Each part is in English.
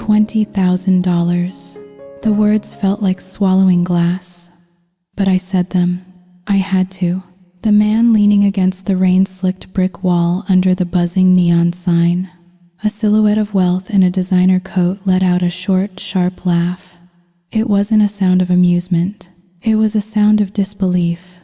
$20,000. The words felt like swallowing glass, but I said them. I had to. The man leaning against the rain-slicked brick wall under the buzzing neon sign. A silhouette of wealth in a designer coat let out a short, sharp laugh. It wasn't a sound of amusement. It was a sound of disbelief,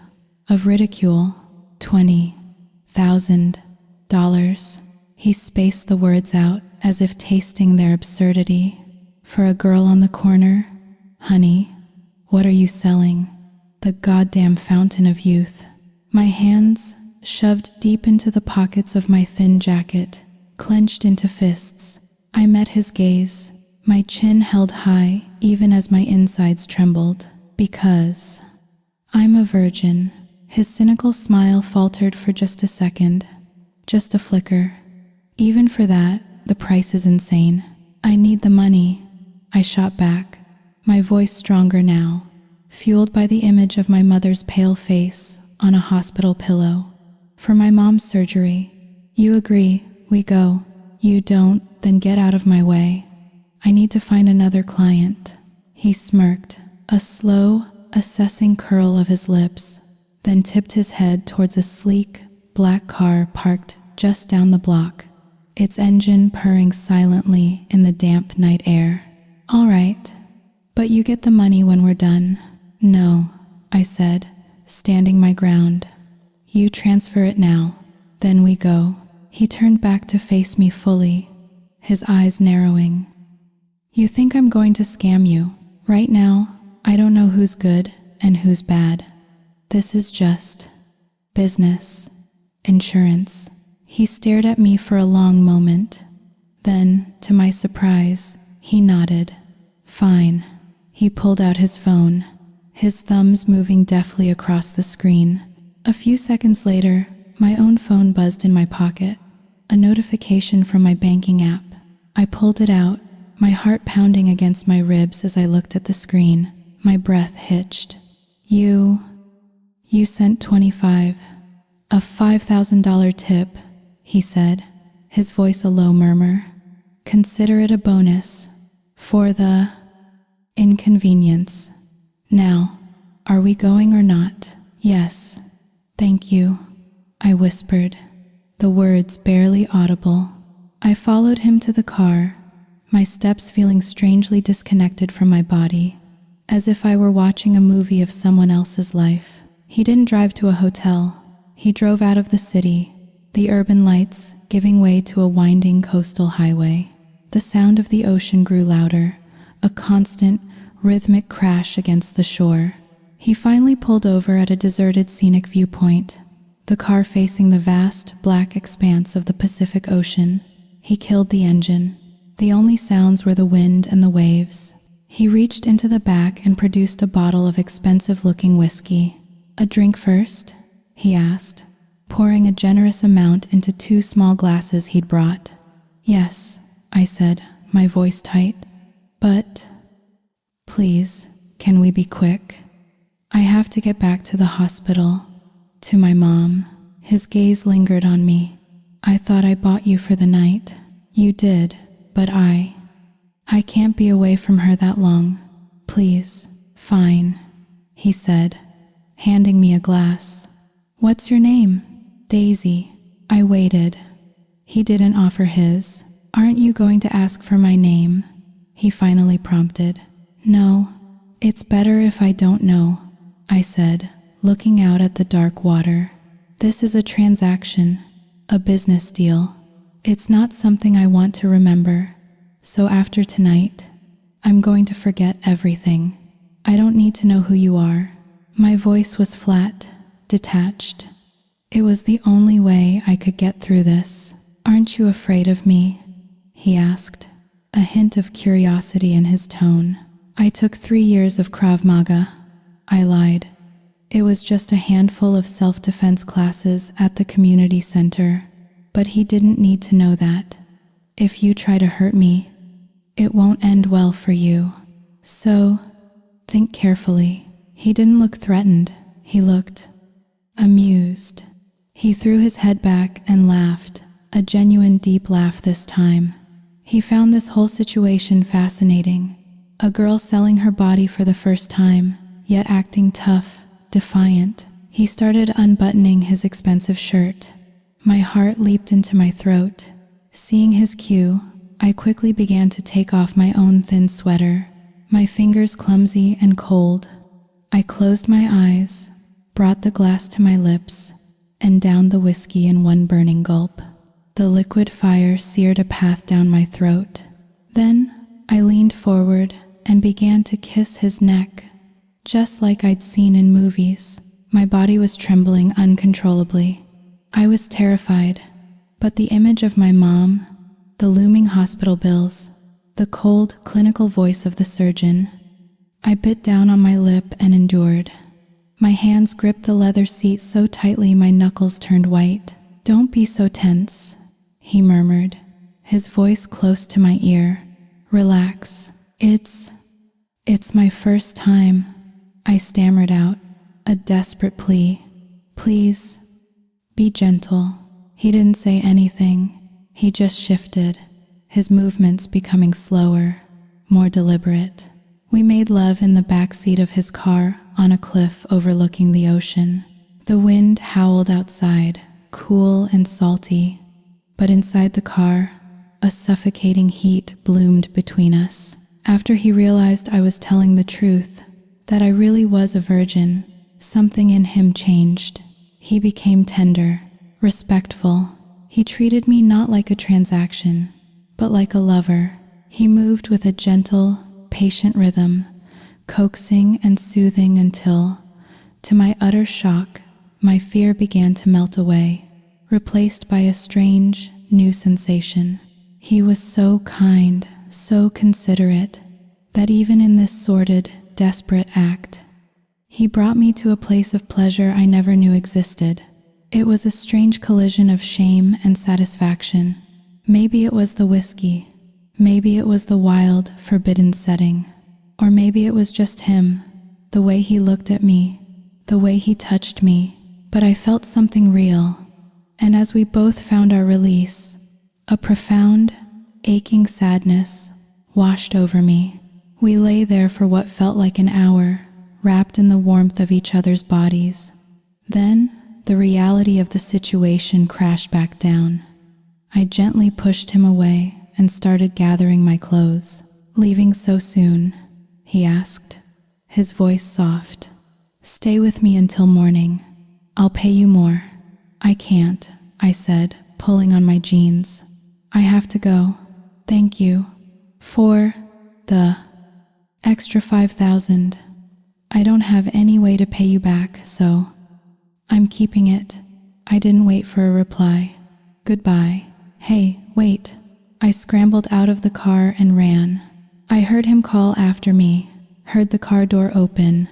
of ridicule. $20,000. He spaced the words out as if tasting their absurdity. For a girl on the corner? Honey, what are you selling? The goddamn fountain of youth. My hands, shoved deep into the pockets of my thin jacket, clenched into fists. I met his gaze, my chin held high even as my insides trembled. Because I'm a virgin. His cynical smile faltered for just a second, just a flicker. Even for that, the price is insane. I need the money. I shot back, my voice stronger now, fueled by the image of my mother's pale face on a hospital pillow. For my mom's surgery. You agree, we go. You don't, then get out of my way. I need to find another client. He smirked, a slow, assessing curl of his lips, then tipped his head towards a sleek, black car parked just down the block, its engine purring silently in the damp night air. All right, but you get the money when we're done. No, I said, standing my ground. You transfer it now, then we go. He turned back to face me fully, his eyes narrowing. You think I'm going to scam you? Right now, I don't know who's good and who's bad. This is just business, insurance. He stared at me for a long moment. Then, to my surprise, he nodded. Fine. He pulled out his phone, his thumbs moving deftly across the screen. A few seconds later, my own phone buzzed in my pocket, a notification from my banking app. I pulled it out, my heart pounding against my ribs as I looked at the screen. My breath hitched. You sent 25. A $5,000 tip, he said, his voice a low murmur. Consider it a bonus for the inconvenience. Now, are we going or not? Yes. Thank you, I whispered, the words barely audible. I followed him to the car, my steps feeling strangely disconnected from my body, as if I were watching a movie of someone else's life. He didn't drive to a hotel. He drove out of the city, the urban lights giving way to a winding coastal highway. The sound of the ocean grew louder, a constant, rhythmic crash against the shore. He finally pulled over at a deserted scenic viewpoint, the car facing the vast, black expanse of the Pacific Ocean. He killed the engine. The only sounds were the wind and the waves. He reached into the back and produced a bottle of expensive-looking whiskey. A drink first? He asked, pouring a generous amount into 2 small glasses he'd brought. Yes, I said, my voice tight. But, please, can we be quick? I have to get back to the hospital, to my mom. His gaze lingered on me. I thought I bought you for the night. You did, but I can't be away from her that long. Please. Fine, he said, handing me a glass. What's your name? Daisy. I waited. He didn't offer his. Aren't you going to ask for my name? He finally prompted. No, it's better if I don't know, I said, looking out at the dark water. This is a transaction, a business deal. It's not something I want to remember. So after tonight, I'm going to forget everything. I don't need to know who you are. My voice was flat, detached. It was the only way I could get through this. Aren't you afraid of me? He asked, a hint of curiosity in his tone. I took 3 years of Krav Maga. I lied. It was just a handful of self-defense classes at the community center. But he didn't need to know that. If you try to hurt me, it won't end well for you. So, think carefully. He didn't look threatened. He looked amused. He threw his head back and laughed, a genuine deep laugh this time. He found this whole situation fascinating. A girl selling her body for the first time, yet acting tough, defiant. He started unbuttoning his expensive shirt. My heart leaped into my throat. Seeing his cue, I quickly began to take off my own thin sweater, my fingers clumsy and cold. I closed my eyes, brought the glass to my lips, and downed the whiskey in one burning gulp. The liquid fire seared a path down my throat. Then I leaned forward and began to kiss his neck, just like I'd seen in movies. My body was trembling uncontrollably. I was terrified, but the image of my mom, the looming hospital bills, the cold, clinical voice of the surgeon. I bit down on my lip and endured. My hands gripped the leather seat so tightly my knuckles turned white. "Don't be so tense," he murmured, his voice close to my ear. "Relax. It's my first time," I stammered out, a desperate plea. "Please, be gentle." He didn't say anything. He just shifted, his movements becoming slower, more deliberate. We made love in the back seat of his car on a cliff overlooking the ocean. The wind howled outside, cool and salty, but inside the car, a suffocating heat bloomed between us. After he realized I was telling the truth, that I really was a virgin, something in him changed. He became tender, respectful. He treated me not like a transaction, but like a lover. He moved with a gentle, patient rhythm, coaxing and soothing until, to my utter shock, my fear began to melt away, replaced by a strange, new sensation. He was so kind, so considerate, that even in this sordid, desperate act, he brought me to a place of pleasure I never knew existed. It was a strange collision of shame and satisfaction. Maybe it was the whiskey, maybe it was the wild, forbidden setting, or maybe it was just him, the way he looked at me, the way he touched me, but I felt something real. And as we both found our release, a profound, aching sadness washed over me. We lay there for what felt like an hour, wrapped in the warmth of each other's bodies. Then, the reality of the situation crashed back down. I gently pushed him away and started gathering my clothes. "Leaving so soon?" he asked, his voice soft. "Stay with me until morning. I'll pay you more." "I can't," I said, pulling on my jeans. "I have to go. Thank you for the extra 5,000. I don't have any way to pay you back, so I'm keeping it." I didn't wait for a reply. "Goodbye." "Hey, wait." I scrambled out of the car and ran. I heard him call after me, heard the car door open,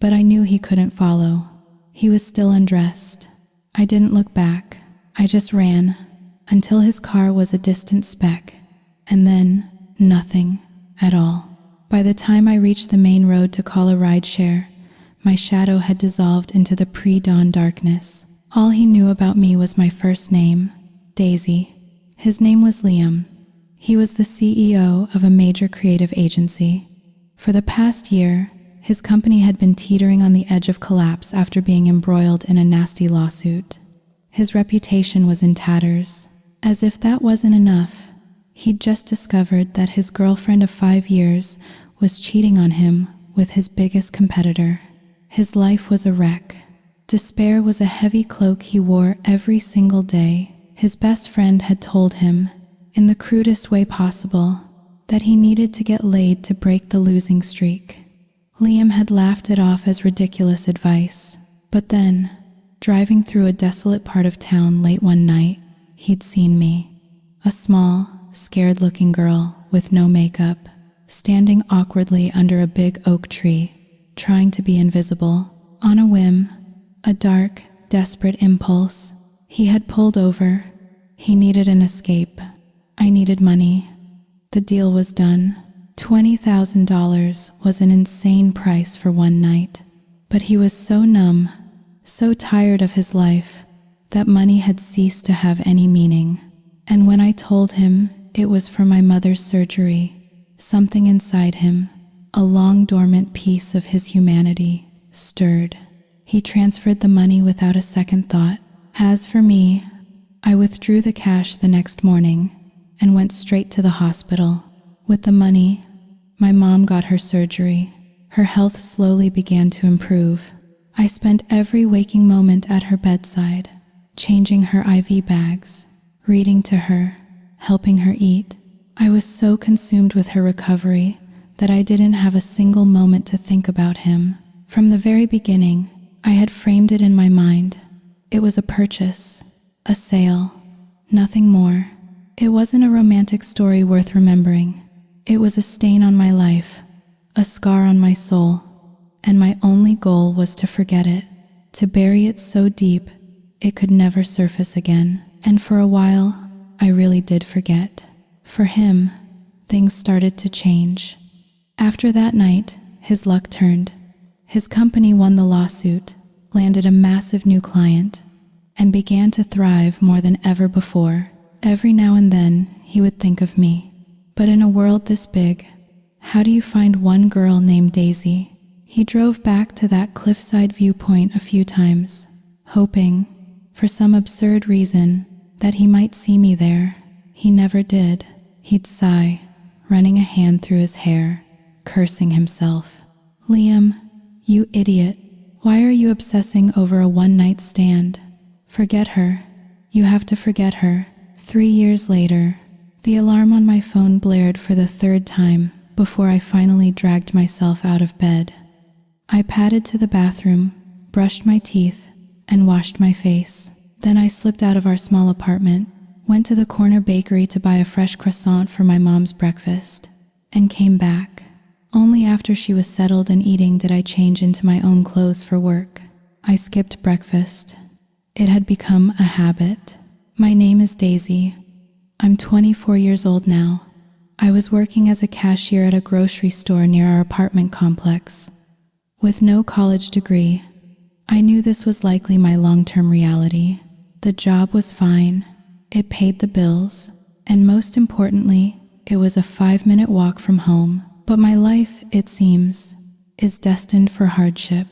but I knew he couldn't follow. He was still undressed. I didn't look back. I just ran until his car was a distant speck, and then nothing at all. By the time I reached the main road to call a rideshare, my shadow had dissolved into the pre-dawn darkness. All he knew about me was my first name, Daisy. His name was Liam. He was the CEO of a major creative agency. For the past year, his company had been teetering on the edge of collapse after being embroiled in a nasty lawsuit. His reputation was in tatters. As if that wasn't enough, he'd just discovered that his girlfriend of 5 years was cheating on him with his biggest competitor. His life was a wreck. Despair was a heavy cloak he wore every single day. His best friend had told him, in the crudest way possible, that he needed to get laid to break the losing streak. Liam had laughed it off as ridiculous advice, but then, driving through a desolate part of town late one night, he'd seen me, a small, scared-looking girl with no makeup, standing awkwardly under a big oak tree, trying to be invisible. On a whim, a dark, desperate impulse, he had pulled over. He needed an escape. I needed money. The deal was done. $20,000 was an insane price for one night, but he was so numb, so tired of his life, that money had ceased to have any meaning. And when I told him it was for my mother's surgery. Something inside him, a long dormant piece of his humanity, stirred. He transferred the money without a second thought. As for me, I withdrew the cash the next morning and went straight to the hospital. With the money, my mom got her surgery. Her health slowly began to improve. I spent every waking moment at her bedside, changing her IV bags, reading to her, helping her eat. I was so consumed with her recovery that I didn't have a single moment to think about him. From the very beginning, I had framed it in my mind. It was a purchase, a sale, nothing more. It wasn't a romantic story worth remembering. It was a stain on my life, a scar on my soul, and my only goal was to forget it, to bury it so deep it could never surface again. And for a while, I really did forget. For him, things started to change. After that night, his luck turned. His company won the lawsuit, landed a massive new client, and began to thrive more than ever before. Every now and then, he would think of me. But in a world this big, how do you find one girl named Daisy? He drove back to that cliffside viewpoint a few times, hoping, for some absurd reason, that he might see me there. He never did. He'd sigh, running a hand through his hair, cursing himself. Liam, you idiot. Why are you obsessing over a one-night stand? Forget her. You have to forget her. 3 years later, the alarm on my phone blared for the third time before I finally dragged myself out of bed. I padded to the bathroom, brushed my teeth, and washed my face. Then I slipped out of our small apartment, went to the corner bakery to buy a fresh croissant for my mom's breakfast, and came back. Only after she was settled and eating did I change into my own clothes for work. I skipped breakfast. It had become a habit. My name is Daisy. I'm 24 years old now. I was working as a cashier at a grocery store near our apartment complex. With no college degree, I knew this was likely my long-term reality. The job was fine. It paid the bills, and most importantly, it was a 5-minute walk from home. But my life, it seems, is destined for hardship.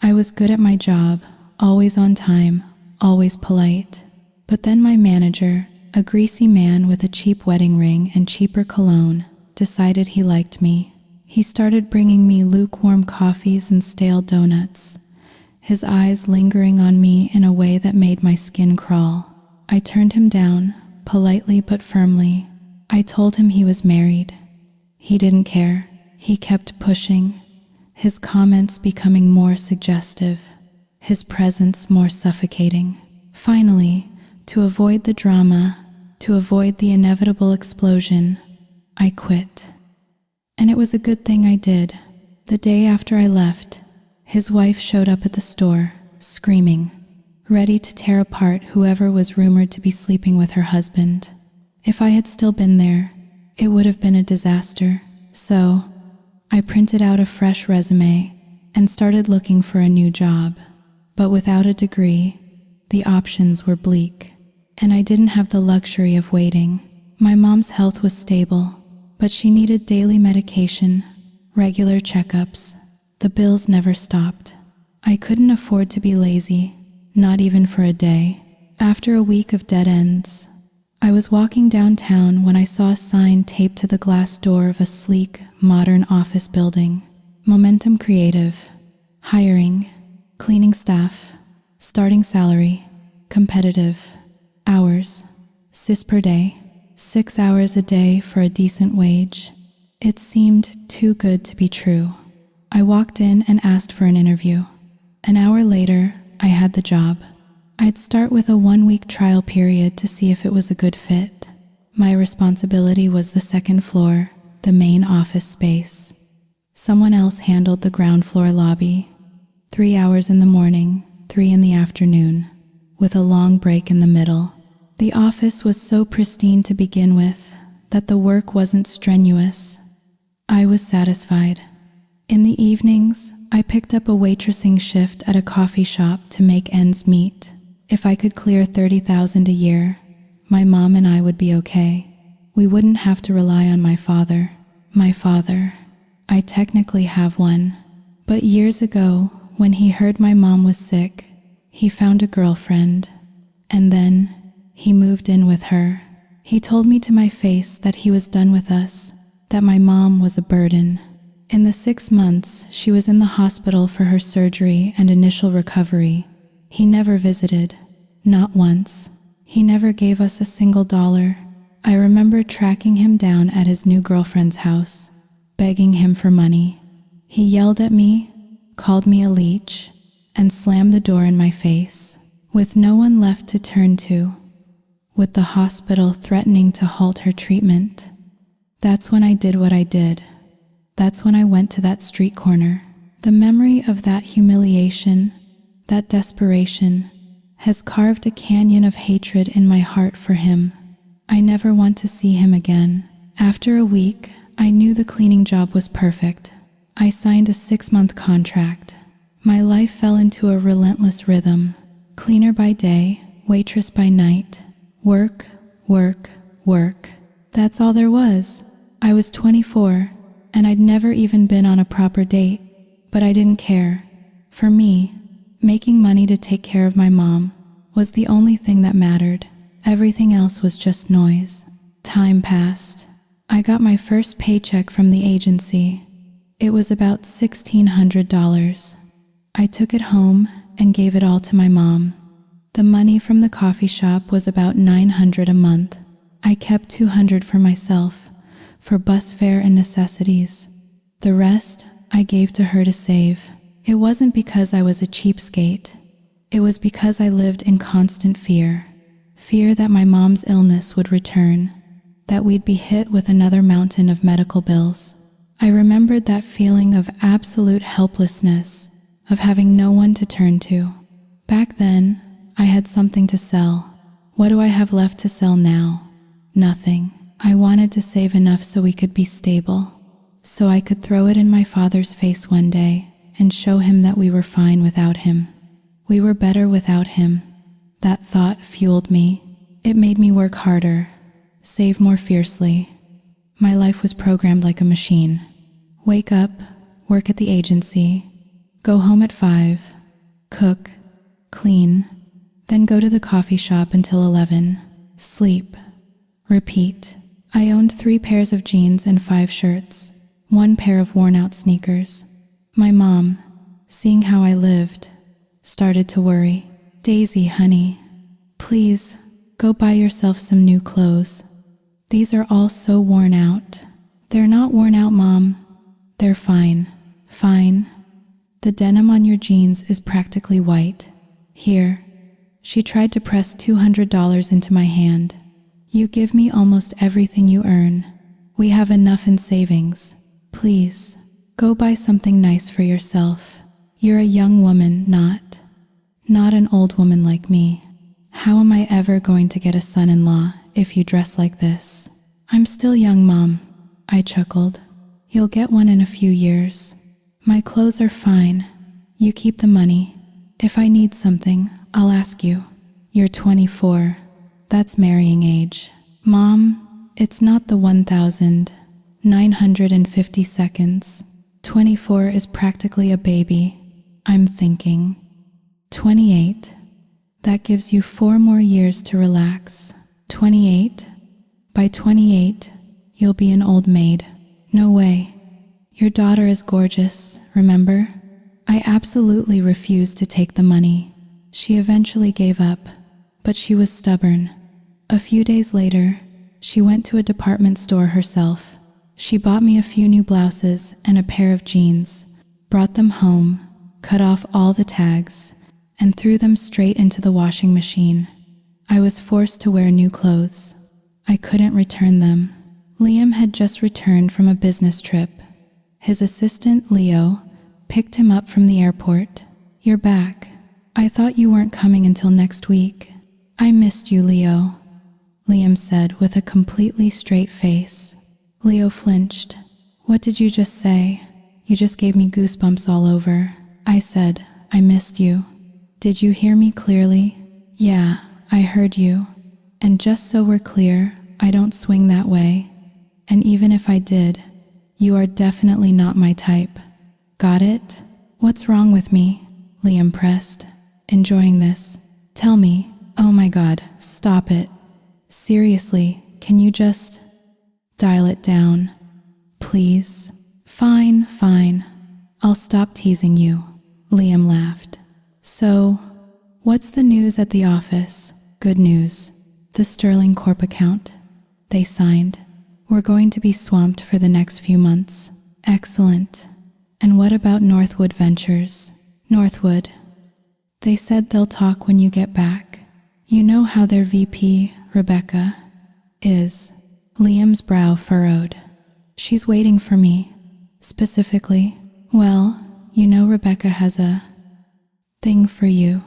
I was good at my job, always on time, always polite. But then my manager, a greasy man with a cheap wedding ring and cheaper cologne, decided he liked me. He started bringing me lukewarm coffees and stale donuts, his eyes lingering on me in a way that made my skin crawl. I turned him down, politely but firmly. I told him he was married. He didn't care. He kept pushing, his comments becoming more suggestive, his presence more suffocating. Finally, to avoid the drama, to avoid the inevitable explosion, I quit. And it was a good thing I did. The day after I left, his wife showed up at the store, screaming, ready to tear apart whoever was rumored to be sleeping with her husband. If I had still been there, it would have been a disaster. So, I printed out a fresh resume and started looking for a new job. But without a degree, the options were bleak, and I didn't have the luxury of waiting. My mom's health was stable, but she needed daily medication, regular checkups. The bills never stopped. I couldn't afford to be lazy, not even for a day. After a week of dead ends, I was walking downtown when I saw a sign taped to the glass door of a sleek, modern office building. Momentum Creative. Hiring. Cleaning staff. Starting salary. Competitive. Hours. $6 per day. 6 hours a day for a decent wage. It seemed too good to be true. I walked in and asked for an interview. An hour later, I had the job. I'd start with a 1-week trial period to see if it was a good fit. My responsibility was the second floor, the main office space. Someone else handled the ground floor lobby. 3 hours in the morning, 3 in the afternoon, with a long break in the middle. The office was so pristine to begin with that the work wasn't strenuous. I was satisfied. In the evenings, I picked up a waitressing shift at a coffee shop to make ends meet. If I could clear $30,000 a year, my mom and I would be okay. We wouldn't have to rely on my father. My father. I technically have one. But years ago, when he heard my mom was sick, he found a girlfriend. And then, he moved in with her. He told me to my face that he was done with us, that my mom was a burden. In the 6 months she was in the hospital for her surgery and initial recovery, he never visited. Not once. He never gave us a single dollar. I remember tracking him down at his new girlfriend's house, begging him for money. He yelled at me, called me a leech, and slammed the door in my face. With no one left to turn to, with the hospital threatening to halt her treatment, that's when I did what I did. That's when I went to that street corner. The memory of that humiliation, that desperation, has carved a canyon of hatred in my heart for him. I never want to see him again. After a week, I knew the cleaning job was perfect. I signed a 6-month contract. My life fell into a relentless rhythm. Cleaner by day, waitress by night. Work, work, work. That's all there was. I was 24, and I'd never even been on a proper date, but I didn't care. For me, making money to take care of my mom was the only thing that mattered. Everything else was just noise. Time passed. I got my first paycheck from the agency. It was about $1,600. I took it home and gave it all to my mom. The money from the coffee shop was about $900 a month. I kept $200 for myself, for bus fare and necessities. The rest I gave to her to save. It wasn't because I was a cheapskate. It was because I lived in constant fear. Fear that my mom's illness would return, that we'd be hit with another mountain of medical bills. I remembered that feeling of absolute helplessness, of having no one to turn to. Back then, I had something to sell. What do I have left to sell now? Nothing. I wanted to save enough so we could be stable, so I could throw it in my father's face one day and show him that we were fine without him. We were better without him. That thought fueled me. It made me work harder, save more fiercely. My life was programmed like a machine. Wake up, work at the agency, go home at 5, cook, clean, then go to the coffee shop until 11, sleep, repeat. I owned 3 pairs of jeans and 5 shirts, 1 pair of worn-out sneakers. My mom, seeing how I lived, started to worry. Daisy, honey, please, go buy yourself some new clothes. These are all so worn out. They're not worn out, Mom. They're fine. Fine. The denim on your jeans is practically white. Here. She tried to press $200 into my hand. You give me almost everything you earn. We have enough in savings. Please, go buy something nice for yourself. You're a young woman, not an old woman like me. How am I ever going to get a son-in-law if you dress like this? I'm still young, Mom, I chuckled. You'll get one in a few years. My clothes are fine. You keep the money. If I need something, I'll ask you. You're 24. That's marrying age. Mom, it's not the 1,950 seconds. 24 is practically a baby. I'm thinking. 28. That gives you 4 more years to relax. 28. By 28, you'll be an old maid. No way. Your daughter is gorgeous, remember? I absolutely refused to take the money. She eventually gave up, but she was stubborn. A few days later, she went to a department store herself. She bought me a few new blouses and a pair of jeans, brought them home, cut off all the tags, and threw them straight into the washing machine. I was forced to wear new clothes. I couldn't return them. Liam had just returned from a business trip. His assistant, Leo, picked him up from the airport. You're back. I thought you weren't coming until next week. I missed you, Leo, Liam said with a completely straight face. Leo flinched. What did you just say? You just gave me goosebumps all over. I said, I missed you. Did you hear me clearly? Yeah, I heard you. And just so we're clear, I don't swing that way. And even if I did, you are definitely not my type. Got it? What's wrong with me? Liam pressed, enjoying this. Tell me. Oh my God, stop it. Seriously, can you just dial it down? Please? Fine, fine. I'll stop teasing you. Liam laughed. So, what's the news at the office? Good news. The Sterling Corp account. They signed. We're going to be swamped for the next few months. Excellent. And what about Northwood Ventures? Northwood. They said they'll talk when you get back. You know how their VP, Rebecca, is. Liam's brow furrowed. She's waiting for me. Specifically, well, you know Rebecca has a thing for you.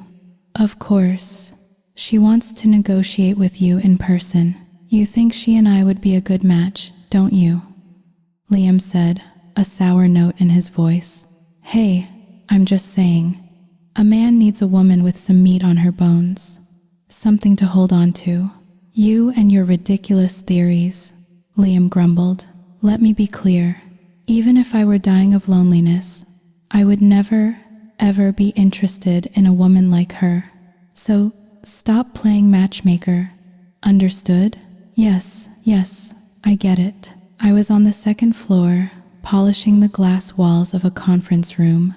Of course. She wants to negotiate with you in person. You think she and I would be a good match, don't you? Liam said, a sour note in his voice. Hey, I'm just saying. A man needs a woman with some meat on her bones. Something to hold on to. You and your ridiculous theories, Liam grumbled. Let me be clear. Even if I were dying of loneliness, I would never, ever be interested in a woman like her. So, stop playing matchmaker. Understood? Yes, I get it. I was on the second floor, polishing the glass walls of a conference room,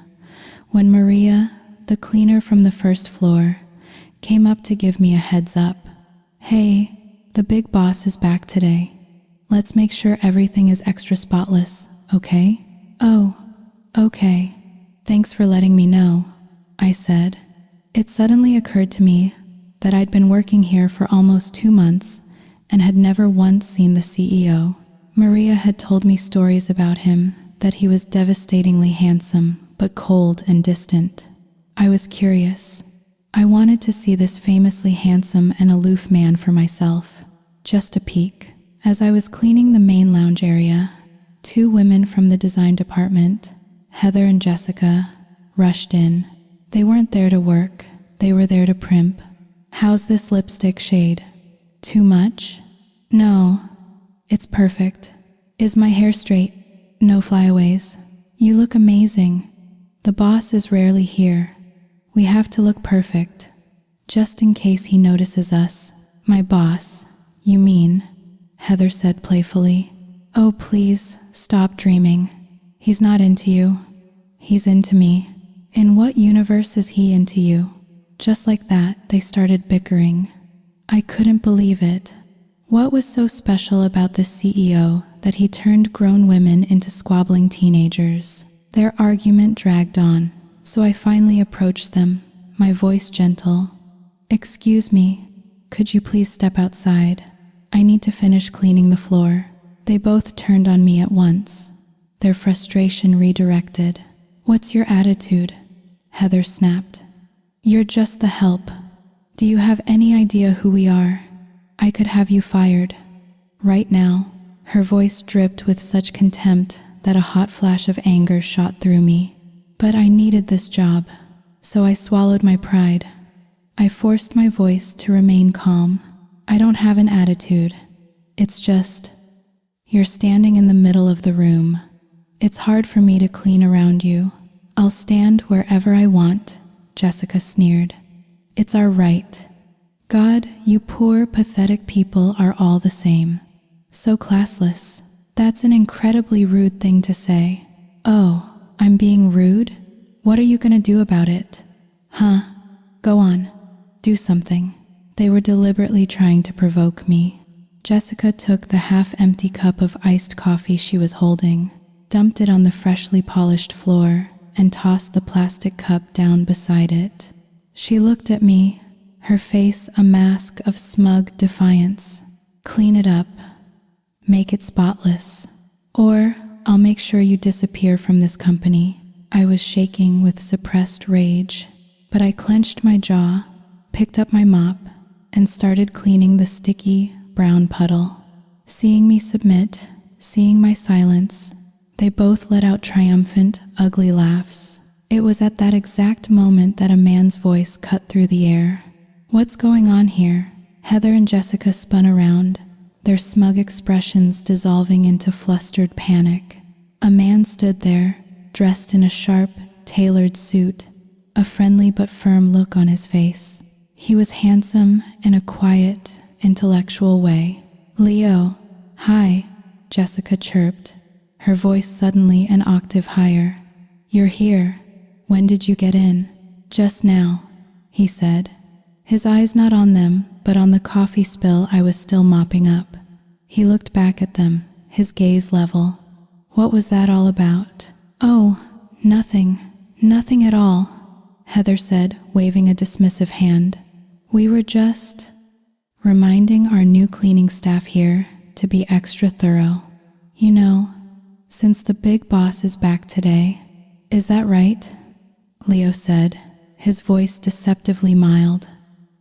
when Maria, the cleaner from the first floor, came up to give me a heads up. Hey, the big boss is back today. Let's make sure everything is extra spotless, okay? Oh, okay. Thanks for letting me know, I said. It suddenly occurred to me that I'd been working here for almost 2 months and had never once seen the CEO. Maria had told me stories about him, that he was devastatingly handsome, but cold and distant. I was curious. I wanted to see this famously handsome and aloof man for myself. Just a peek. As I was cleaning the main lounge area, 2 women from the design department, Heather and Jessica, rushed in. They weren't there to work, they were there to primp. How's this lipstick shade? Too much? No, it's perfect. Is my hair straight? No flyaways. You look amazing. The boss is rarely here. We have to look perfect, just in case he notices us. My boss, you mean? Heather said playfully. Oh, please, stop dreaming. He's not into you. He's into me. In what universe is he into you? Just like that, they started bickering. I couldn't believe it. What was so special about this CEO that he turned grown women into squabbling teenagers? Their argument dragged on, so I finally approached them, my voice gentle. Excuse me, could you please step outside? I need to finish cleaning the floor. They both turned on me at once, their frustration redirected. What's your attitude? Heather snapped. You're just the help. Do you have any idea who we are? I could have you fired. Right now. Her voice dripped with such contempt that a hot flash of anger shot through me. But I needed this job, so I swallowed my pride. I forced my voice to remain calm. I don't have an attitude. It's just, you're standing in the middle of the room. It's hard for me to clean around you. I'll stand wherever I want, Jessica sneered. It's our right. God, you poor, pathetic people are all the same. So classless. That's an incredibly rude thing to say. Oh, I'm being rude? What are you gonna do about it? Huh? Go on. Do something. They were deliberately trying to provoke me. Jessica took the half-empty cup of iced coffee she was holding, dumped it on the freshly polished floor, and tossed the plastic cup down beside it. She looked at me, her face a mask of smug defiance. Clean it up. Make it spotless. Or I'll make sure you disappear from this company. I was shaking with suppressed rage, but I clenched my jaw, picked up my mop, and started cleaning the sticky, brown puddle. Seeing me submit, seeing my silence, they both let out triumphant, ugly laughs. It was at that exact moment that a man's voice cut through the air. What's going on here? Heather and Jessica spun around, their smug expressions dissolving into flustered panic. A man stood there, dressed in a sharp, tailored suit, a friendly but firm look on his face. He was handsome in a quiet, intellectual way. "Leo, hi," Jessica chirped, her voice suddenly an octave higher. "You're here. When did you get in?" "Just now," he said, his eyes not on them, but on the coffee spill I was still mopping up. He looked back at them, his gaze level. "What was that all about?" "Oh, nothing at all," Heather said, waving a dismissive hand. "We were just reminding our new cleaning staff here to be extra thorough. You know, since the big boss is back today." "Is that right?" Leo said, his voice deceptively mild,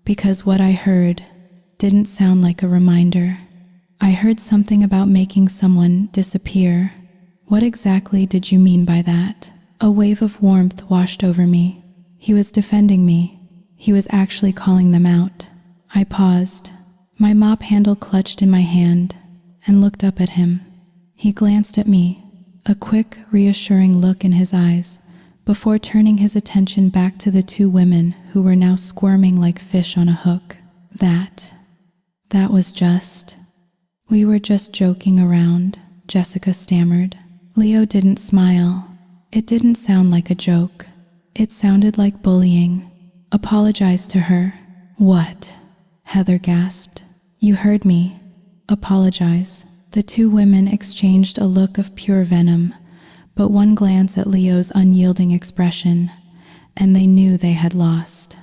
because what I heard didn't sound like a reminder. "I heard something about making someone disappear. What exactly did you mean by that?" A wave of warmth washed over me. He was defending me. He was actually calling them out. I paused, my mop handle clutched in my hand, and looked up at him. He glanced at me, a quick, reassuring look in his eyes, before turning his attention back to the two women who were now squirming like fish on a hook. That was just... "We were just joking around," Jessica stammered. Leo didn't smile. It didn't sound like a joke. It sounded like bullying. "Apologize to her." "What?" Heather gasped. "You heard me. Apologize." The two women exchanged a look of pure venom, but one glance at Leo's unyielding expression, and they knew they had lost.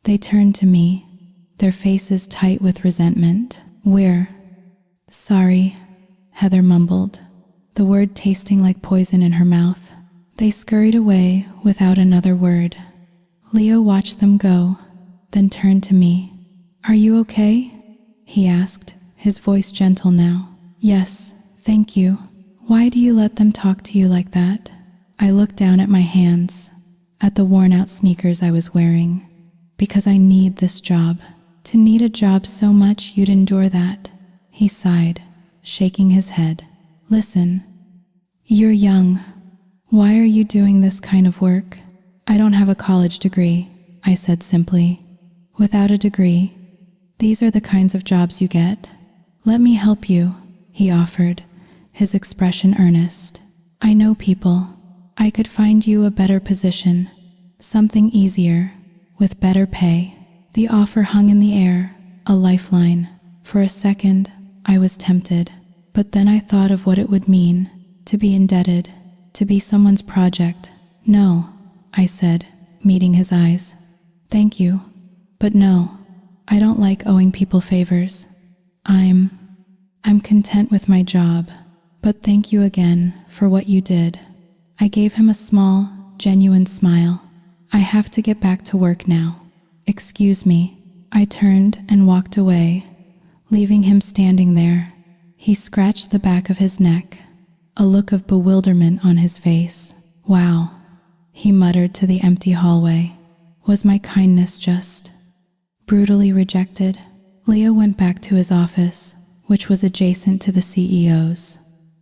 They turned to me, their faces tight with resentment. "We're sorry," Heather mumbled, the word tasting like poison in her mouth. They scurried away without another word. Leo watched them go, then turned to me. "Are you okay?" he asked, his voice gentle now. "Yes, thank you." "Why do you let them talk to you like that?" I looked down at my hands, at the worn-out sneakers I was wearing. "Because I need this job." "To need a job so much you'd endure that?" He sighed, shaking his head. "Listen, you're young. Why are you doing this kind of work?" "I don't have a college degree," I said simply. "Without a degree, these are the kinds of jobs you get." "Let me help you," he offered, his expression earnest. "I know people. I could find you a better position, something easier, with better pay." The offer hung in the air, a lifeline. For a second, I was tempted, but then I thought of what it would mean to be indebted, to be someone's project. "No," I said, meeting his eyes. "Thank you, but no. I don't like owing people favors. I'm content with my job, but thank you again for what you did." I gave him a small, genuine smile. "I have to get back to work now. Excuse me." I turned and walked away, leaving him standing there. He scratched the back of his neck, a look of bewilderment on his face. "Wow," he muttered to the empty hallway. Was my kindness just brutally rejected? Leo went back to his office, which was adjacent to the CEO's.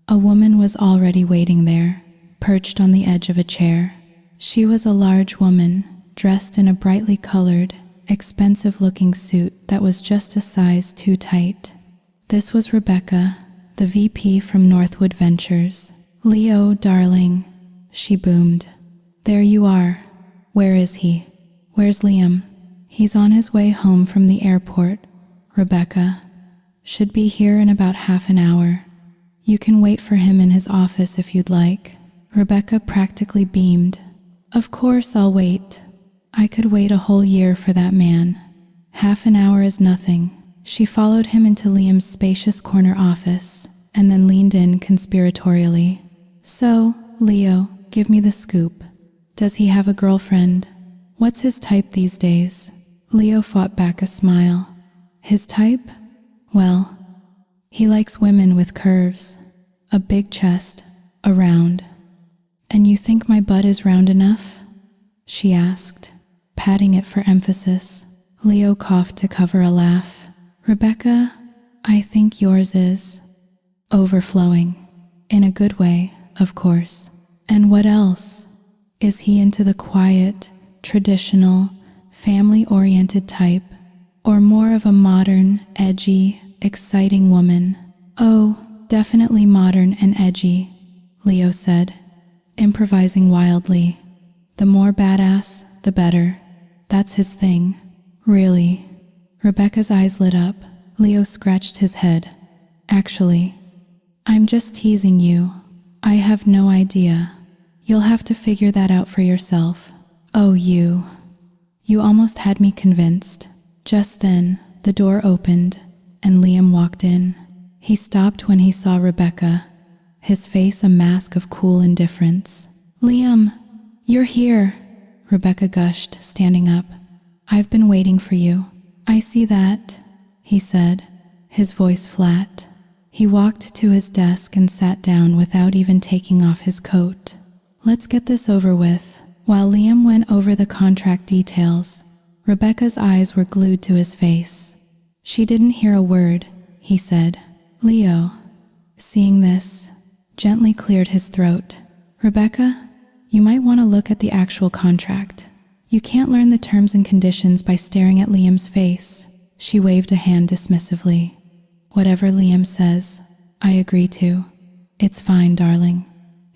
A woman was already waiting there, perched on the edge of a chair. She was a large woman, dressed in a brightly colored, expensive-looking suit that was just a size too tight. This was Rebecca, the VP from Northwood Ventures. "Leo, darling," she boomed. "There you are. Where is he?" "Where's Liam?" "He's on his way home from the airport, Rebecca. Should be here in about half an hour. You can wait for him in his office if you'd like." Rebecca practically beamed. "Of course I'll wait. I could wait a whole year for that man. Half an hour is nothing." She followed him into Liam's spacious corner office, and then leaned in conspiratorially. "So, Leo, give me the scoop. Does he have a girlfriend? What's his type these days?" Leo fought back a smile. "His type? Well, he likes women with curves, a big chest, a round." "And you think my butt is round enough?" she asked, patting it for emphasis. Leo coughed to cover a laugh. "Rebecca, I think yours is overflowing. In a good way, of course. And what else? Is he into the quiet, traditional, family-oriented type, or more of a modern, edgy, exciting woman? Oh, definitely modern and edgy, Leo said, improvising wildly. The more badass, the better. That's his thing. Really? Rebecca's eyes lit up. Leo scratched his head. Actually, I'm just teasing you. I have no idea. You'll have to figure that out for yourself. Oh, you. You almost had me convinced. Just then, the door opened, and Liam walked in. He stopped when he saw Rebecca, his face a mask of cool indifference. Liam, you're here, Rebecca gushed, standing up. I've been waiting for you. I see that, he said, his voice flat. He walked to his desk and sat down without even taking off his coat. Let's get this over with. While Liam went over the contract details, Rebecca's eyes were glued to his face. She didn't hear a word, he said. Leo, seeing this, gently cleared his throat. Rebecca, you might want to look at the actual contract. You can't learn the terms and conditions by staring at Liam's face. She waved a hand dismissively. Whatever Liam says, I agree to. It's fine, darling.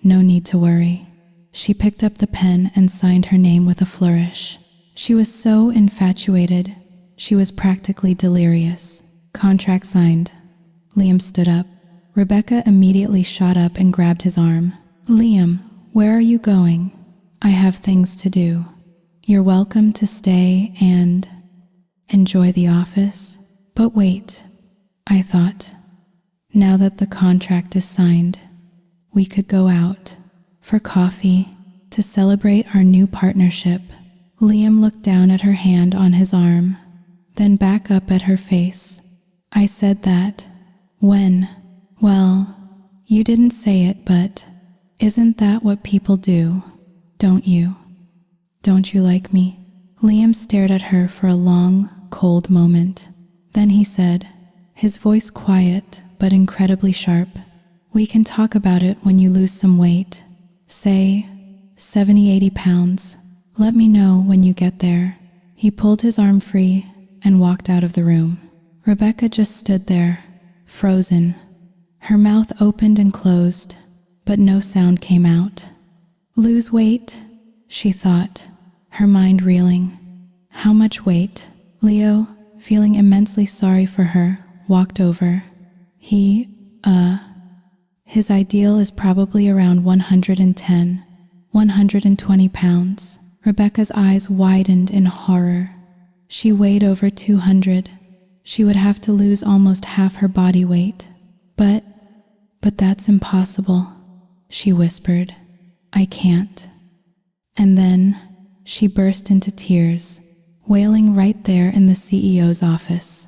No need to worry. She picked up the pen and signed her name with a flourish. She was so infatuated, she was practically delirious. Contract signed. Liam stood up. Rebecca immediately shot up and grabbed his arm. Liam, where are you going? I have things to do. You're welcome to stay and enjoy the office. But wait, I thought, now that the contract is signed, we could go out for coffee to celebrate our new partnership. Liam looked down at her hand on his arm, then back up at her face. I said that. When? Well, you didn't say it, but isn't that what people do? Don't you? Don't you like me? Liam stared at her for a long, cold moment. Then he said, his voice quiet but incredibly sharp, we can talk about it when you lose some weight. Say, 70-80 pounds. Let me know when you get there. He pulled his arm free and walked out of the room. Rebecca just stood there, frozen. Her mouth opened and closed, but no sound came out. Lose weight, she thought, her mind reeling. How much weight? Leo, feeling immensely sorry for her, walked over. His ideal is probably around 110, 120 pounds. Rebecca's eyes widened in horror. She weighed over 200. She would have to lose almost half her body weight. But that's impossible, she whispered. I can't. And then she burst into tears, wailing right there in the CEO's office.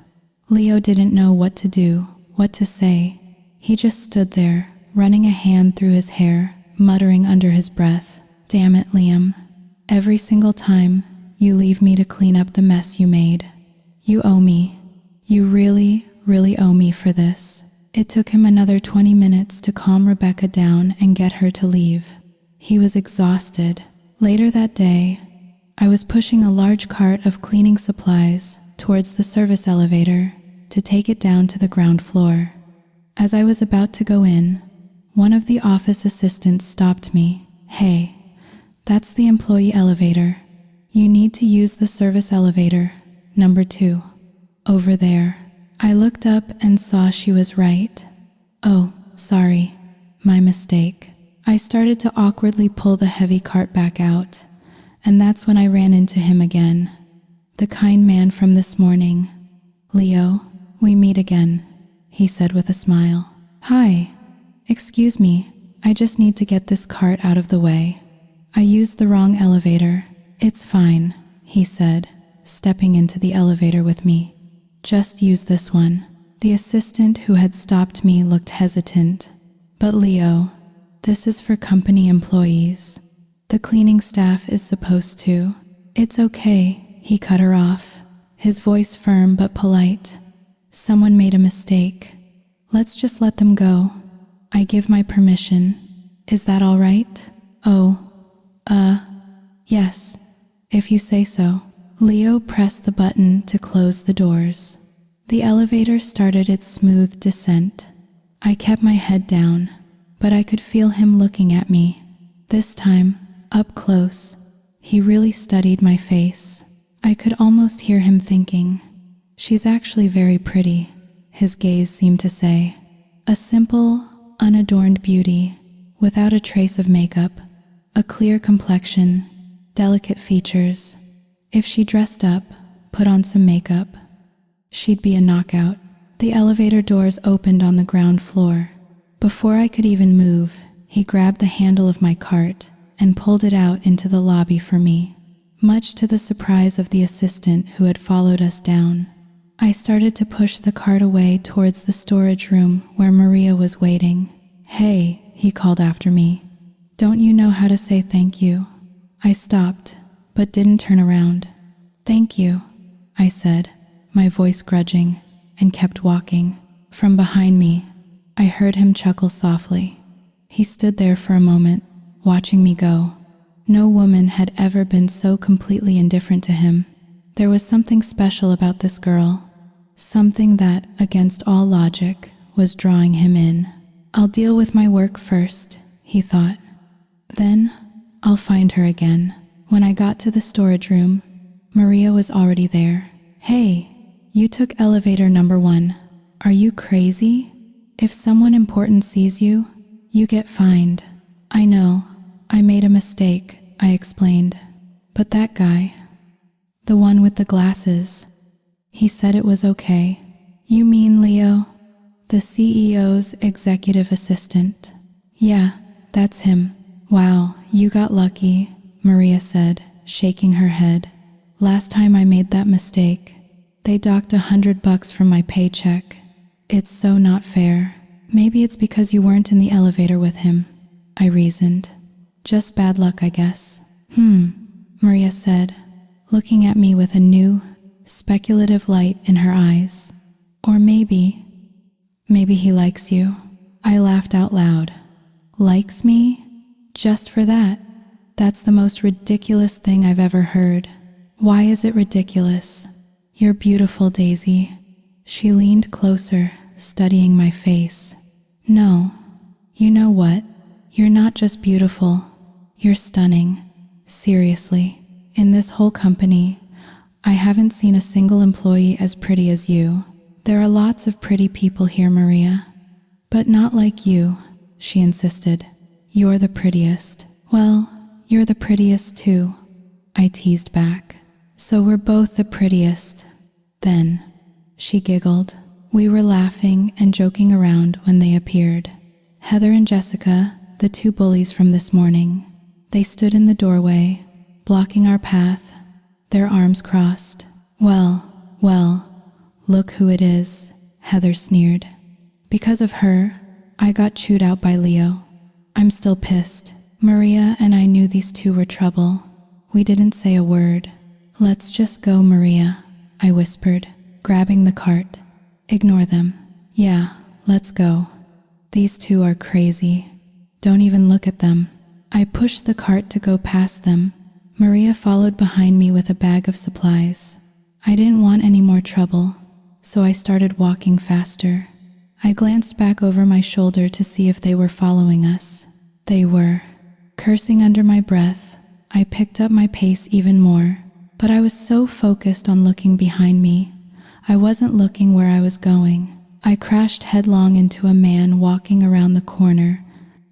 Leo didn't know what to do, what to say. He just stood there, running a hand through his hair, muttering under his breath, Damn it, Liam. Every single time, you leave me to clean up the mess you made. You owe me. You really, really owe me for this. It took him another 20 minutes to calm Rebecca down and get her to leave. He was exhausted. Later that day, I was pushing a large cart of cleaning supplies towards the service elevator to take it down to the ground floor. As I was about to go in, one of the office assistants stopped me. Hey, that's the employee elevator. You need to use the service elevator, number 2. Over there. I looked up and saw she was right. Oh, sorry. My mistake. I started to awkwardly pull the heavy cart back out, and that's when I ran into him again. The kind man from this morning. Leo, we meet again, he said with a smile. Hi. Excuse me, I just need to get this cart out of the way. I used the wrong elevator. It's fine, he said, stepping into the elevator with me. Just use this one. The assistant who had stopped me looked hesitant. But Leo, this is for company employees. The cleaning staff is supposed to. It's okay, he cut her off, his voice firm but polite. Someone made a mistake. Let's just let them go. I give my permission. Is that all right? Oh, yes, if you say so. Leo pressed the button to close the doors. The elevator started its smooth descent. I kept my head down, but I could feel him looking at me. This time, up close, he really studied my face. I could almost hear him thinking, "She's actually very pretty," his gaze seemed to say. A simple, unadorned beauty, without a trace of makeup, a clear complexion, delicate features. If she dressed up, put on some makeup, she'd be a knockout. The elevator doors opened on the ground floor. Before I could even move, he grabbed the handle of my cart and pulled it out into the lobby for me, much to the surprise of the assistant who had followed us down. I started to push the cart away towards the storage room where Maria was waiting. "Hey," he called after me. "Don't you know how to say thank you?" I stopped, but didn't turn around. "Thank you," I said, my voice grudging, and kept walking. From behind me, I heard him chuckle softly. He stood there for a moment, watching me go. No woman had ever been so completely indifferent to him. There was something special about this girl, something that, against all logic, was drawing him in. "I'll deal with my work first," he thought. "Then, I'll find her again." When I got to the storage room, Maria was already there. "Hey, you took elevator number 1. Are you crazy? If someone important sees you, you get fined." "I know, I made a mistake," I explained. "But that guy, the one with the glasses, he said it was okay." "You mean Leo, the CEO's executive assistant?" "Yeah, that's him." "Wow, you got lucky," Maria said, shaking her head. "Last time I made that mistake, they docked $100 from my paycheck. It's so not fair." "Maybe it's because you weren't in the elevator with him," I reasoned. "Just bad luck, I guess." Maria said, looking at me with a new, speculative light in her eyes. "Or maybe he likes you." I laughed out loud. "Likes me? Just for that? That's the most ridiculous thing I've ever heard." "Why is it ridiculous? You're beautiful, Daisy." She leaned closer, studying my face. "No, you know what? You're not just beautiful, you're stunning. Seriously, in this whole company, I haven't seen a single employee as pretty as you. There are lots of pretty people here, Maria, but not like you," she insisted. "You're the prettiest." "Well, you're the prettiest too," I teased back. "So we're both the prettiest, then," she giggled. We were laughing and joking around when they appeared. Heather and Jessica, the 2 bullies from this morning. They stood in the doorway, blocking our path, their arms crossed. Well, look who it is," Heather sneered. "Because of her, I got chewed out by Leo. I'm still pissed. Maria and I knew these 2 were trouble. We didn't say a word." "Let's just go, Maria," I whispered, grabbing the cart. "Ignore them." "Yeah, let's go. These 2 are crazy. Don't even look at them." I pushed the cart to go past them. Maria followed behind me with a bag of supplies. I didn't want any more trouble, so I started walking faster. I glanced back over my shoulder to see if they were following us. They were. Cursing under my breath, I picked up my pace even more, but I was so focused on looking behind me, I wasn't looking where I was going. I crashed headlong into a man walking around the corner.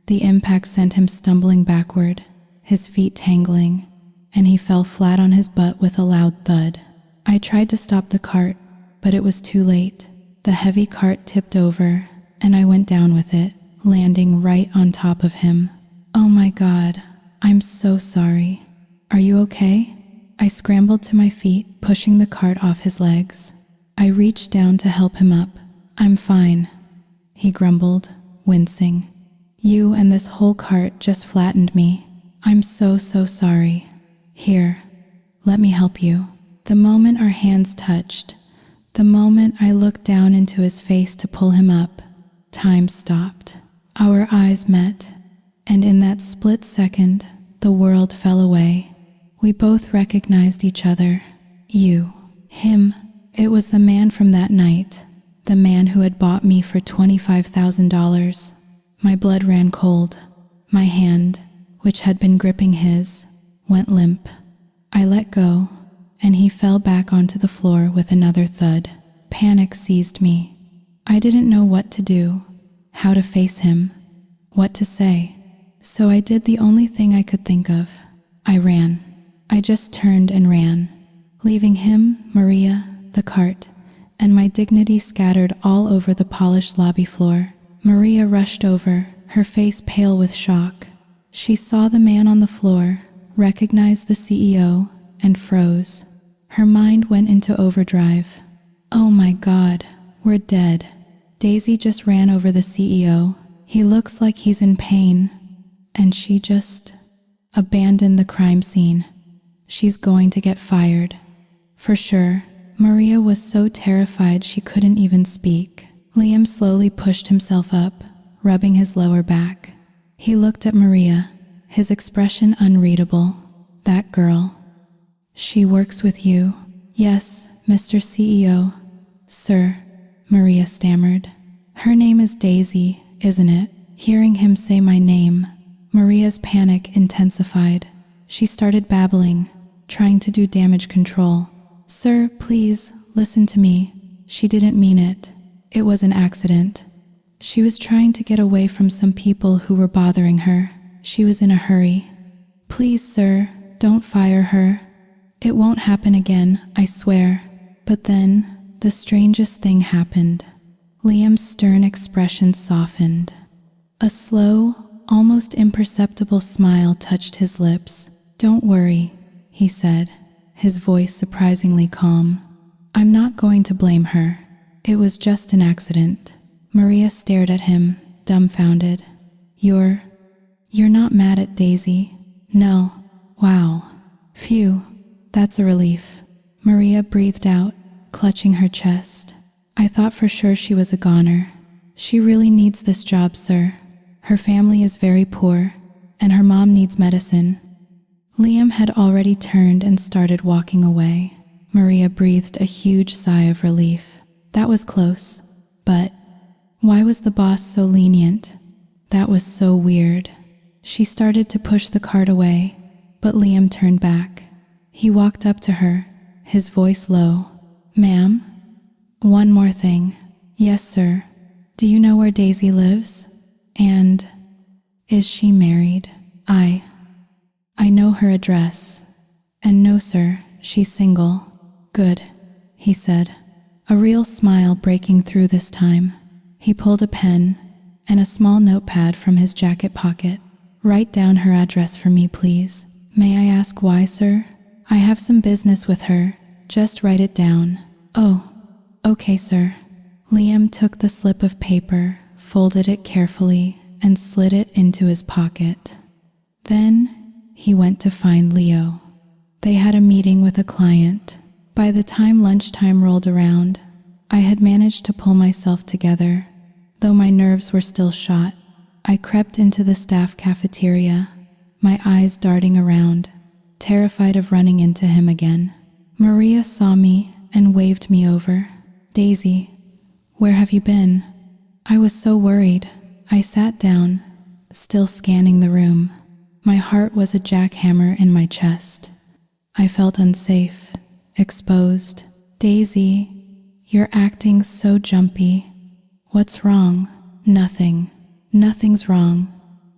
The impact sent him stumbling backward, his feet tangling, and he fell flat on his butt with a loud thud. I tried to stop the cart, but it was too late. The heavy cart tipped over, and I went down with it, landing right on top of him. "Oh my God, I'm so sorry. Are you okay?" I scrambled to my feet, pushing the cart off his legs. I reached down to help him up. "I'm fine," he grumbled, wincing. "You and this whole cart just flattened me. I'm so sorry. Here, let me help you." The moment our hands touched, The moment I looked down into his face to pull him up, time stopped. Our eyes met, and in that split second, the world fell away. We both recognized each other. You, him. It was the man from that night, the man who had bought me for $25,000. My blood ran cold. My hand, which had been gripping his, went limp. I let go, and he fell back onto the floor with another thud. Panic seized me. I didn't know what to do, how to face him, what to say. So I did the only thing I could think of. I ran. I just turned and ran, leaving him, Maria, the cart, and my dignity scattered all over the polished lobby floor. Maria rushed over, her face pale with shock. She saw the man on the floor, recognized the CEO, and froze. Her mind went into overdrive. Oh my God, we're dead. Daisy just ran over the CEO. He looks like he's in pain. And she just abandoned the crime scene. She's going to get fired. For sure. Maria was so terrified she couldn't even speak. Liam slowly pushed himself up, rubbing his lower back. He looked at Maria, his expression unreadable. That girl. She works with you. Yes, Mr. CEO. Sir, Maria stammered. Her name is Daisy, isn't it? Hearing him say my name, Maria's panic intensified. She started babbling, trying to do damage control. Sir, please, listen to me. She didn't mean it. It was an accident. She was trying to get away from some people who were bothering her. She was in a hurry. Please, sir, don't fire her. It won't happen again, I swear. But then, the strangest thing happened. Liam's stern expression softened. A slow, almost imperceptible smile touched his lips. Don't worry, he said, his voice surprisingly calm. I'm not going to blame her. It was just an accident. Maria stared at him, dumbfounded. You're not mad at Daisy? No. Wow. Phew, that's a relief. Maria breathed out, clutching her chest. I thought for sure she was a goner. She really needs this job, sir. Her family is very poor, and her mom needs medicine. Liam had already turned and started walking away. Maria breathed a huge sigh of relief. That was close, but why was the boss so lenient? That was so weird. She started to push the cart away, but Liam turned back. He walked up to her, his voice low. Ma'am? One more thing. Yes, sir. Do you know where Daisy lives? And is she married? I know her address. And no, sir, she's single. Good, he said, a real smile breaking through this time. He pulled a pen and a small notepad from his jacket pocket. Write down her address for me, please. May I ask why, sir? I have some business with her. Just write it down. Oh, okay, sir. Liam took the slip of paper, folded it carefully, and slid it into his pocket. Then he went to find Leo. They had a meeting with a client. By the time lunchtime rolled around, I had managed to pull myself together. Though my nerves were still shot, I crept into the staff cafeteria, my eyes darting around, terrified of running into him again. Maria saw me and waved me over. Daisy, where have you been? I was so worried. I sat down, still scanning the room. My heart was a jackhammer in my chest. I felt unsafe, exposed. Daisy, you're acting so jumpy. What's wrong? Nothing. Nothing's wrong.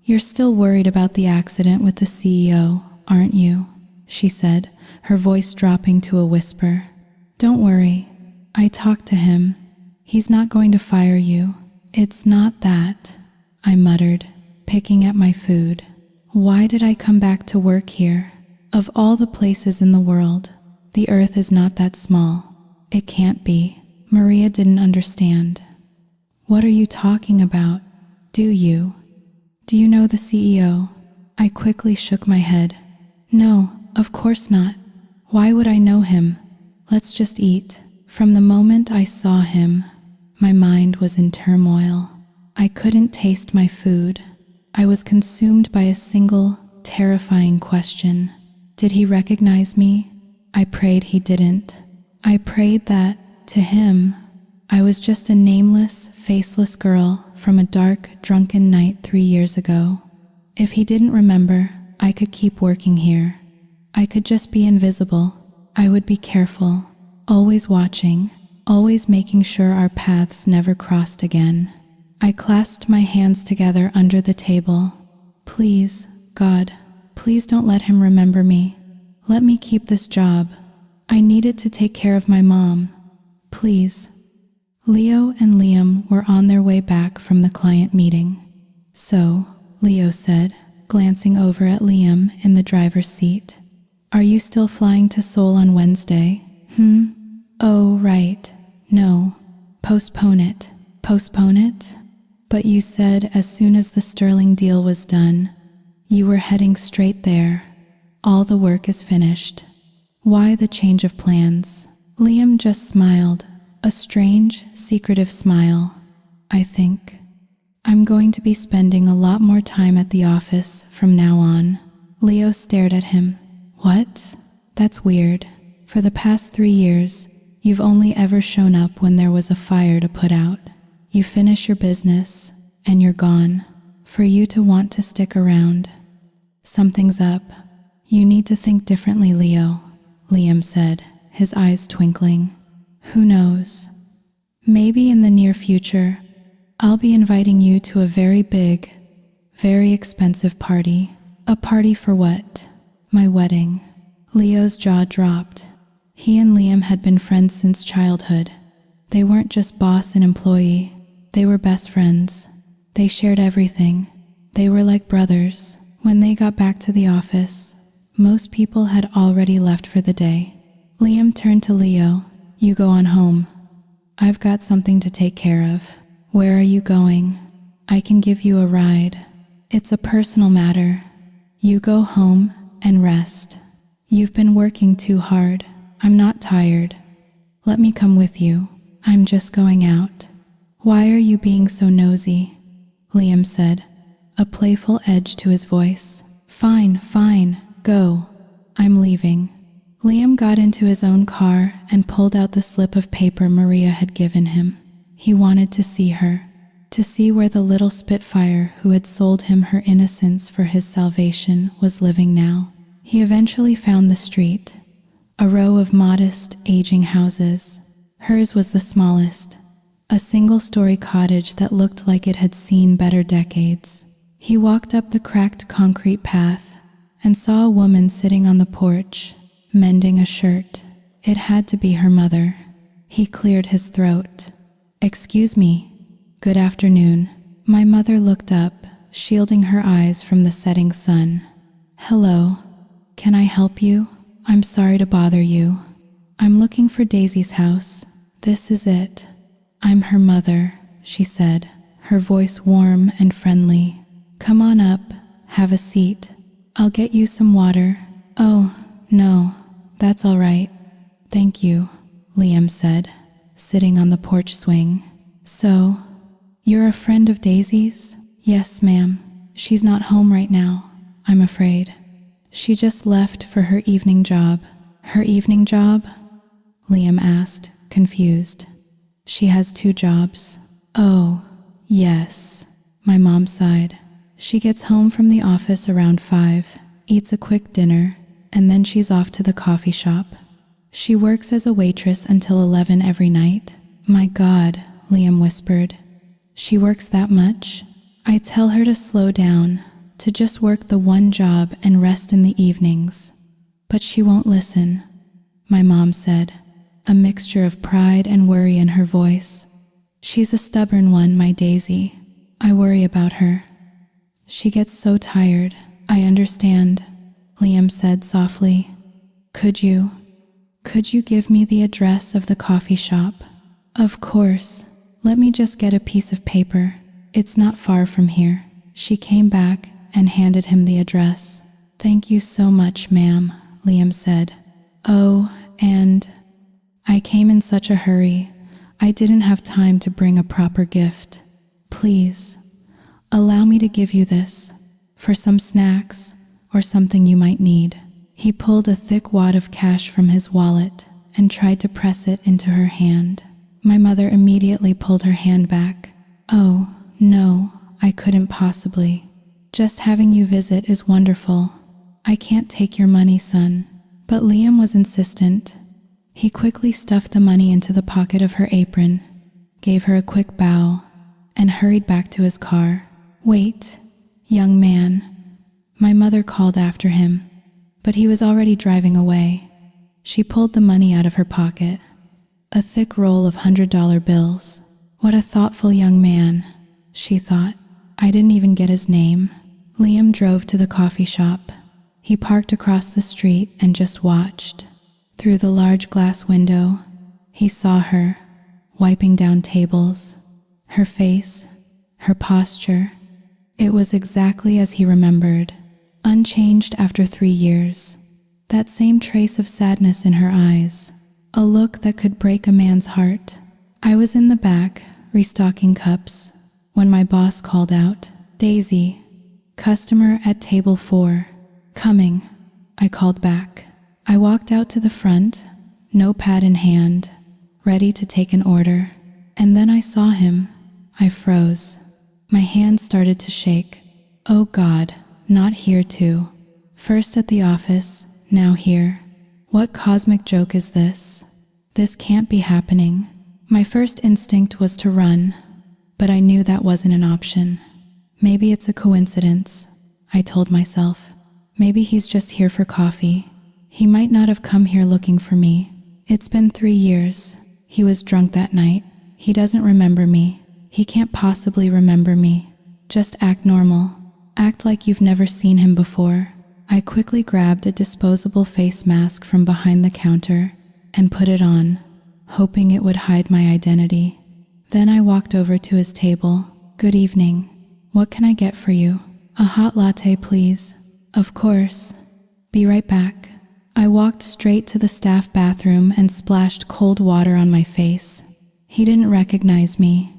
You're still worried about the accident with the CEO, aren't you? She said, her voice dropping to a whisper. Don't worry. I talked to him. He's not going to fire you. It's not that, I muttered, picking at my food. Why did I come back to work here? Of all the places in the world, the earth is not that small. It can't be. Maria didn't understand. What are you talking about? Do you? Do you know the CEO? I quickly shook my head. No, of course not. Why would I know him? Let's just eat. From the moment I saw him, my mind was in turmoil. I couldn't taste my food. I was consumed by a single, terrifying question. Did he recognize me? I prayed he didn't. I prayed that, to him, I was just a nameless, faceless girl from a dark, drunken night 3 years ago. If he didn't remember, I could keep working here. I could just be invisible. I would be careful, always watching, always making sure our paths never crossed again. I clasped my hands together under the table. Please, God, please don't let him remember me. Let me keep this job. I needed to take care of my mom. Please. Leo and Liam were on their way back from the client meeting. So, Leo said, glancing over at Liam in the driver's seat. Are you still flying to Seoul on Wednesday? Oh, right. No. Postpone it. Postpone it? But you said as soon as the Sterling deal was done, you were heading straight there. All the work is finished. Why the change of plans? Liam just smiled, a strange, secretive smile. I think I'm going to be spending a lot more time at the office from now on. Leo stared at him. What? That's weird. For the past 3 years, you've only ever shown up when there was a fire to put out. You finish your business, and you're gone. For you to want to stick around. Something's up. You need to think differently, Leo, Liam said, his eyes twinkling. Who knows? Maybe in the near future, I'll be inviting you to a very big, very expensive party. A party for what? My wedding. Leo's jaw dropped. He and Liam had been friends since childhood. They weren't just boss and employee. They were best friends. They shared everything. They were like brothers. When they got back to the office, most people had already left for the day. Liam turned to Leo. You go on home. I've got something to take care of. Where are you going? I can give you a ride. It's a personal matter. You go home and rest. You've been working too hard. I'm not tired. Let me come with you. I'm just going out. Why are you being so nosy? Liam said, a playful edge to his voice. Fine, go. I'm leaving. Liam got into his own car and pulled out the slip of paper Maria had given him. He wanted to see her, to see where the little Spitfire who had sold him her innocence for his salvation was living now. He eventually found the street, a row of modest, aging houses. Hers was the smallest, a single-story cottage that looked like it had seen better decades. He walked up the cracked concrete path and saw a woman sitting on the porch, mending a shirt. It had to be her mother. He cleared his throat. Excuse me. Good afternoon. My mother looked up, shielding her eyes from the setting sun. Hello. Can I help you? I'm sorry to bother you. I'm looking for Daisy's house. This is it. I'm her mother, she said, her voice warm and friendly. Come on up. Have a seat. I'll get you some water. Oh, no. That's all right. Thank you, Liam said, sitting on the porch swing. So, you're a friend of Daisy's? Yes, ma'am. She's not home right now, I'm afraid. She just left for her evening job. Her evening job? Liam asked, confused. She has 2 jobs. Oh, yes, my mom sighed. She gets home from the office around 5, eats a quick dinner, and then she's off to the coffee shop. She works as a waitress until 11 every night. My God, Liam whispered. She works that much? I tell her to slow down, to just work the one job and rest in the evenings. But she won't listen, my mom said, a mixture of pride and worry in her voice. She's a stubborn one, my Daisy. I worry about her. She gets so tired. I understand, Liam said softly. Could you give me the address of the coffee shop? Of course. Let me just get a piece of paper. It's not far from here. She came back and handed him the address. Thank you so much, ma'am, Liam said. Oh, and I came in such a hurry. I didn't have time to bring a proper gift. Please, allow me to give you this for some snacks or something you might need." He pulled a thick wad of cash from his wallet and tried to press it into her hand. My mother immediately pulled her hand back. "Oh, no, I couldn't possibly. Just having you visit is wonderful. I can't take your money, son." But Liam was insistent. He quickly stuffed the money into the pocket of her apron, gave her a quick bow, and hurried back to his car. "Wait, young man," my mother called after him, but he was already driving away. She pulled the money out of her pocket, a thick roll of $100 bills. "What a thoughtful young man," she thought. I didn't even get his name. Liam drove to the coffee shop. He parked across the street and just watched. Through the large glass window, he saw her, wiping down tables. Her face, her posture. It was exactly as he remembered, unchanged after 3 years. That same trace of sadness in her eyes, a look that could break a man's heart. I was in the back, restocking cups, when my boss called out, "Daisy, customer at table 4. "Coming," I called back. I walked out to the front, notepad in hand, ready to take an order. And then I saw him. I froze. My hands started to shake. Oh God, not here too. First at the office, now here. What cosmic joke is this? This can't be happening. My first instinct was to run, but I knew that wasn't an option. Maybe it's a coincidence, I told myself. Maybe he's just here for coffee. He might not have come here looking for me. It's been 3 years. He was drunk that night. He doesn't remember me. He can't possibly remember me. Just act normal. Act like you've never seen him before. I quickly grabbed a disposable face mask from behind the counter and put it on, hoping it would hide my identity. Then I walked over to his table. "Good evening. What can I get for you?" "A hot latte, please." "Of course. Be right back." I walked straight to the staff bathroom and splashed cold water on my face. He didn't recognize me.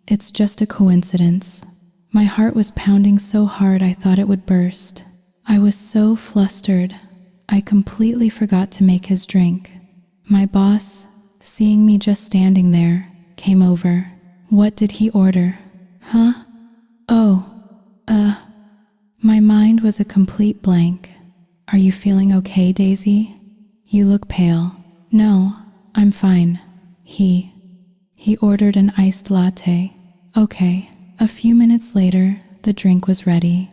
It's just a coincidence. My heart was pounding so hard I thought it would burst. I was so flustered, I completely forgot to make his drink. My boss, seeing me just standing there, came over. "What did he order?" "Huh? Oh, My mind was a complete blank. "Are you feeling okay, Daisy? You look pale." "No, I'm fine." He ordered an iced latte. "Okay." A few minutes later, the drink was ready.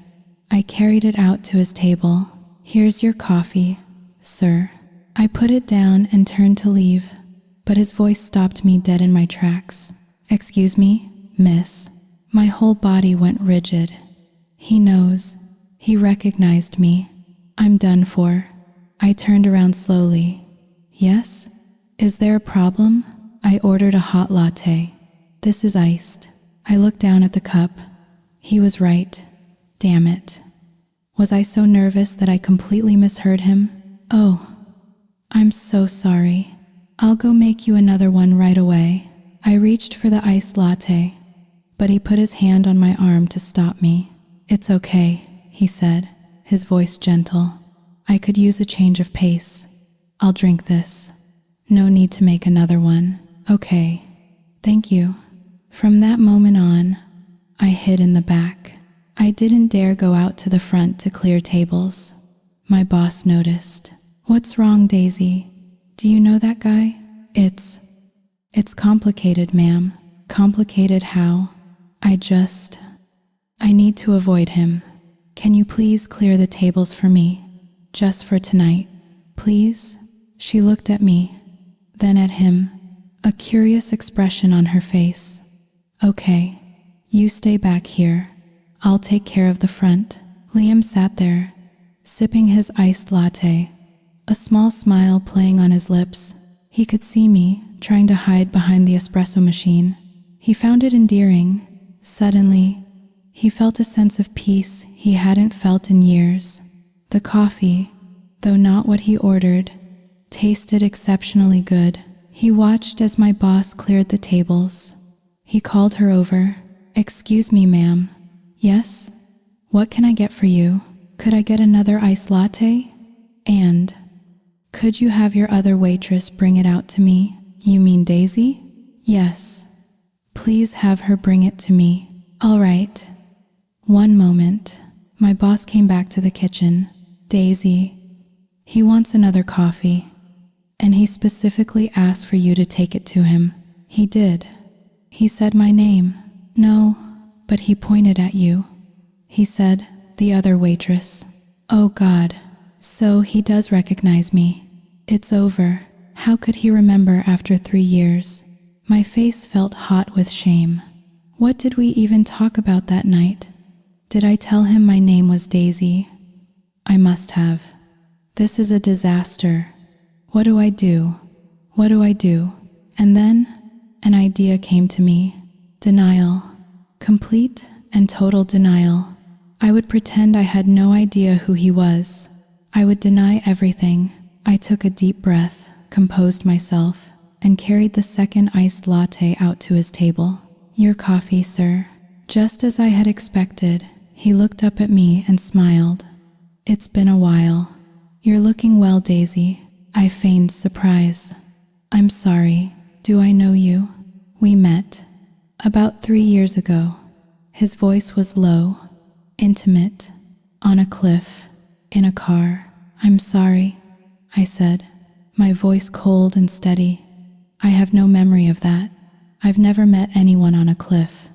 I carried it out to his table. "Here's your coffee, sir." I put it down and turned to leave, but his voice stopped me dead in my tracks. "Excuse me, miss." My whole body went rigid. He knows. He recognized me. I'm done for. I turned around slowly. "Yes? Is there a problem?" I ordered a hot latte. "This is iced." I looked down at the cup. He was right. Damn it. Was I so nervous that I completely misheard him? "Oh, I'm so sorry. I'll go make you another one right away." I reached for the iced latte, but he put his hand on my arm to stop me. "It's okay," he said, his voice gentle. "I could use a change of pace. I'll drink this. No need to make another one." "Okay. Thank you." From that moment on, I hid in the back. I didn't dare go out to the front to clear tables. My boss noticed. "What's wrong, Daisy? Do you know that guy?" It's complicated, ma'am." "Complicated how?" I need to avoid him. Can you please clear the tables for me? Just for tonight. Please?" She looked at me, then at him, a curious expression on her face. "Okay, you stay back here. I'll take care of the front." Liam sat there, sipping his iced latte, a small smile playing on his lips. He could see me, trying to hide behind the espresso machine. He found it endearing. Suddenly, he felt a sense of peace he hadn't felt in years. The coffee, though not what he ordered, tasted exceptionally good. He watched as my boss cleared the tables. He called her over. "Excuse me, ma'am." "Yes? What can I get for you? Could I get another iced latte? And could you have your other waitress bring it out to me?" "You mean Daisy?" "Yes. Please have her bring it to me." "All right." One moment. My boss came back to the kitchen. "Daisy, he wants another coffee. And he specifically asked for you to take it to him." "He did. He said my name." "No, but he pointed at you. He said, 'The other waitress.'" "Oh God. So he does recognize me." "It's over. How could he remember after 3 years?" My face felt hot with shame. What did we even talk about that night? Did I tell him my name was Daisy? I must have. This is a disaster. What do I do? What do I do? And then an idea came to me. Denial. Complete and total denial. I would pretend I had no idea who he was. I would deny everything. I took a deep breath, composed myself, and carried the second iced latte out to his table. "Your coffee, sir." Just as I had expected, he looked up at me and smiled. "It's been a while. You're looking well, Daisy." I feigned surprise. "I'm sorry. Do I know you?" "We met about 3 years ago." His voice was low, intimate, on a cliff, in a car. "I'm sorry," I said, my voice cold and steady. "I have no memory of that. I've never met anyone on a cliff.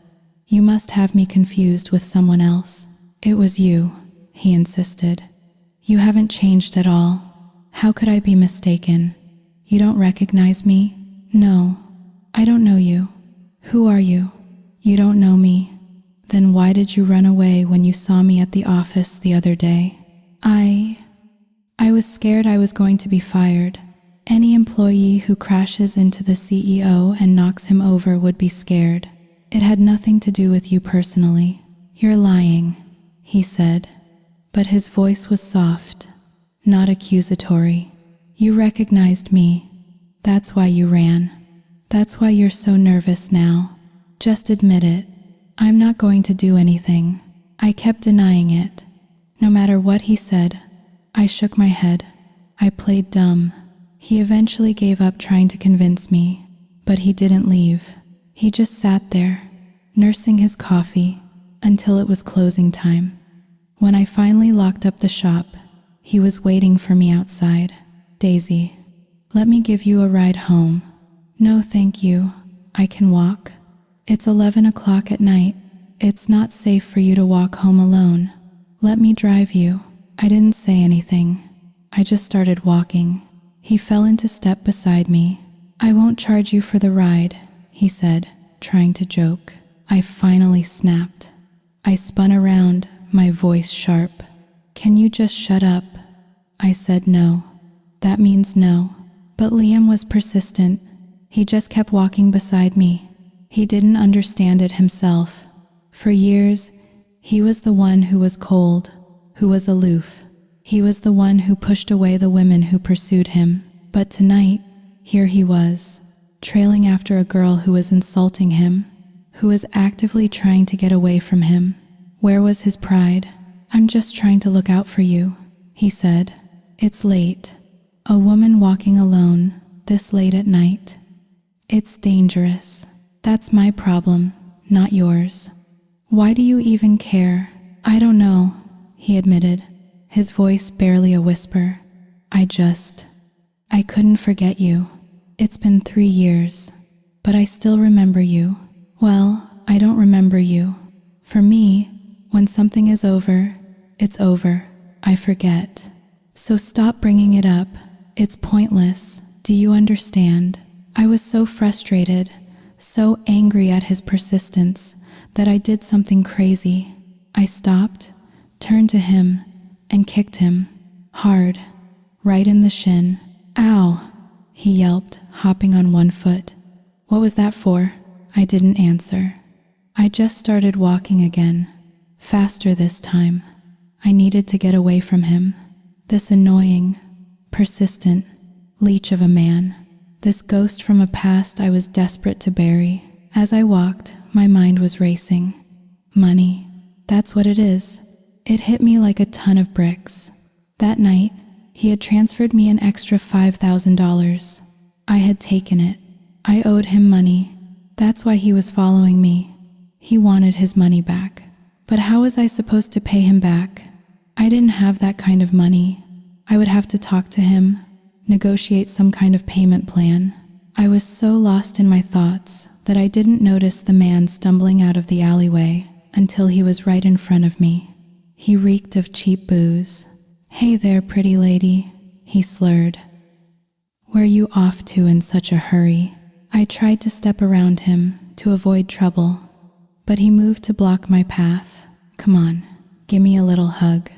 You must have me confused with someone else." "It was you," he insisted. "You haven't changed at all. How could I be mistaken? You don't recognize me?" "No, I don't know you." "Who are you?" "You don't know me. Then why did you run away when you saw me at the office the other day?" I was scared I was going to be fired. Any employee who crashes into the CEO and knocks him over would be scared. It had nothing to do with you personally. "You're lying," he said, but his voice was soft, not accusatory. "You recognized me. That's why you ran. That's why you're so nervous now. Just admit it." "I'm not going to do anything." I kept denying it. No matter what he said, I shook my head. I played dumb. He eventually gave up trying to convince me, but he didn't leave. He just sat there, nursing his coffee, until it was closing time. When I finally locked up the shop, he was waiting for me outside. "Daisy, let me give you a ride home." "No, thank you. I can walk." "It's 11 o'clock at night. It's not safe for you to walk home alone. Let me drive you." I didn't say anything. I just started walking. He fell into step beside me. "I won't charge you for the ride," he said, trying to joke. I finally snapped. I spun around, my voice sharp. "Can you just shut up?" I said no. That means no. But Liam was persistent. He just kept walking beside me. He didn't understand it himself. For years, he was the one who was cold, who was aloof. He was the one who pushed away the women who pursued him. But tonight, here he was, trailing after a girl who was insulting him, who was actively trying to get away from him. Where was his pride? "I'm just trying to look out for you," he said. "It's late. A woman walking alone, this late at night. It's dangerous. That's my problem, not yours." "Why do you even care?" "I don't know," he admitted, his voice barely a whisper. I couldn't forget you. It's been 3 years, but I still remember you." "Well, I don't remember you. For me, when something is over, it's over. I forget. So stop bringing it up. It's pointless. Do you understand?" I was so frustrated, so angry at his persistence, that I did something crazy. I stopped, turned to him, and kicked him, hard, right in the shin. "Ow," he yelped, hopping on one foot. "What was that for?" I didn't answer. I just started walking again, faster this time. I needed to get away from him, this annoying, persistent leech of a man. this ghost from a past I was desperate to bury. As I walked, my mind was racing. Money, that's what it is. It hit me like a ton of bricks. That night, he had transferred me an extra $5,000. I had taken it. I owed him money. That's why he was following me. He wanted his money back. But how was I supposed to pay him back? I didn't have that kind of money. I would have to talk to him, negotiate some kind of payment plan. I was so lost in my thoughts that I didn't notice the man stumbling out of the alleyway until he was right in front of me. He reeked of cheap booze. "Hey there, pretty lady," he slurred. "Where you off to in such a hurry?" I tried to step around him to avoid trouble, but he moved to block my path. "Come on, give me a little hug."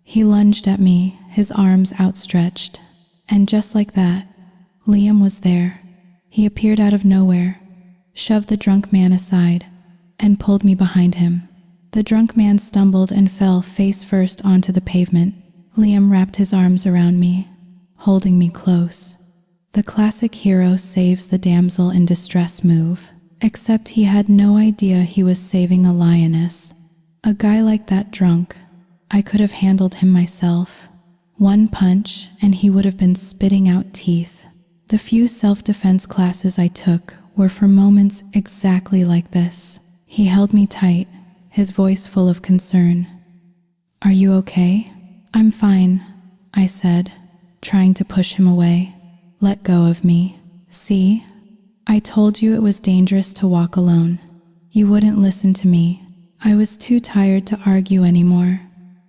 He lunged at me, his arms outstretched, and just like that, Liam was there. He appeared out of nowhere, shoved the drunk man aside, and pulled me behind him. The drunk man stumbled and fell face first onto the pavement. Liam wrapped his arms around me, holding me close. The classic hero saves the damsel in distress move, except he had no idea he was saving a lioness. A guy like that drunk, I could have handled him myself. One punch and he would have been spitting out teeth. The few self-defense classes I took were for moments exactly like this. He held me tight, his voice full of concern. "Are you okay?" "I'm fine," I said, trying to push him away. "Let go of me. See? I told you it was dangerous to walk alone. You wouldn't listen to me. I was too tired to argue anymore.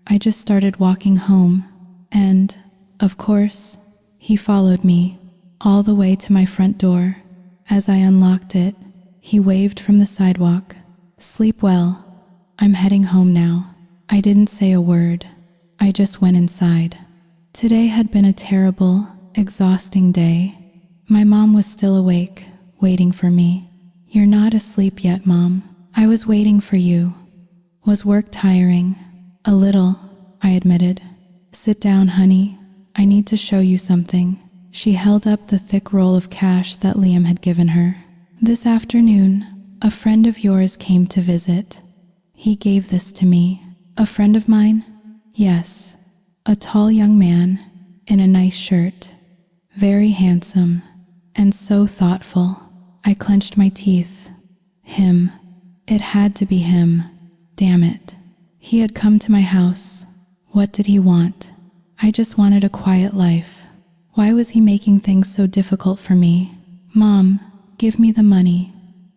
I just started walking home, and, of course, he followed me all the way to my front door. As I unlocked it, he waved from the sidewalk. "Sleep well. I'm heading home now." I didn't say a word. I just went inside. Today had been a terrible, exhausting day. My mom was still awake, waiting for me. "You're not asleep yet, Mom. I was waiting for you." "Was work tiring?" "A little," I admitted. "Sit down, honey. I need to show you something." She held up the thick roll of cash that Liam had given her. "This afternoon, a friend of yours came to visit. He gave this to me." "A friend of mine?" "Yes. A tall young man in a nice shirt. Very handsome and so thoughtful." I clenched my teeth. Him. It had to be him. Damn it. He had come to my house. What did he want? I just wanted a quiet life. Why was he making things so difficult for me? "Mom, give me the money.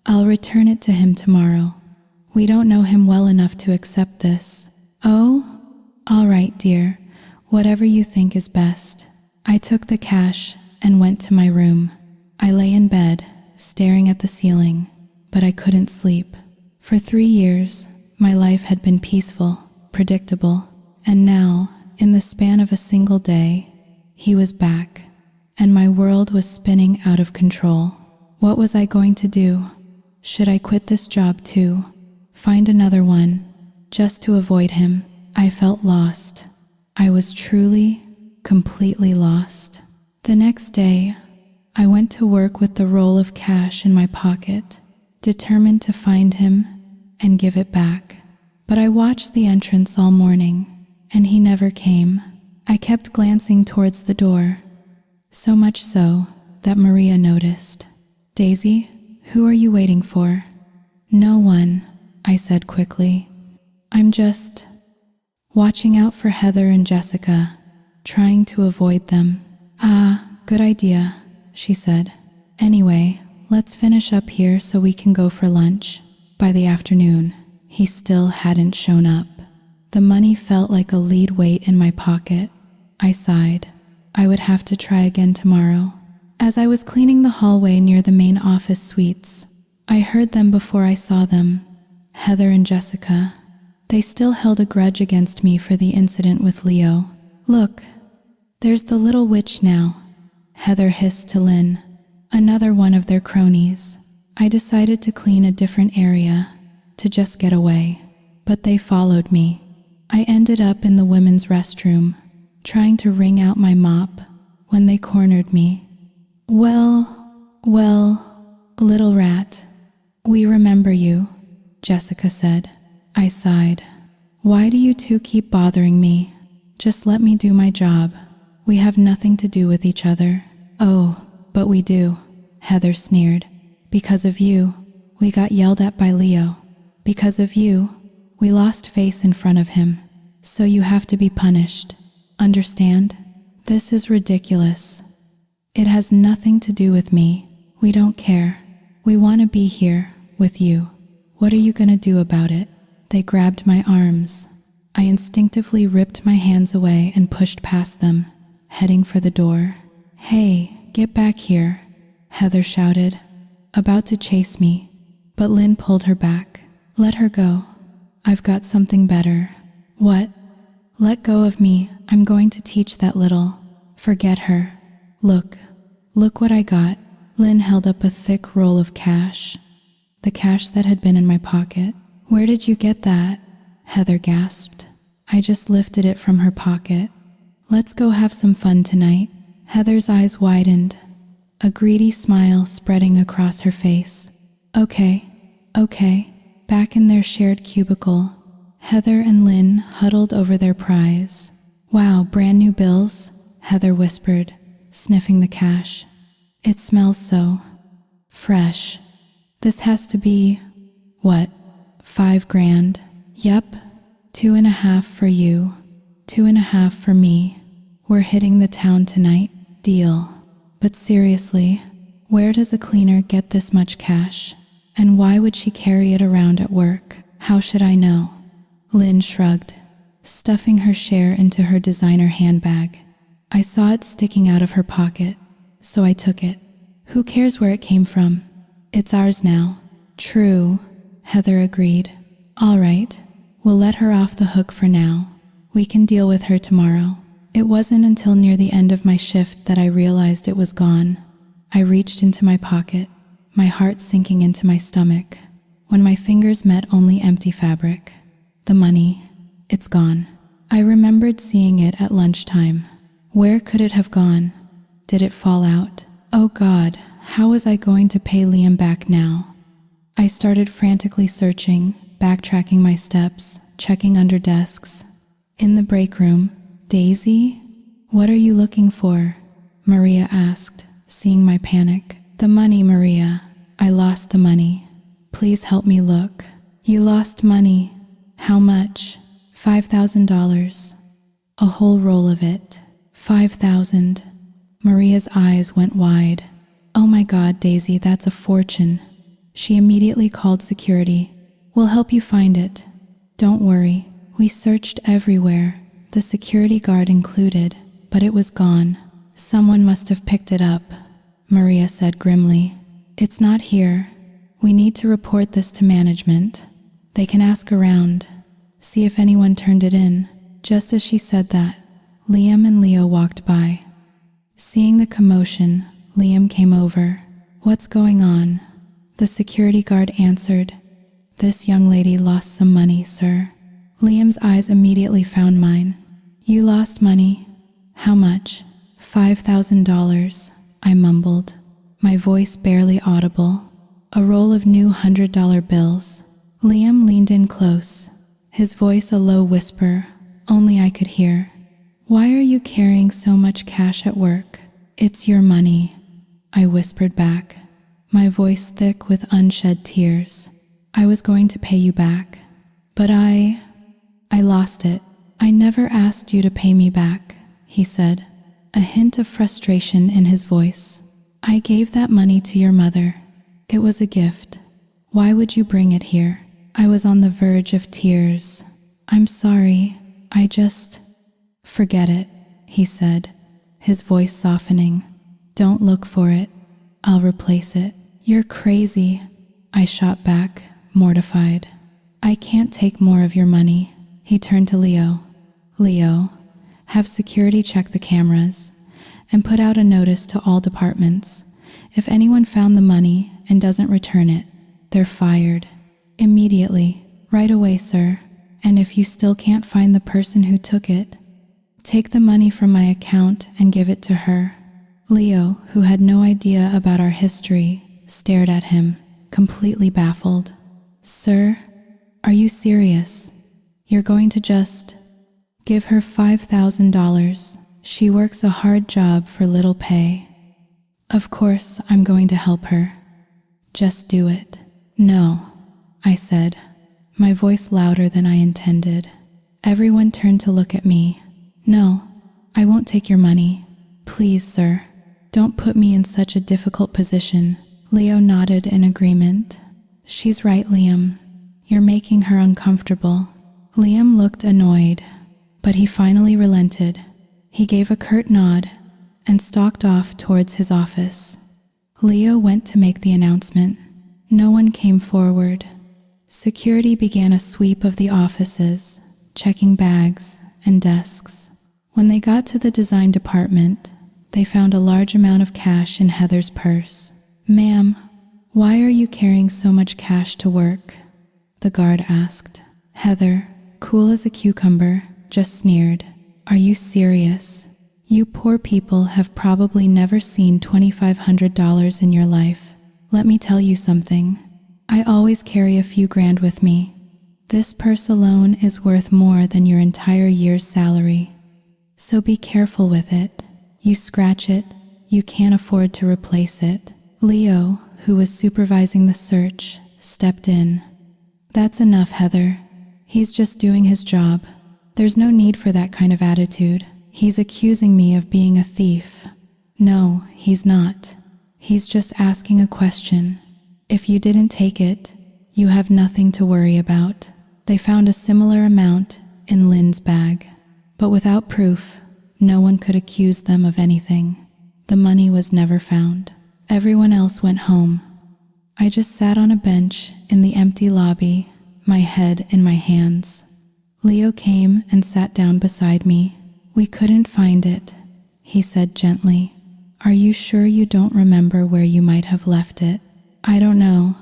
I'll return it to him tomorrow. We don't know him well enough to accept this." "Oh? All right, dear. Whatever you think is best." I took the cash and went to my room. I lay in bed, staring at the ceiling, but I couldn't sleep. For 3 years, my life had been peaceful, predictable, and now, in the span of a single day, he was back, and my world was spinning out of control. What was I going to do? Should I quit this job too? Find another one, just to avoid him? I felt lost. I was truly, completely lost. The next day, I went to work with the roll of cash in my pocket, determined to find him and give it back. But I watched the entrance all morning, and he never came. I kept glancing towards the door, so much so that Maria noticed. "Daisy, who are you waiting for?" "No one," I said quickly. "I'm just watching out for Heather and Jessica, trying to avoid them." "Ah, good idea," she said. "Anyway, let's finish up here so we can go for lunch." By the afternoon, he still hadn't shown up. The money felt like a lead weight in my pocket. I sighed. I would have to try again tomorrow. As I was cleaning the hallway near the main office suites, I heard them before I saw them. Heather and Jessica. They still held a grudge against me for the incident with Leo. "Look, there's the little witch now," Heather hissed to Lynn, another one of their cronies. I decided to clean a different area, to just get away, but they followed me. I ended up in the women's restroom, trying to wring out my mop when they cornered me. Well, little rat, we remember you, Jessica said. I sighed. Why do you two keep bothering me? Just let me do my job. We have nothing to do with each other. Oh, but we do, Heather sneered. Because of you, we got yelled at by Leo. Because of you, we lost face in front of him. So you have to be punished. Understand? This is ridiculous. It has nothing to do with me. We don't care. We want to be here with you. What are you going to do about it? They grabbed my arms. I instinctively ripped my hands away and pushed past them, heading for the door. Hey, get back here, Heather shouted, about to chase me, but Lynn pulled her back. Let her go. I've got something better. What? Let go of me. I'm going to teach that little. Forget her. Look what I got. Lynn held up a thick roll of cash. The cash that had been in my pocket. Where did you get that? Heather gasped. I just lifted it from her pocket. Let's go have some fun tonight. Heather's eyes widened, a greedy smile spreading across her face. Okay. Back in their shared cubicle, Heather and Lynn huddled over their prize. Wow, brand new bills, Heather whispered, sniffing the cash. It smells so fresh. This has to be, what, $5 grand? Yup, 2.5 for you, 2.5 for me. We're hitting the town tonight. Deal. But seriously, where does a cleaner get this much cash? And why would she carry it around at work? How should I know? Lynn shrugged, stuffing her share into her designer handbag. I saw it sticking out of her pocket, so I took it. Who cares where it came from? It's ours now. True, Heather agreed. All right, we'll let her off the hook for now. We can deal with her tomorrow. It wasn't until near the end of my shift that I realized it was gone. I reached into my pocket, my heart sinking into my stomach, when my fingers met only empty fabric. The money, it's gone. I remembered seeing it at lunchtime. Where could it have gone? Did it fall out? Oh God, how was I going to pay Liam back now? I started frantically searching, backtracking my steps, checking under desks. In the break room, Daisy? What are you looking for? Maria asked, seeing my panic. The money, Maria. I lost the money. Please help me look. You lost money. How much? $5,000. A whole roll of it. 5,000. Maria's eyes went wide. Oh my God, Daisy, that's a fortune. She immediately called security. We'll help you find it. Don't worry. We searched everywhere, the security guard included, but it was gone. Someone must have picked it up, Maria said grimly. It's not here. We need to report this to management. They can ask around, see if anyone turned it in. Just as she said that, Liam and Leo walked by. Seeing the commotion, Liam came over. What's going on? The security guard answered. This young lady lost some money, sir. Liam's eyes immediately found mine. You lost money? How much? $5,000, I mumbled, my voice barely audible. A roll of new $100 bills. Liam leaned in close, his voice a low whisper, only I could hear. Why are you carrying so much cash at work? It's your money, I whispered back, my voice thick with unshed tears. I was going to pay you back, but I lost it. I never asked you to pay me back, he said, a hint of frustration in his voice. I gave that money to your mother. It was a gift. Why would you bring it here? I was on the verge of tears. I'm sorry. Forget it, he said, his voice softening. Don't look for it. I'll replace it. You're crazy, I shot back, mortified. I can't take more of your money. He turned to Leo. Leo, have security check the cameras and put out a notice to all departments. If anyone found the money and doesn't return it, they're fired. Immediately. Right away, sir. And if you still can't find the person who took it, take the money from my account and give it to her. Leo, who had no idea about our history, stared at him, completely baffled. Sir, are you serious? You're going to just give her $5,000? She works a hard job for little pay. Of course, I'm going to help her. Just do it. No, I said, my voice louder than I intended. Everyone turned to look at me. No, I won't take your money. Please, sir, don't put me in such a difficult position. Leo nodded in agreement. She's right, Liam. You're making her uncomfortable. Liam looked annoyed, but he finally relented. He gave a curt nod and stalked off towards his office. Leo went to make the announcement. No one came forward. Security began a sweep of the offices, checking bags and desks. When they got to the design department, they found a large amount of cash in Heather's purse. Ma'am, why are you carrying so much cash to work? The guard asked. Heather, cool as a cucumber, just sneered. Are you serious? You poor people have probably never seen $2,500 in your life. Let me tell you something. I always carry a few grand with me. This purse alone is worth more than your entire year's salary. So be careful with it. You scratch it, you can't afford to replace it. Leo, who was supervising the search, stepped in. That's enough, Heather. He's just doing his job. There's no need for that kind of attitude. He's accusing me of being a thief. No, he's not. He's just asking a question. If you didn't take it, you have nothing to worry about. They found a similar amount in Lynn's bag, but without proof, no one could accuse them of anything. The money was never found. Everyone else went home. I just sat on a bench in the empty lobby, my head in my hands. Leo came and sat down beside me. We couldn't find it, he said gently. Are you sure you don't remember where you might have left it? I don't know.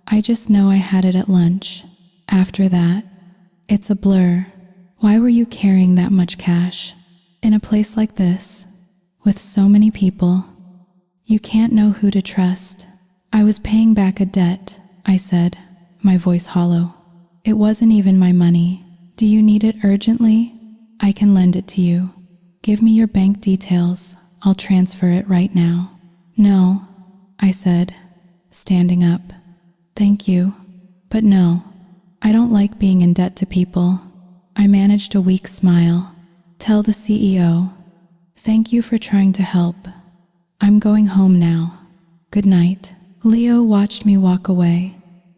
I just know I had it at lunch. After that, it's a blur. Why were you carrying that much cash? In a place like this, with so many people, you can't know who to trust. I was paying back a debt, I said, my voice hollow. It wasn't even my money. Do you need it urgently? I can lend it to you. Give me your bank details. I'll transfer it right now. No, I said, standing up. Thank you, but no. I don't like being in debt to people. I managed a weak smile. Tell the CEO. Thank you for trying to help. I'm going home now. Good night. Leo watched me walk away,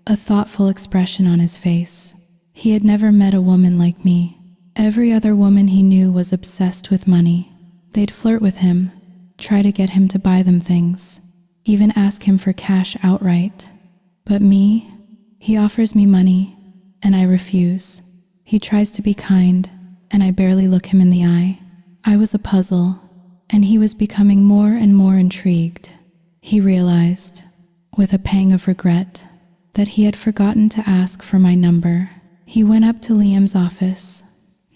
a thoughtful expression on his face. He had never met a woman like me. Every other woman he knew was obsessed with money. They'd flirt with him, try to get him to buy them things, even ask him for cash outright. But me, he offers me money, and I refuse. He tries to be kind, and I barely look him in the eye. I was a puzzle, and he was becoming more and more intrigued. He realized, with a pang of regret, that he had forgotten to ask for my number. He went up to Liam's office.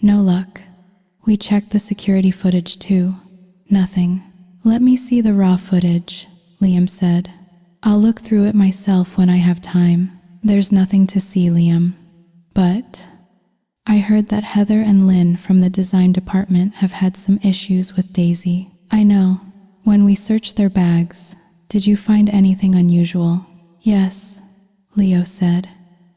No luck. We checked the security footage too. Nothing. Let me see the raw footage, Liam said. I'll look through it myself when I have time. There's nothing to see, Liam. But I heard that Heather and Lynn from the design department have had some issues with Daisy. I know. When we searched their bags, did you find anything unusual? Yes, Leo said,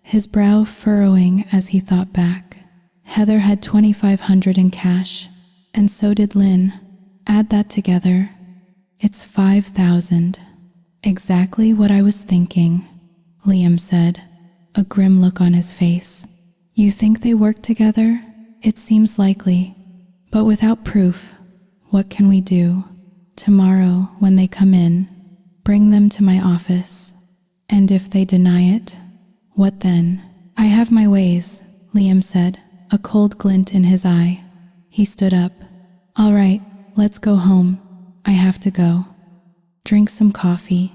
his brow furrowing as he thought back. Heather had $2,500 in cash, and so did Lynn. Add that together, it's $5,000. Exactly what I was thinking, Liam said, a grim look on his face. You think they work together? It seems likely, but without proof, what can we do? Tomorrow, when they come in, bring them to my office. And if they deny it, what then? I have my ways, Liam said, a cold glint in his eye. He stood up. All right, let's go home. I have to go. Drink some coffee.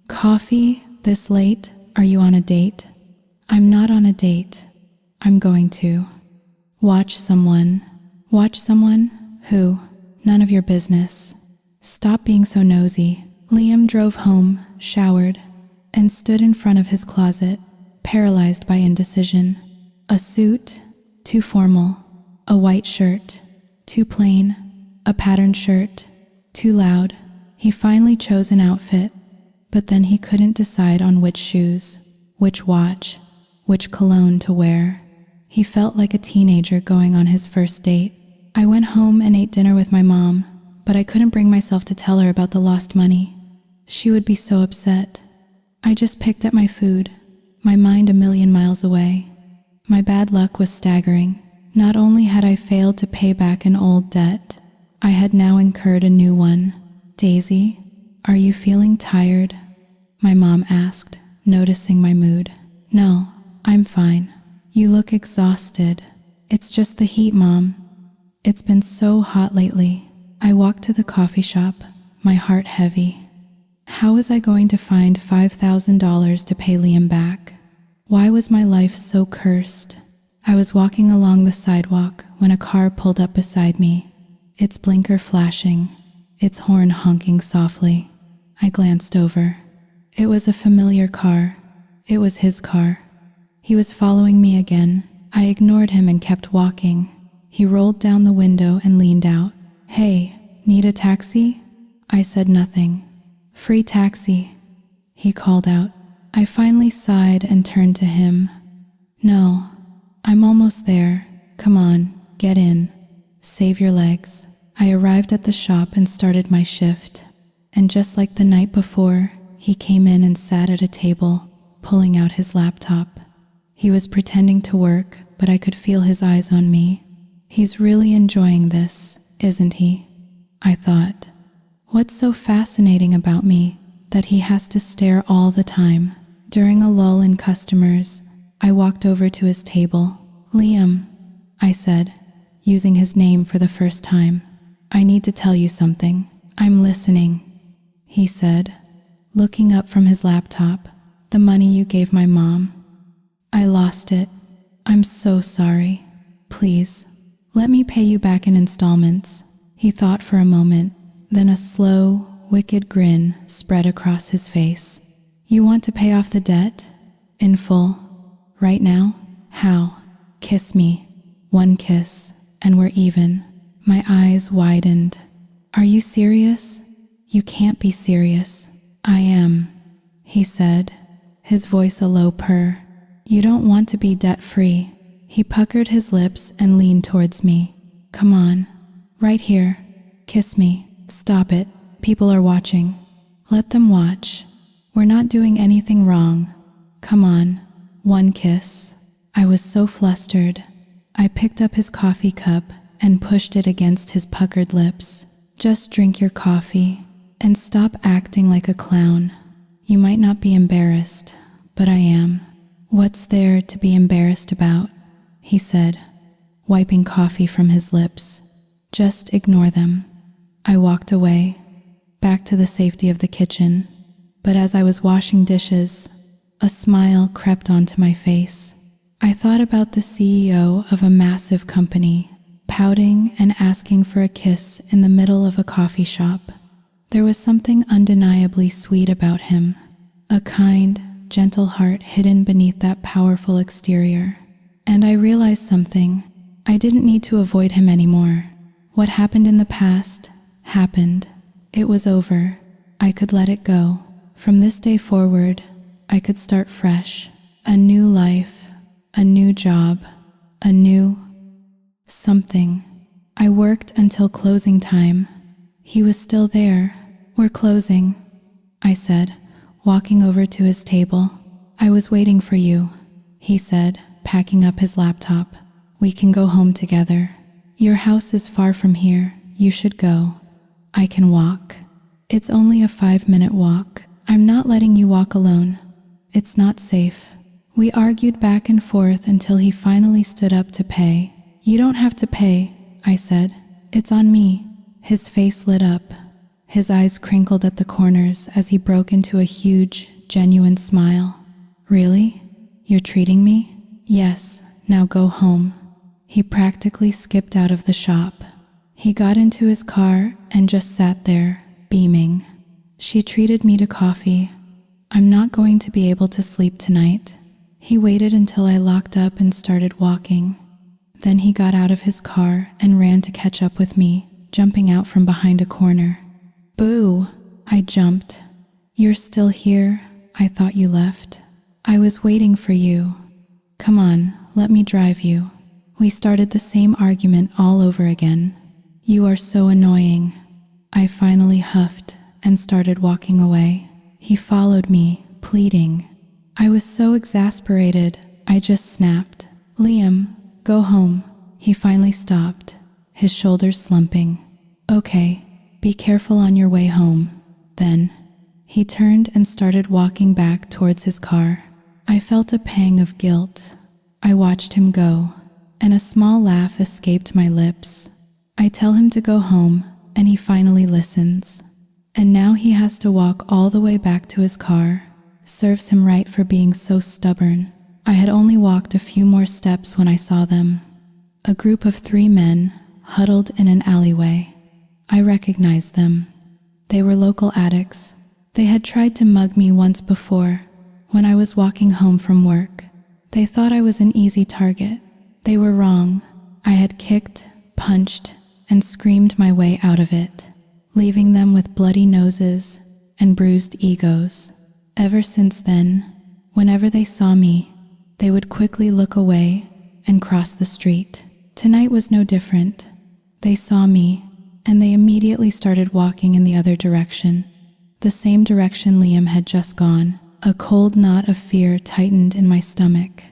Coffee? This late? Are you on a date? I'm not on a date. I'm going to. Watch someone. Watch someone? Who? None of your business. Stop being so nosy. Liam drove home, showered, and stood in front of his closet, paralyzed by indecision. A suit, too formal. A white shirt, too plain. A patterned shirt, too loud. He finally chose an outfit, but then he couldn't decide on which shoes, which watch, which cologne to wear. He felt like a teenager going on his first date. I went home and ate dinner with my mom, but I couldn't bring myself to tell her about the lost money. She would be so upset. I just picked at my food, my mind a million miles away. My bad luck was staggering. Not only had I failed to pay back an old debt, I had now incurred a new one. Daisy, are you feeling tired? My mom asked, noticing my mood. No, I'm fine. You look exhausted. It's just the heat, Mom. It's been so hot lately. I walked to the coffee shop, my heart heavy. How was I going to find $5,000 to pay Liam back? Why was my life so cursed? I was walking along the sidewalk when a car pulled up beside me, its blinker flashing, its horn honking softly. I glanced over. It was a familiar car. It was his car. He was following me again. I ignored him and kept walking. He rolled down the window and leaned out. Hey, need a taxi? I said nothing. Free taxi, he called out. I finally sighed and turned to him. No, I'm almost there. Come on, get in. Save your legs. I arrived at the shop and started my shift. And just like the night before, he came in and sat at a table, pulling out his laptop. He was pretending to work, but I could feel his eyes on me. He's really enjoying this, isn't he? I thought. What's so fascinating about me that he has to stare all the time? During a lull in customers, I walked over to his table. Liam, I said, using his name for the first time. I need to tell you something. I'm listening, he said, looking up from his laptop. The money you gave my mom. I lost it. I'm so sorry. Please, let me pay you back in installments. He thought for a moment, then a slow, wicked grin spread across his face. You want to pay off the debt? In full? Right now? How? Kiss me. One kiss, and we're even. My eyes widened. Are you serious? You can't be serious. I am, he said, his voice a low purr. You don't want to be debt-free. He puckered his lips and leaned towards me. Come on. Right here. Kiss me. Stop it. People are watching. Let them watch. We're not doing anything wrong. Come on. One kiss. I was so flustered. I picked up his coffee cup and pushed it against his puckered lips. Just drink your coffee and stop acting like a clown. You might not be embarrassed, but I am. What's there to be embarrassed about? He said, wiping coffee from his lips. Just ignore them. I walked away, back to the safety of the kitchen. But as I was washing dishes, a smile crept onto my face. I thought about the CEO of a massive company, pouting and asking for a kiss in the middle of a coffee shop. There was something undeniably sweet about him, a kind, gentle heart hidden beneath that powerful exterior. And I realized something. I didn't need to avoid him anymore. What happened in the past happened. It was over. I could let it go. From this day forward, I could start fresh. A new life, a new job, a new something. I worked until closing time. He was still there. We're closing, I said, walking over to his table. I was waiting for you, he said, packing up his laptop. We can go home together. Your house is far from here. You should go. I can walk. It's only a 5-minute walk. I'm not letting you walk alone. It's not safe. We argued back and forth until he finally stood up to pay. You don't have to pay, I said. It's on me. His face lit up. His eyes crinkled at the corners as he broke into a huge, genuine smile. Really? You're treating me? Yes, now go home. He practically skipped out of the shop. He got into his car and just sat there, beaming. She treated me to coffee. I'm not going to be able to sleep tonight. He waited until I locked up and started walking. Then he got out of his car and ran to catch up with me, jumping out from behind a corner. Boo! I jumped. You're still here? I thought you left. I was waiting for you. Come on, let me drive you. We started the same argument all over again. You are so annoying. I finally huffed and started walking away. He followed me, pleading. I was so exasperated, I just snapped. Liam, go home. He finally stopped, his shoulders slumping. Okay, be careful on your way home. Then, he turned and started walking back towards his car. I felt a pang of guilt. I watched him go, and a small laugh escaped my lips. I tell him to go home, and he finally listens. And now he has to walk all the way back to his car. Serves him right for being so stubborn. I had only walked a few more steps when I saw them. A group of 3 men, huddled in an alleyway. I recognized them. They were local addicts. They had tried to mug me once before, when I was walking home from work. They thought I was an easy target. They were wrong. I had kicked, punched, and screamed my way out of it, leaving them with bloody noses and bruised egos. Ever since then, whenever they saw me, they would quickly look away and cross the street. Tonight was no different. They saw me, and they immediately started walking in the other direction, the same direction Liam had just gone. A cold knot of fear tightened in my stomach.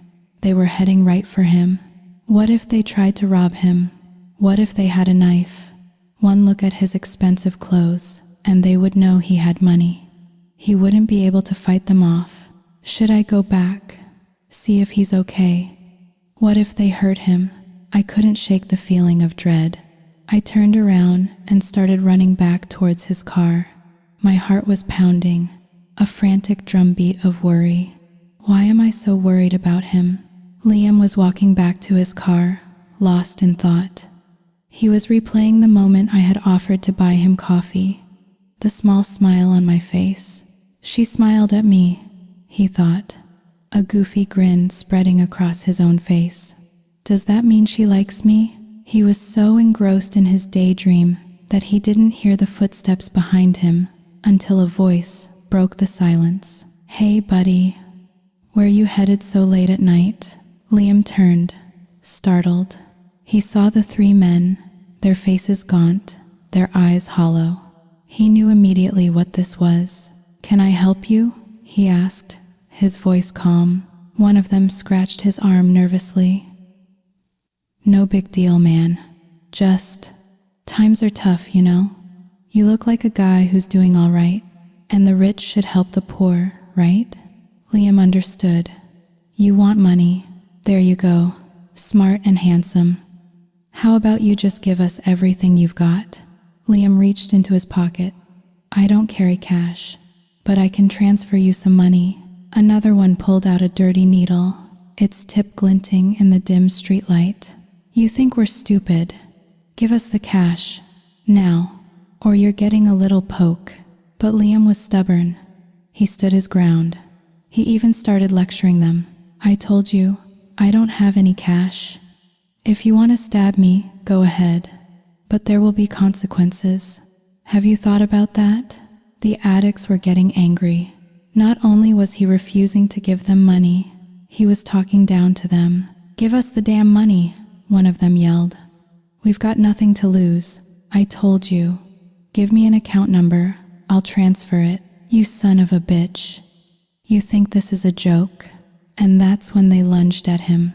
They were heading right for him. What if they tried to rob him? What if they had a knife? One look at his expensive clothes, and they would know he had money. He wouldn't be able to fight them off. Should I go back? See if he's okay? What if they hurt him? I couldn't shake the feeling of dread. I turned around and started running back towards his car. My heart was pounding, a frantic drumbeat of worry. Why am I so worried about him? Liam was walking back to his car, lost in thought. He was replaying the moment I had offered to buy him coffee, the small smile on my face. She smiled at me, he thought, a goofy grin spreading across his own face. Does that mean she likes me? He was so engrossed in his daydream that he didn't hear the footsteps behind him until a voice broke the silence. Hey, buddy. Where you headed so late at night? Liam turned, startled. He saw the 3 men, their faces gaunt, their eyes hollow. He knew immediately what this was. Can I help you? He asked, his voice calm. One of them scratched his arm nervously. No big deal, man. Just, times are tough, you know? You look like a guy who's doing all right, and the rich should help the poor, right? Liam understood. You want money. There you go. Smart and handsome. How about you just give us everything you've got? Liam reached into his pocket. I don't carry cash, but I can transfer you some money. Another one pulled out a dirty needle, its tip glinting in the dim streetlight. You think we're stupid. Give us the cash, now, or you're getting a little poke. But Liam was stubborn. He stood his ground. He even started lecturing them. I told you, I don't have any cash. If you want to stab me, go ahead. But there will be consequences. Have you thought about that? The addicts were getting angry. Not only was he refusing to give them money, he was talking down to them. Give us the damn money, one of them yelled. We've got nothing to lose. I told you. Give me an account number. I'll transfer it. You son of a bitch. You think this is a joke? And that's when they lunged at him.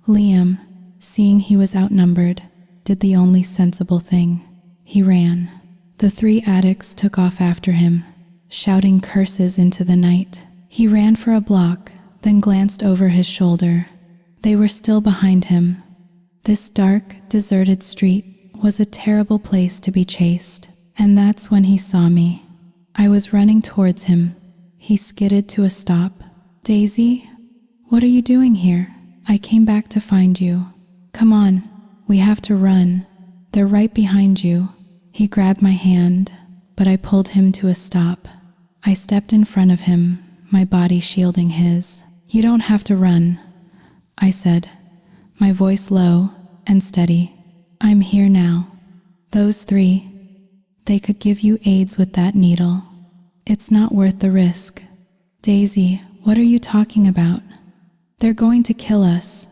Liam, seeing he was outnumbered, did the only sensible thing. He ran. The 3 addicts took off after him, shouting curses into the night. He ran for a block, then glanced over his shoulder. They were still behind him. This dark, deserted street was a terrible place to be chased, and that's when he saw me. I was running towards him. He skidded to a stop. Daisy, what are you doing here? I came back to find you. Come on, we have to run. They're right behind you. He grabbed my hand. but I pulled him to a stop. I stepped in front of him, my body shielding his. "You don't have to run," I said, my voice low and steady. "I'm here now. Those three, they could give you AIDS with that needle. It's not worth the risk." "Daisy, what are you talking about? They're going to kill us.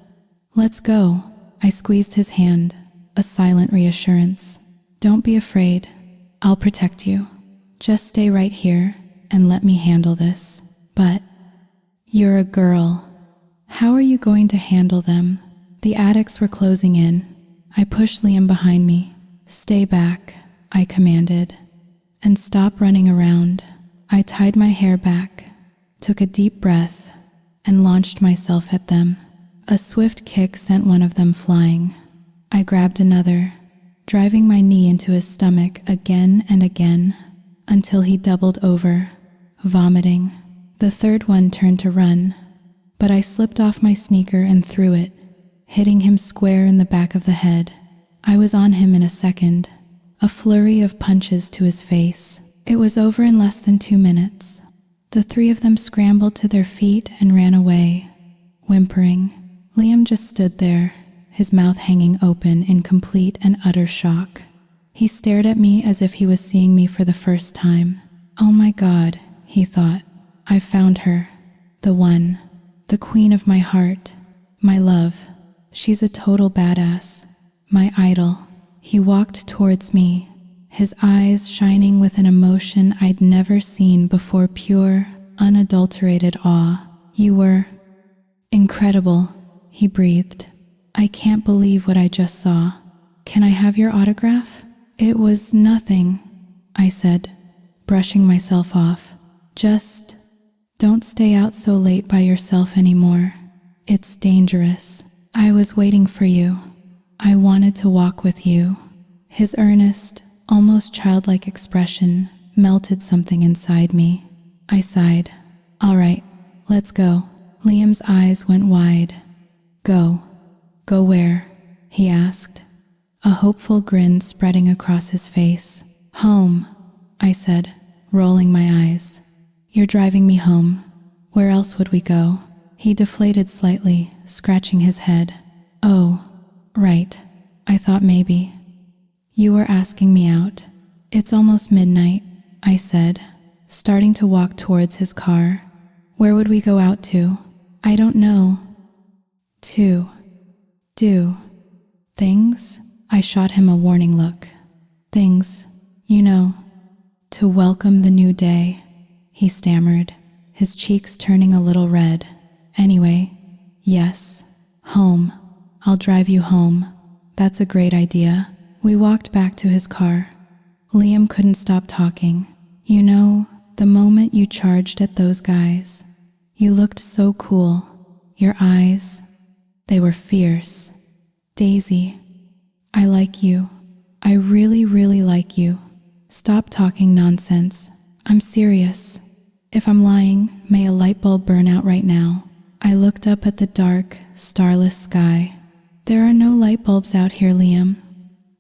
Let's go." I squeezed his hand, a silent reassurance. "Don't be afraid. I'll protect you. Just stay right here and let me handle this." "But you're a girl. How are you going to handle them?" The addicts were closing in. I pushed Liam behind me. "Stay back," I commanded, "and stop running around." I tied my hair back, took a deep breath, and launched myself at them. A swift kick sent one of them flying. I grabbed another, driving my knee into his stomach again and again until he doubled over, vomiting. The third one turned to run, but I slipped off my sneaker and threw it, hitting him square in the back of the head. I was on him in a second, a flurry of punches to his face. It was over in less than 2 minutes. The three of them scrambled to their feet and ran away, whimpering. Liam just stood there, his mouth hanging open in complete and utter shock. He stared at me as if he was seeing me for the first time. "Oh my God," he thought. "I've found her. The one. The queen of my heart. My love. She's a total badass. My idol." He walked towards me, his eyes shining with an emotion I'd never seen before, pure, unadulterated awe. "You were incredible," he breathed. "I can't believe what I just saw. Can I have your autograph?" "It was nothing," I said, brushing myself off. "Just don't stay out so late by yourself anymore. It's dangerous. I was waiting for you. I wanted to walk with you." His earnest, almost childlike expression melted something inside me. I sighed. "All right, let's go." Liam's eyes went wide. "Go? Go where?" he asked, a hopeful grin spreading across his face. "Home," I said, rolling my eyes. "You're driving me home. Where else would we go?" He deflated slightly, scratching his head. "Oh, right. I thought maybe you were asking me out." "It's almost midnight," I said, starting to walk towards his car. "Where would we go out to?" "I don't know." "To do things?" I shot him a warning look. "Things, you know, to welcome the new day," he stammered, his cheeks turning a little red. "Anyway, yes, home. I'll drive you home." "That's a great idea." We walked back to his car. Liam couldn't stop talking. "You know, the moment you charged at those guys, you looked so cool. Your eyes, they were fierce. Daisy, I like you. I really, really like you. Stop talking nonsense. I'm serious. If I'm lying, may a light bulb burn out right now." I looked up at the dark, starless sky. "There are no light bulbs out here, Liam.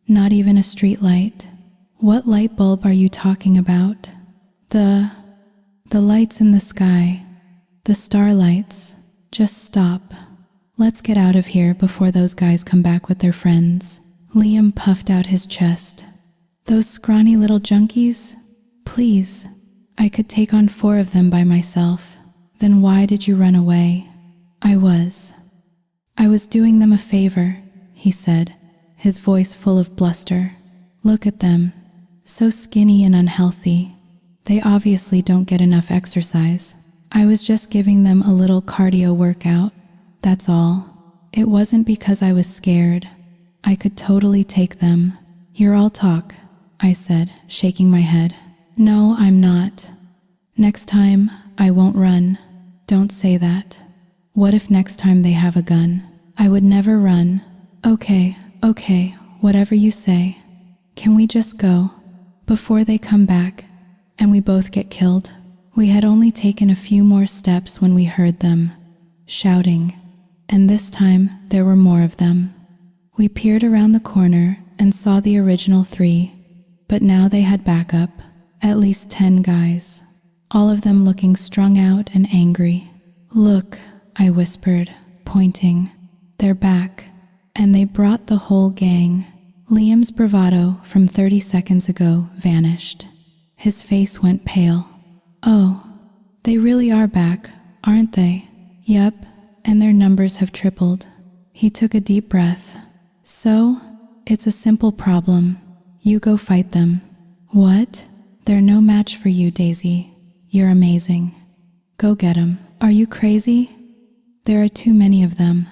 Not even a street light." "What light bulb are you talking about?" The lights in the sky. The starlights. Just stop. Let's get out of here before those guys come back with their friends." Liam puffed out his chest. "Those scrawny little junkies? Please. I could take on 4 of them by myself." "Then why did you run away?" I was doing them a favor," he said, his voice full of bluster. "Look at them. So skinny and unhealthy. They obviously don't get enough exercise. I was just giving them a little cardio workout. That's all. It wasn't because I was scared. I could totally take them." "You're all talk," I said, shaking my head. "No, I'm not. Next time, I won't run." "Don't say that. What if next time they have a gun?" "I would never run." Okay, whatever you say. Can we just go before they come back and we both get killed?" We had only taken a few more steps when we heard them shouting, and this time there were more of them. We peered around the corner and saw the original 3, but now they had backup. At least 10 guys, all of them looking strung out and angry. "Look," I whispered, pointing. "They're back." And they brought the whole gang. Liam's bravado from 30 seconds ago vanished. His face went pale. "Oh, they really are back, aren't they?" "Yep, and their numbers have tripled." He took a deep breath. "So, it's a simple problem. You go fight them." "What?" "They're no match for you, Daisy. You're amazing. Go get 'em." "Are you crazy? There are too many of them.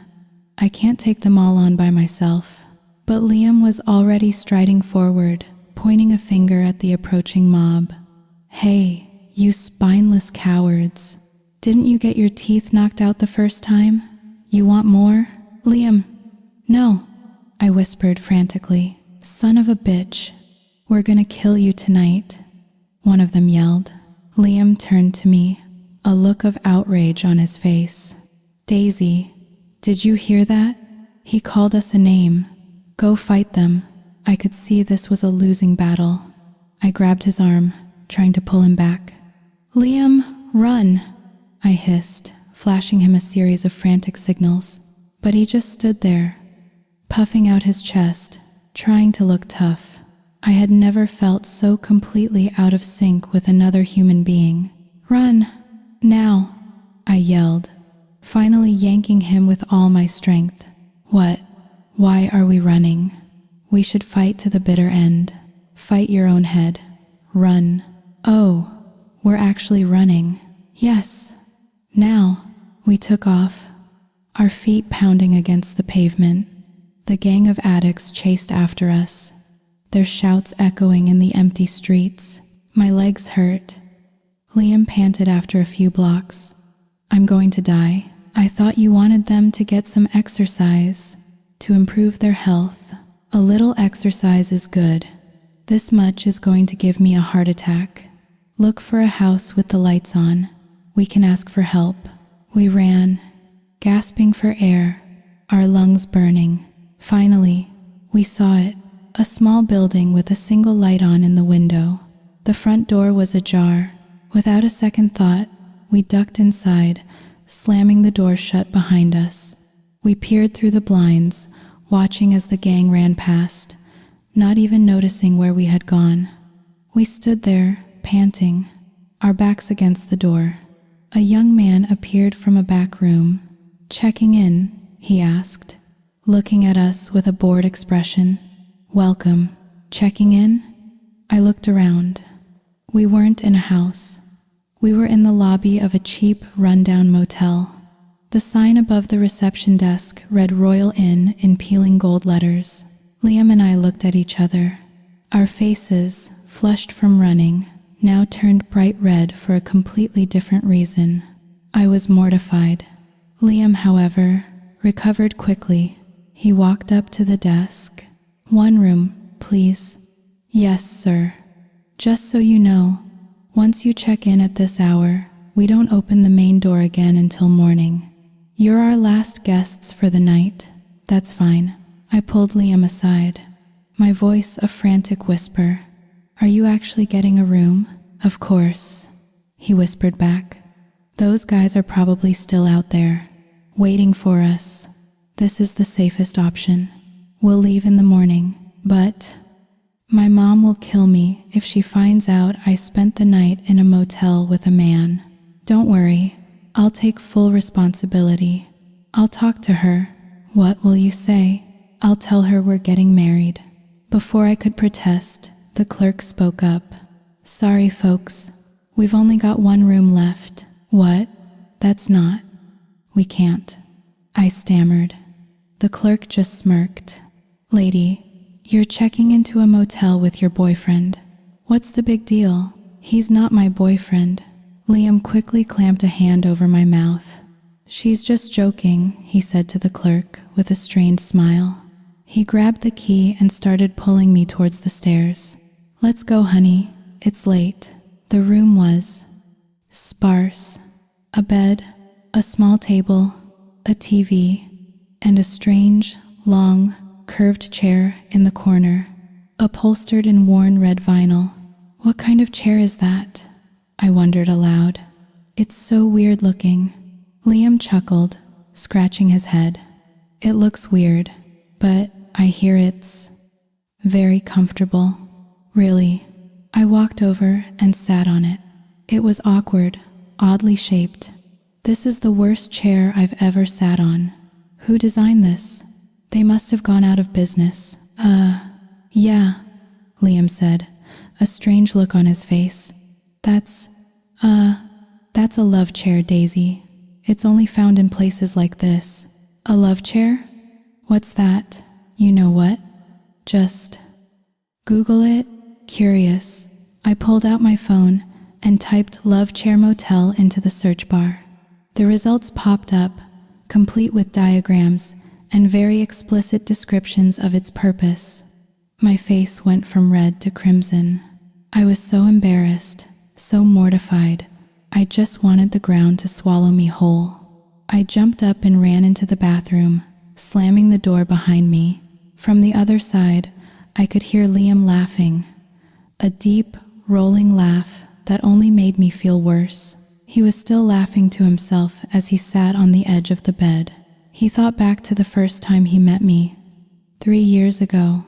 I can't take them all on by myself." But Liam was already striding forward, pointing a finger at the approaching mob. "Hey, you spineless cowards. Didn't you get your teeth knocked out the first time? You want more?" "Liam, no," I whispered frantically. "Son of a bitch. We're gonna kill you tonight," one of them yelled. Liam turned to me, a look of outrage on his face. "Daisy, did you hear that? He called us a name. Go fight them." I could see this was a losing battle. I grabbed his arm, trying to pull him back. "Liam, run!" I hissed, flashing him a series of frantic signals. But he just stood there, puffing out his chest, trying to look tough. I had never felt so completely out of sync with another human being. "Run! Now!" I yelled, finally yanking him with all my strength. "What? Why are we running? We should fight to the bitter end. Fight your own head. Run." "Oh, we're actually running." "Yes. Now." We took off, our feet pounding against the pavement. The gang of addicts chased after us, their shouts echoing in the empty streets. My legs hurt. Liam panted after a few blocks. "I'm going to die. I thought you wanted them to get some exercise, to improve their health." "A little exercise is good. This much is going to give me a heart attack. Look for a house with the lights on. We can ask for help." We ran, gasping for air, our lungs burning. Finally, we saw it, a small building with a single light on in the window. The front door was ajar. Without a second thought, we ducked inside, slamming the door shut behind us. We peered through the blinds, watching as the gang ran past, not even noticing where we had gone. We stood there, panting, our backs against the door. A young man appeared from a back room. "Checking in?" he asked, looking at us with a bored expression. "Welcome. Checking in?" I looked around. We weren't in a house. We were in the lobby of a cheap, run-down motel. The sign above the reception desk read Royal Inn in peeling gold letters. Liam and I looked at each other. Our faces, flushed from running, now turned bright red for a completely different reason. I was mortified. Liam, however, recovered quickly. He walked up to the desk. "One room, please." "Yes, sir. Just so you know, once you check in at this hour, we don't open the main door again until morning. You're our last guests for the night." "That's fine." I pulled Liam aside, my voice a frantic whisper. "Are you actually getting a room?" "Of course," he whispered back. "Those guys are probably still out there, waiting for us. This is the safest option. We'll leave in the morning, but my mom will kill me if she finds out I spent the night in a motel with a man. Don't worry, I'll take full responsibility. I'll talk to her." "What will you say?" "I'll tell her we're getting married." Before I could protest, the clerk spoke up. "Sorry, folks. We've only got one room left." "What? That's not. We can't." I stammered. The clerk just smirked. "Lady, you're checking into a motel with your boyfriend. What's the big deal?" "He's not my boyfriend." Liam quickly clamped a hand over my mouth. "She's just joking," he said to the clerk with a strained smile. He grabbed the key and started pulling me towards the stairs. "Let's go, honey. It's late." The room was sparse. A bed, a small table, a TV, and a strange, long, curved chair in the corner, upholstered in worn red vinyl. What kind of chair is that? I wondered aloud. It's so weird looking. Liam chuckled, scratching his head. It looks weird, but I hear it's very comfortable. Really. I walked over and sat on it. It was awkward, oddly shaped. This is the worst chair I've ever sat on. Who designed this? They must have gone out of business. Yeah, Liam said, a strange look on his face. That's a love chair, Daisy. It's only found in places like this. A love chair? What's that? You know what? Just Google it. Curious. I pulled out my phone and typed Love Chair Motel into the search bar. The results popped up, complete with diagrams and very explicit descriptions of its purpose. My face went from red to crimson. I was so embarrassed, so mortified. I just wanted the ground to swallow me whole. I jumped up and ran into the bathroom, slamming the door behind me. From the other side, I could hear Liam laughing, a deep, rolling laugh that only made me feel worse. He was still laughing to himself as he sat on the edge of the bed. He thought back to the first time he met me, 3 years ago.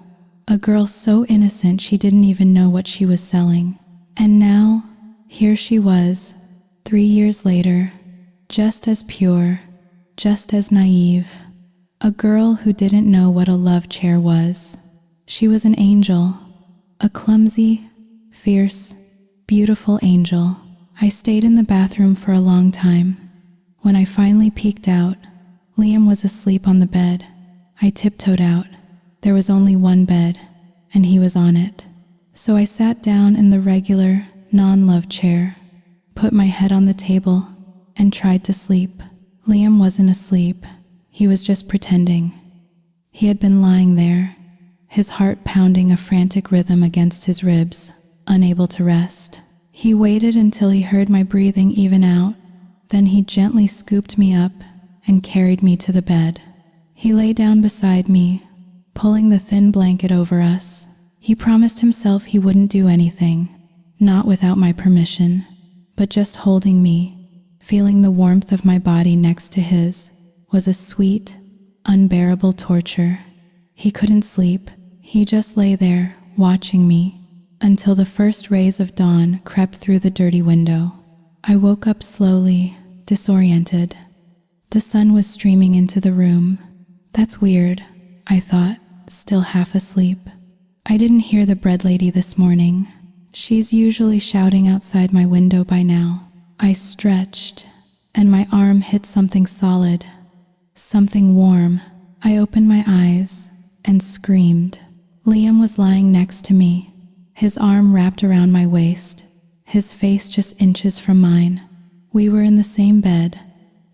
A girl so innocent she didn't even know what she was selling. And now, here she was, 3 years later, just as pure, just as naive. A girl who didn't know what a love chair was. She was an angel, a clumsy, fierce, beautiful angel. I stayed in the bathroom for a long time. When I finally peeked out, Liam was asleep on the bed. I tiptoed out. There was only one bed, and he was on it. So I sat down in the regular, non-love chair, put my head on the table, and tried to sleep. Liam wasn't asleep. He was just pretending. He had been lying there, his heart pounding a frantic rhythm against his ribs, unable to rest. He waited until he heard my breathing even out. Then he gently scooped me up and carried me to the bed. He lay down beside me, pulling the thin blanket over us. He promised himself he wouldn't do anything, not without my permission, but just holding me, feeling the warmth of my body next to his, was a sweet, unbearable torture. He couldn't sleep. He just lay there, watching me, until the first rays of dawn crept through the dirty window. I woke up slowly, disoriented. The sun was streaming into the room. That's weird, I thought, still half asleep. I didn't hear the bread lady this morning. She's usually shouting outside my window by now. I stretched, and my arm hit something solid, something warm. I opened my eyes and screamed. Liam was lying next to me, his arm wrapped around my waist, his face just inches from mine. We were in the same bed.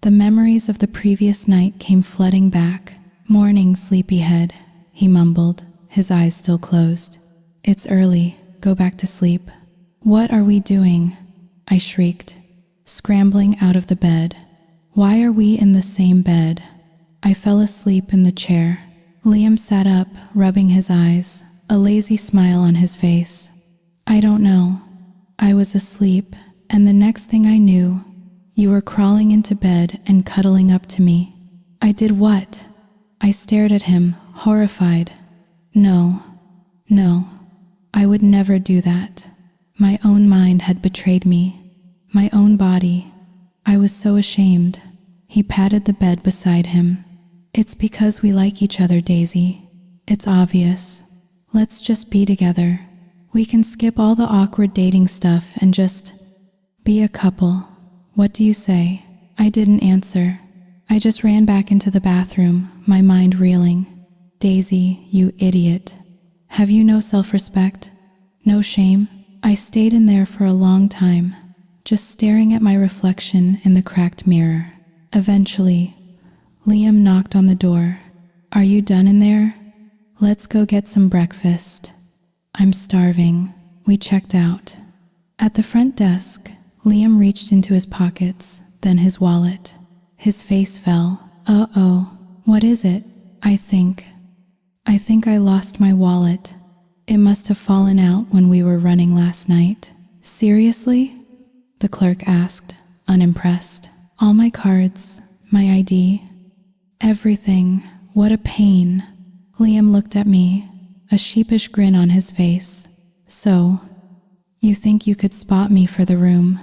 The memories of the previous night came flooding back. "Morning, sleepyhead," he mumbled, his eyes still closed. "It's early. Go back to sleep." "What are we doing?" I shrieked, scrambling out of the bed. "Why are we in the same bed?" I fell asleep in the chair. Liam sat up, rubbing his eyes, a lazy smile on his face. "I don't know. I was asleep, and the next thing I knew, you were crawling into bed and cuddling up to me." "I did what?" I stared at him, horrified. No, I would never do that. My own mind had betrayed me, my own body. I was so ashamed. He patted the bed beside him. "It's because we like each other, Daisy. It's obvious. Let's just be together. We can skip all the awkward dating stuff and just be a couple. What do you say?" I didn't answer. I just ran back into the bathroom, my mind reeling. "Daisy, you idiot. Have you no self-respect? No shame?" I stayed in there for a long time, just staring at my reflection in the cracked mirror. Eventually, Liam knocked on the door. "Are you done in there? Let's go get some breakfast." "I'm starving." We checked out. At the front desk, Liam reached into his pockets, then his wallet. His face fell. "Uh-oh, what is it?" I think I lost my wallet." It must have fallen out when we were running last night. Seriously? The clerk asked, unimpressed. All my cards, my ID, everything. What a pain. Liam looked at me, a sheepish grin on his face. So, you think you could spot me for the room?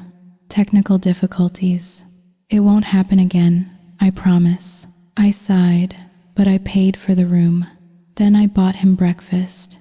Technical difficulties. It won't happen again, I promise. I sighed, but I paid for the room. Then I bought him breakfast.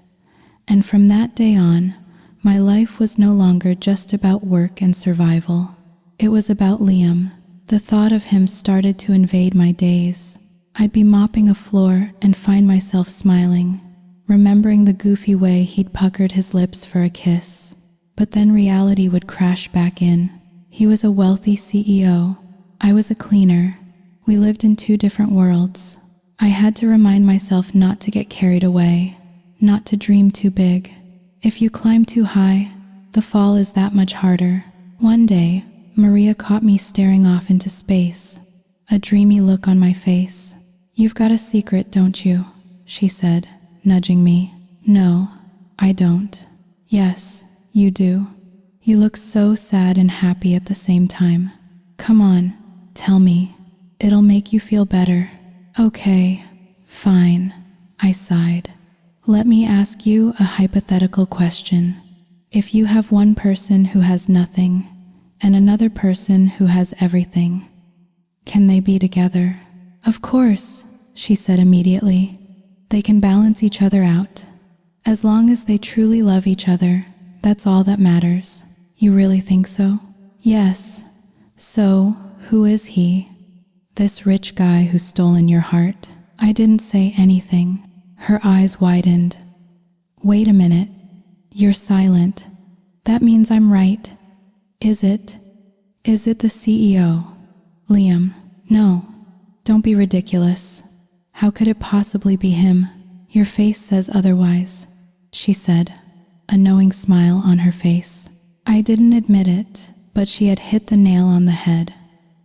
And from that day on, my life was no longer just about work and survival. It was about Liam. The thought of him started to invade my days. I'd be mopping a floor and find myself smiling, remembering the goofy way he'd puckered his lips for a kiss. But then reality would crash back in. He was a wealthy CEO. I was a cleaner. We lived in two different worlds. I had to remind myself not to get carried away, not to dream too big. If you climb too high, the fall is that much harder. One day, Maria caught me staring off into space, a dreamy look on my face. "You've got a secret, don't you?" she said, nudging me. "No, I don't." "Yes, you do. You look so sad and happy at the same time. Come on, tell me. It'll make you feel better." "Okay, fine," I sighed. "Let me ask you a hypothetical question. If you have one person who has nothing and another person who has everything, can they be together?" "Of course," she said immediately. "They can balance each other out. As long as they truly love each other, that's all that matters." "You really think so?" "Yes. So, who is he? This rich guy who's stolen your heart?" I didn't say anything. Her eyes widened. "Wait a minute. You're silent. That means I'm right. Is it? Is it the CEO?" "Liam, no. Don't be ridiculous. How could it possibly be him? Your face says otherwise," she said, a knowing smile on her face. I didn't admit it, but she had hit the nail on the head.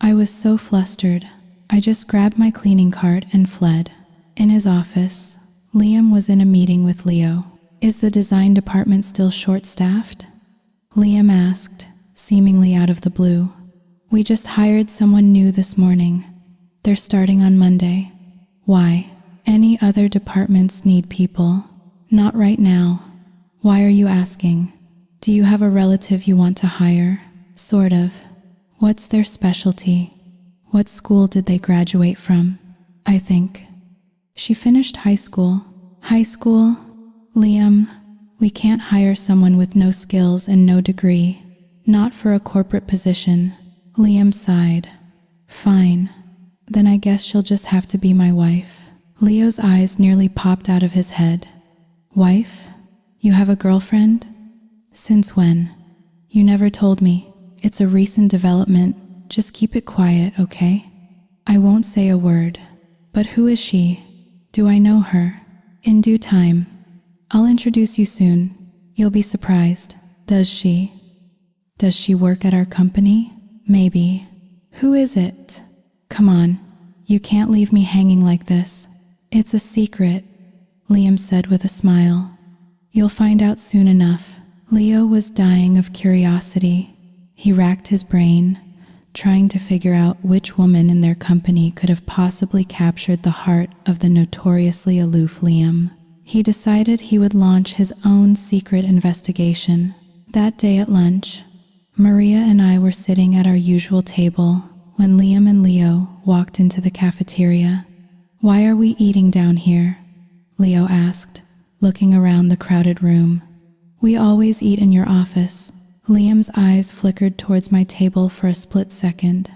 I was so flustered. I just grabbed my cleaning cart and fled. In his office, Liam was in a meeting with Leo. "Is the design department still short-staffed?" Liam asked, seemingly out of the blue. "We just hired someone new this morning. They're starting on Monday." "Why? Any other departments need people." "Not right now." "Why are you asking? Do you have a relative you want to hire?" "Sort of." "What's their specialty? What school did they graduate from?" "I think she finished high school." "High school? Liam, we can't hire someone with no skills and no degree. Not for a corporate position." Liam sighed. "Fine. Then I guess she'll just have to be my wife." Leo's eyes nearly popped out of his head. "Wife? You have a girlfriend? Since when? You never told me. It's a recent development. Just keep it quiet, okay?" "I won't say a word. But who is she? Do I know her?" "In due time. I'll introduce you soon. You'll be surprised." Does she work at our company?" "Maybe." "Who is it?" "Come on. You can't leave me hanging like this." "It's a secret," Liam said with a smile. "You'll find out soon enough." Leo was dying of curiosity. He racked his brain, trying to figure out which woman in their company could have possibly captured the heart of the notoriously aloof Liam. He decided he would launch his own secret investigation. That day at lunch, Maria and I were sitting at our usual table when Liam and Leo walked into the cafeteria. "Why are we eating down here?" Leo asked, looking around the crowded room. "We always eat in your office." Liam's eyes flickered towards my table for a split second.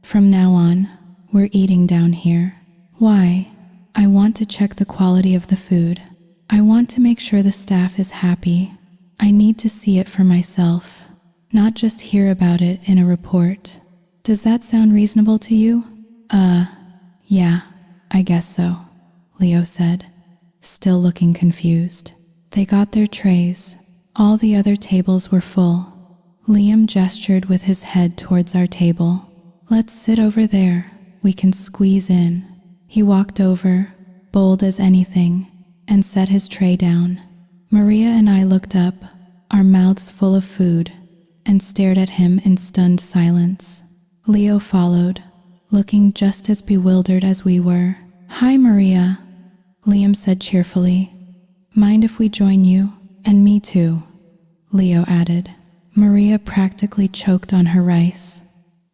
"From now on, we're eating down here." "Why?" "I want to check the quality of the food. I want to make sure the staff is happy. I need to see it for myself, not just hear about it in a report." "Does that sound reasonable to you?" Yeah, I guess so," Leo said, still looking confused. They got their trays. All the other tables were full. Liam gestured with his head towards our table. "Let's sit over there. We can squeeze in." He walked over, bold as anything, and set his tray down. Maria and I looked up, our mouths full of food, and stared at him in stunned silence. Leo followed, looking just as bewildered as we were. "Hi, Maria," Liam said cheerfully. "Mind if we join you?" "And me too," Leo added. Maria practically choked on her rice.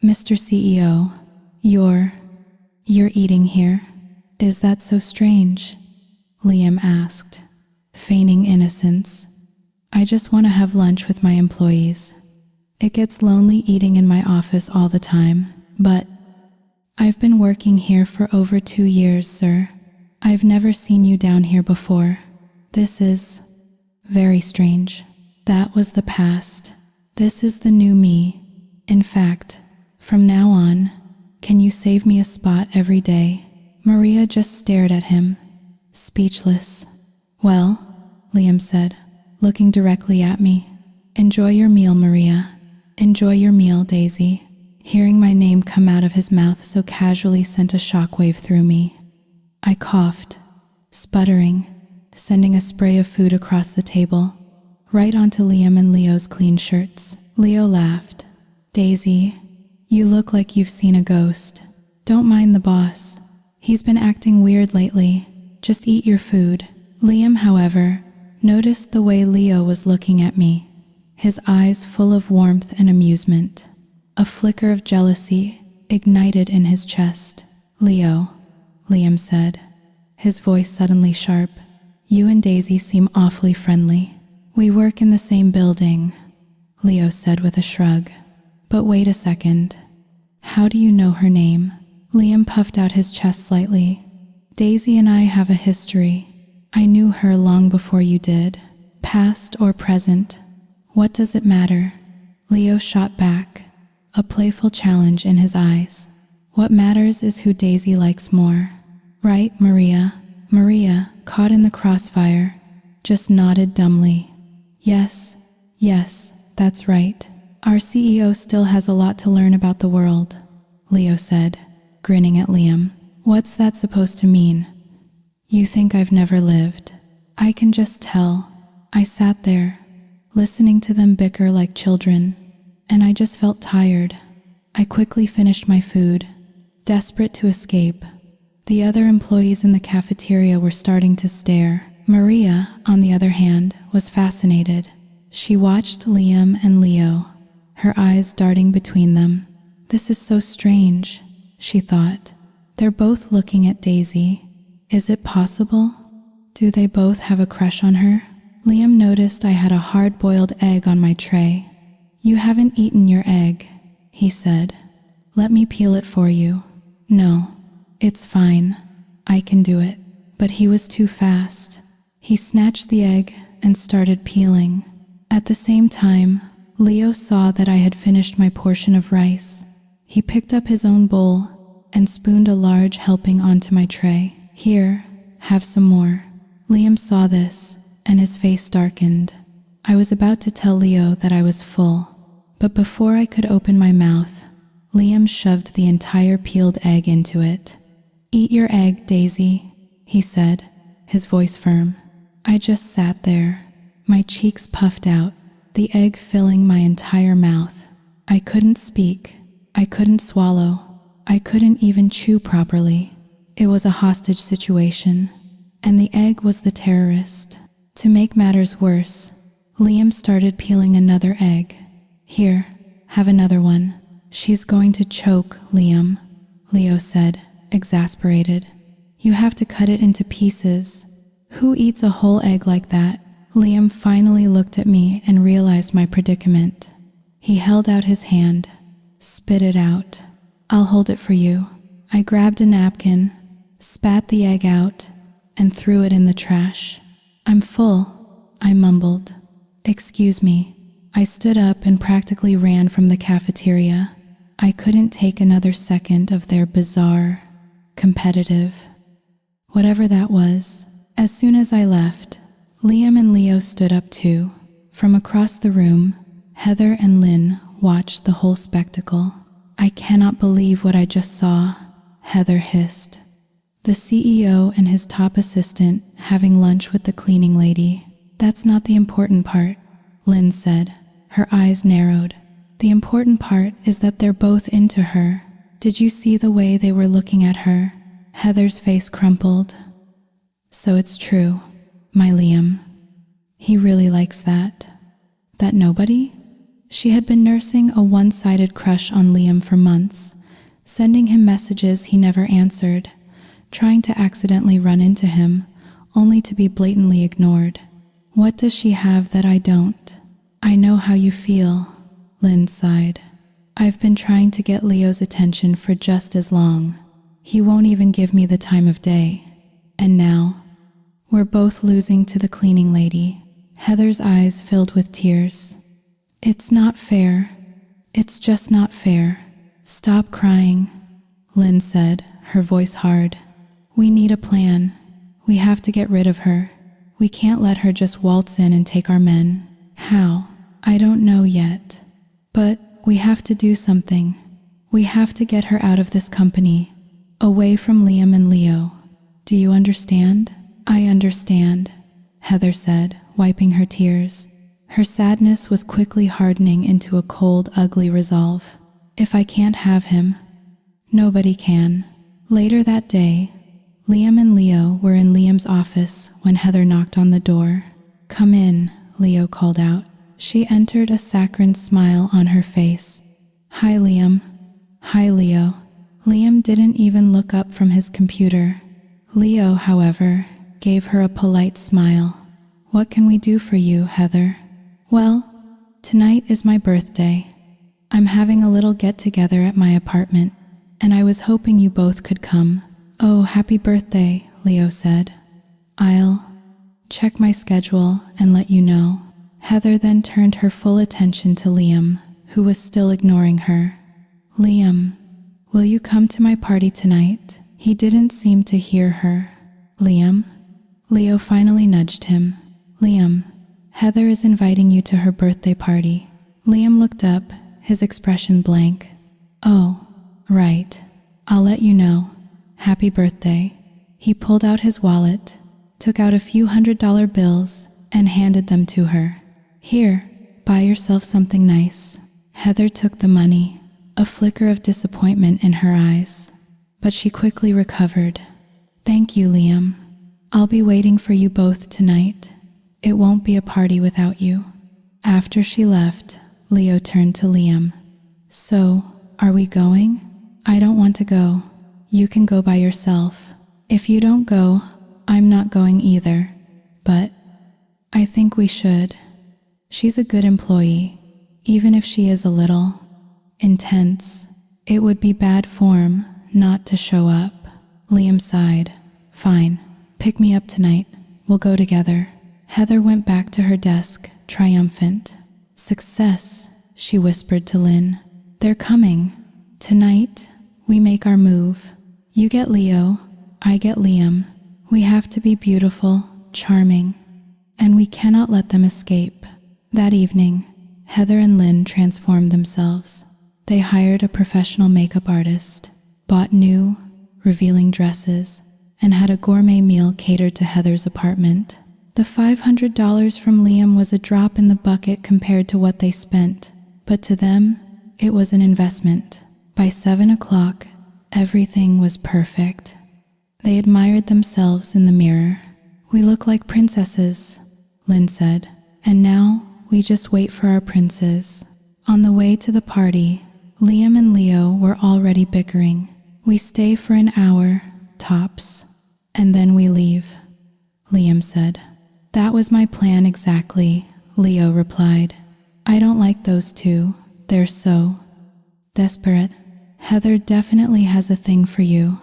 "Mr. CEO, you're eating here? Is that so strange?" Liam asked, feigning innocence. "I just want to have lunch with my employees. It gets lonely eating in my office all the time, but I've been working here for over 2 years, sir. I've never seen you down here before. This is very strange." That was the past. This is the new me. In fact, from now on, can you save me a spot every day? Maria just stared at him, speechless. "Well," Liam said, looking directly at me, "enjoy your meal, Maria. Enjoy your meal, Daisy." Hearing my name come out of his mouth so casually sent a shockwave through me. I coughed, sputtering, sending a spray of food across the table, right onto Liam and Leo's clean shirts. Leo laughed. "Daisy, you look like you've seen a ghost. Don't mind the boss. He's been acting weird lately. Just eat your food." Liam, however, noticed the way Leo was looking at me, his eyes full of warmth and amusement. A flicker of jealousy ignited in his chest. "Leo," Liam said, his voice suddenly sharp, "you and Daisy seem awfully friendly." "We work in the same building," Leo said with a shrug. "But wait a second. How do you know her name?" Liam puffed out his chest slightly. "Daisy and I have a history. I knew her long before you did. Past or present, what does it matter?" Leo shot back, a playful challenge in his eyes. "What matters is who Daisy likes more. Right, Maria?" Maria, caught in the crossfire, just nodded dumbly. Yes, that's right. Our CEO still has a lot to learn about the world," Leo said, grinning at Liam. "What's that supposed to mean? You think I've never lived?" "I can just tell." I sat there, listening to them bicker like children, and I just felt tired. I quickly finished my food, desperate to escape. The other employees in the cafeteria were starting to stare. Maria, on the other hand, was fascinated. She watched Liam and Leo, her eyes darting between them. "This is so strange," she thought. "They're both looking at Daisy. Is it possible? Do they both have a crush on her?" Liam noticed I had a hard-boiled egg on my tray. "You haven't eaten your egg," he said. "Let me peel it for you." "No, it's fine. I can do it." But he was too fast. He snatched the egg and started peeling. At the same time, Leo saw that I had finished my portion of rice. He picked up his own bowl and spooned a large helping onto my tray. "Here, have some more." Liam saw this, and his face darkened. I was about to tell Leo that I was full, but before I could open my mouth, Liam shoved the entire peeled egg into it. "Eat your egg, Daisy," he said, his voice firm. I just sat there, my cheeks puffed out, the egg filling my entire mouth. I couldn't speak. I couldn't swallow. I couldn't even chew properly. It was a hostage situation, and the egg was the terrorist. To make matters worse, Liam started peeling another egg. "Here, have another one." "She's going to choke, Liam," Leo said, exasperated. "You have to cut it into pieces. Who eats a whole egg like that?" Liam finally looked at me and realized my predicament. He held out his hand. "Spit it out. I'll hold it for you." I grabbed a napkin, spat the egg out, and threw it in the trash. "I'm full," I mumbled. "Excuse me." I stood up and practically ran from the cafeteria. I couldn't take another second of their bizarre, competitive, whatever that was. As soon as I left, Liam and Leo stood up too. From across the room, Heather and Lynn watched the whole spectacle. "I cannot believe what I just saw," Heather hissed. "The CEO and his top assistant having lunch with the cleaning lady. That's not the important part, Lynn said, her eyes narrowed. The important part is that they're both into her. Did you see the way they were looking at her? Heather's face crumpled. So it's true, my Liam. He really likes that. That nobody? She had been nursing a one-sided crush on Liam for months, sending him messages he never answered, trying to accidentally run into him, only to be blatantly ignored. What does she have that I don't? I know how you feel, Lynn sighed. I've been trying to get Leo's attention for just as long. He won't even give me the time of day. And now, we're both losing to the cleaning lady. Heather's eyes filled with tears. It's not fair. It's just not fair. Stop crying, Lynn said, her voice hard. We need a plan. We have to get rid of her. We can't let her just waltz in and take our men. How? I don't know yet. But we have to do something. We have to get her out of this company, away from Liam and Leo. Do you understand? I understand, Heather said, wiping her tears. Her sadness was quickly hardening into a cold, ugly resolve. If I can't have him, nobody can. Later that day, Liam and Leo were in Liam's office when Heather knocked on the door. Come in, Leo called out. She entered, a saccharine smile on her face. Hi, Liam. Hi, Leo. Liam didn't even look up from his computer. Leo, however, gave her a polite smile. What can we do for you, Heather? Well, tonight is my birthday. I'm having a little get-together at my apartment, and I was hoping you both could come. Oh, happy birthday, Leo said. I'll check my schedule and let you know. Heather then turned her full attention to Liam, who was still ignoring her. Liam, will you come to my party tonight? He didn't seem to hear her. Liam? Leo finally nudged him. Liam, Heather is inviting you to her birthday party. Liam looked up, his expression blank. Oh, right. I'll let you know. Happy birthday. He pulled out his wallet, took out a few $100 bills, and handed them to her. Here, buy yourself something nice. Heather took the money, a flicker of disappointment in her eyes, but she quickly recovered. Thank you, Liam. I'll be waiting for you both tonight. It won't be a party without you. After she left, Leo turned to Liam. So, are we going? I don't want to go. You can go by yourself. If you don't go, I'm not going either. But I think we should. She's a good employee, even if she is a little intense. It would be bad form not to show up. Liam sighed. Fine. Pick me up tonight. We'll go together. Heather went back to her desk, triumphant. Success, she whispered to Lynn. They're coming. Tonight, we make our move. You get Leo, I get Liam. We have to be beautiful, charming, and we cannot let them escape. That evening, Heather and Lynn transformed themselves. They hired a professional makeup artist, bought new, revealing dresses, and had a gourmet meal catered to Heather's apartment. The $500 from Liam was a drop in the bucket compared to what they spent, but to them, it was an investment. By 7 o'clock, everything was perfect. They admired themselves in the mirror. We look like princesses, Lynn said, and now we just wait for our princes. On the way to the party, Liam and Leo were already bickering. We stay for an hour, tops, and then we leave, Liam said. That was my plan exactly, Leo replied. I don't like those two. They're so desperate. Heather definitely has a thing for you,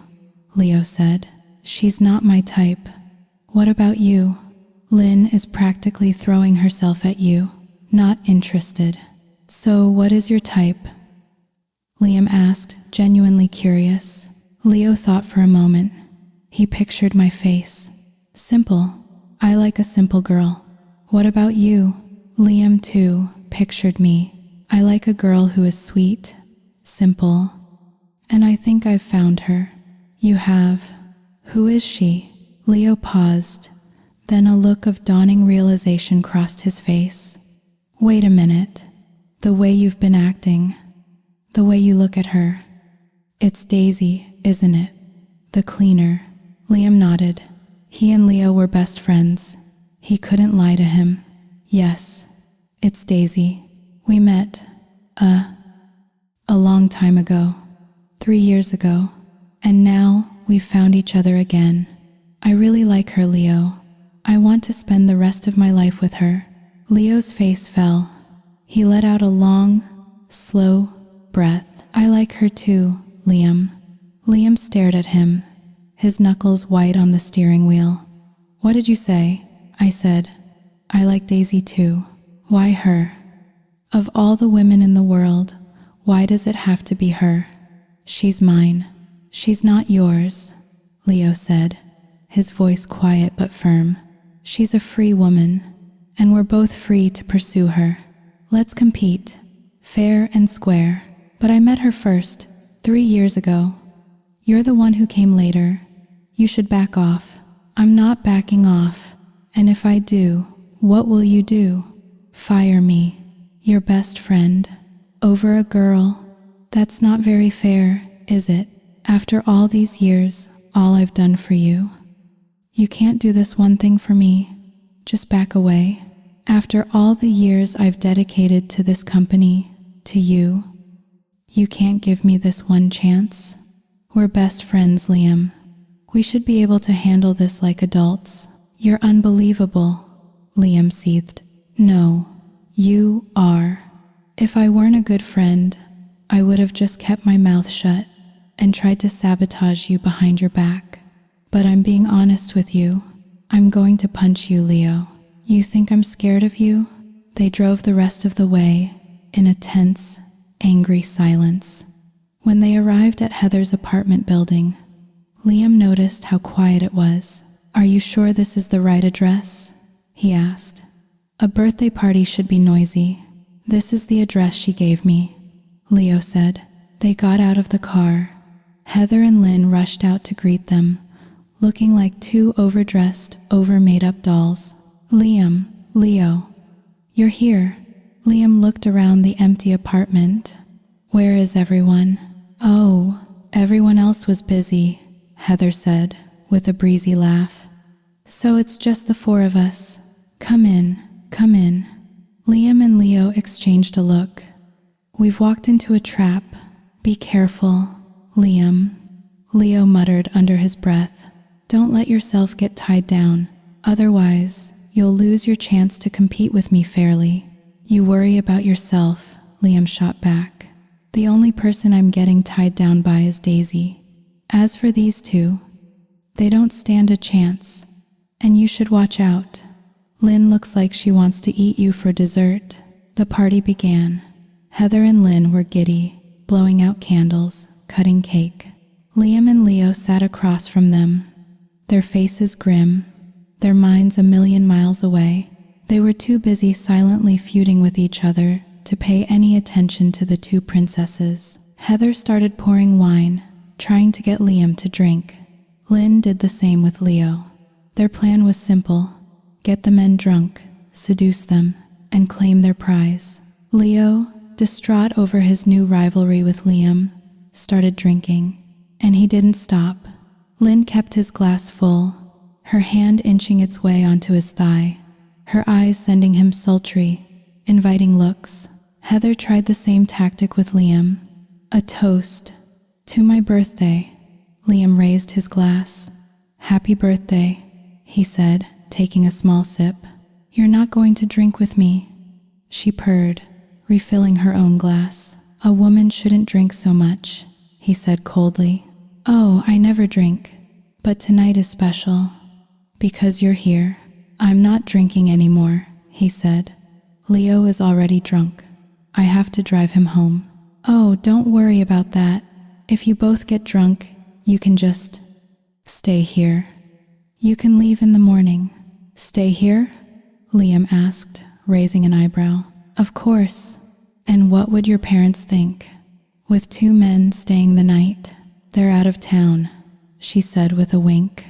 Leo said. She's not my type. What about you? Lynn is practically throwing herself at you, not interested. So what is your type? Liam asked, genuinely curious. Leo thought for a moment. He pictured my face. Simple. I like a simple girl. What about you? Liam, too, pictured me. I like a girl who is sweet, simple, and I think I've found her. You have. Who is she? Leo paused, Then a look of dawning realization crossed his face. Wait a minute. The way you've been acting. The way you look at her. It's Daisy, isn't it? The cleaner. Liam nodded. He and Leo were best friends. He couldn't lie to him. Yes, it's Daisy. We met, a long time ago. 3 years ago. And now we've found each other again. I really like her, Leo. I want to spend the rest of my life with her. Leo's face fell. He let out a long, slow breath. I like her too, Liam. Liam stared at him, his knuckles white on the steering wheel. What did you say? I said. I like Daisy too. Why her? Of all the women in the world, why does it have to be her? She's mine. She's not yours, Leo said, his voice quiet but firm. She's a free woman, and we're both free to pursue her. Let's compete, fair and square. But I met her first, 3 years ago. You're the one who came later. You should back off. I'm not backing off, and if I do, what will you do? Fire me, your best friend, over a girl? That's not very fair, is it? After all these years, all I've done for you. You can't do this one thing for me. Just back away. After all the years I've dedicated to this company, to you, you can't give me this one chance? We're best friends, Liam. We should be able to handle this like adults. You're unbelievable, Liam seethed. No, you are. If I weren't a good friend, I would have just kept my mouth shut and tried to sabotage you behind your back. But I'm being honest with you. I'm going to punch you, Leo. You think I'm scared of you? They drove the rest of the way in a tense, angry silence. When they arrived at Heather's apartment building, Liam noticed how quiet it was. Are you sure this is the right address? He asked. A birthday party should be noisy. This is the address she gave me, Leo said. They got out of the car. Heather and Lynn rushed out to greet them, looking like two overdressed, over-made-up dolls. Liam, Leo, you're here. Liam looked around the empty apartment. Where is everyone? Oh, everyone else was busy, Heather said, with a breezy laugh. So it's just the 4 of us. Come in, come in. Liam and Leo exchanged a look. We've walked into a trap. Be careful, Liam. Leo muttered under his breath. Don't let yourself get tied down. Otherwise, you'll lose your chance to compete with me fairly. You worry about yourself, Liam shot back. The only person I'm getting tied down by is Daisy. As for these two, they don't stand a chance, and you should watch out. Lynn looks like she wants to eat you for dessert. The party began. Heather and Lynn were giddy, blowing out candles, cutting cake. Liam and Leo sat across from them, their faces grim, their minds a million miles away. They were too busy silently feuding with each other to pay any attention to the two princesses. Heather started pouring wine, trying to get Liam to drink. Lynn did the same with Leo. Their plan was simple: get the men drunk, seduce them, and claim their prize. Leo, distraught over his new rivalry with Liam, started drinking, and he didn't stop. Lynn kept his glass full, her hand inching its way onto his thigh, her eyes sending him sultry, inviting looks. Heather tried the same tactic with Liam. A toast. To my birthday. Liam raised his glass. Happy birthday, he said, taking a small sip. You're not going to drink with me, she purred, refilling her own glass. A woman shouldn't drink so much, he said coldly. Oh, I never drink, but tonight is special. Because you're here. I'm not drinking anymore, he said. Leo is already drunk. I have to drive him home. Oh, don't worry about that. If you both get drunk, you can just stay here. You can leave in the morning. Stay here? Liam asked, raising an eyebrow. Of course. And what would your parents think? With 2 men staying the night. They're out of town, she said with a wink.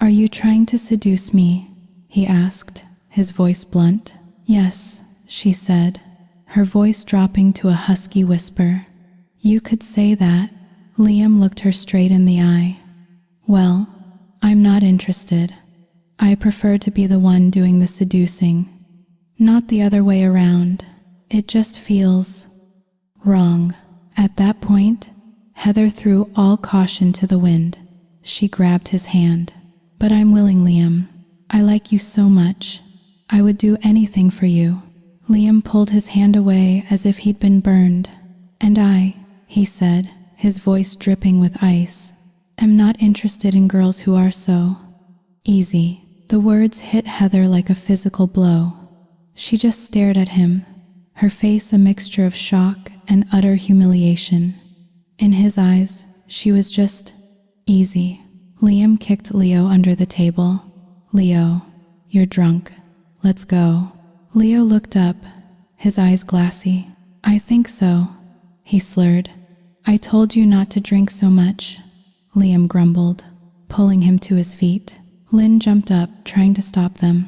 Are you trying to seduce me? he asked, his voice blunt. Yes, she said, her voice dropping to a husky whisper. You could say that. Liam looked her straight in the eye. Well, I'm not interested. I prefer to be the one doing the seducing, not the other way around. It just feels wrong. At that point, Heather threw all caution to the wind. She grabbed his hand. But I'm willing, Liam. I like you so much. I would do anything for you. Liam pulled his hand away as if he'd been burned. And I, he said, his voice dripping with ice, am not interested in girls who are so easy. The words hit Heather like a physical blow. She just stared at him, her face a mixture of shock and utter humiliation. In his eyes, she was just easy. Liam kicked Leo under the table. Leo, you're drunk. Let's go. Leo looked up, his eyes glassy. I think so, he slurred. I told you not to drink so much, Liam grumbled, pulling him to his feet. Lynn jumped up, trying to stop them.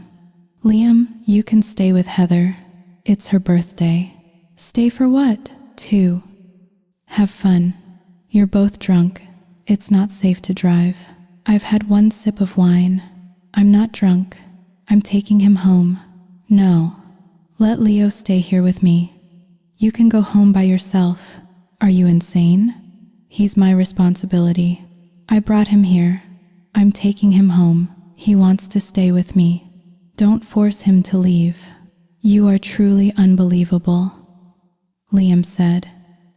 Liam, you can stay with Heather. It's her birthday. Stay for what? 2. Have fun. You're both drunk. It's not safe to drive. I've had 1 sip of wine. I'm not drunk. I'm taking him home. No. Let Leo stay here with me. You can go home by yourself. Are you insane? He's my responsibility. I brought him here. I'm taking him home. He wants to stay with me. Don't force him to leave. You are truly unbelievable, Liam said,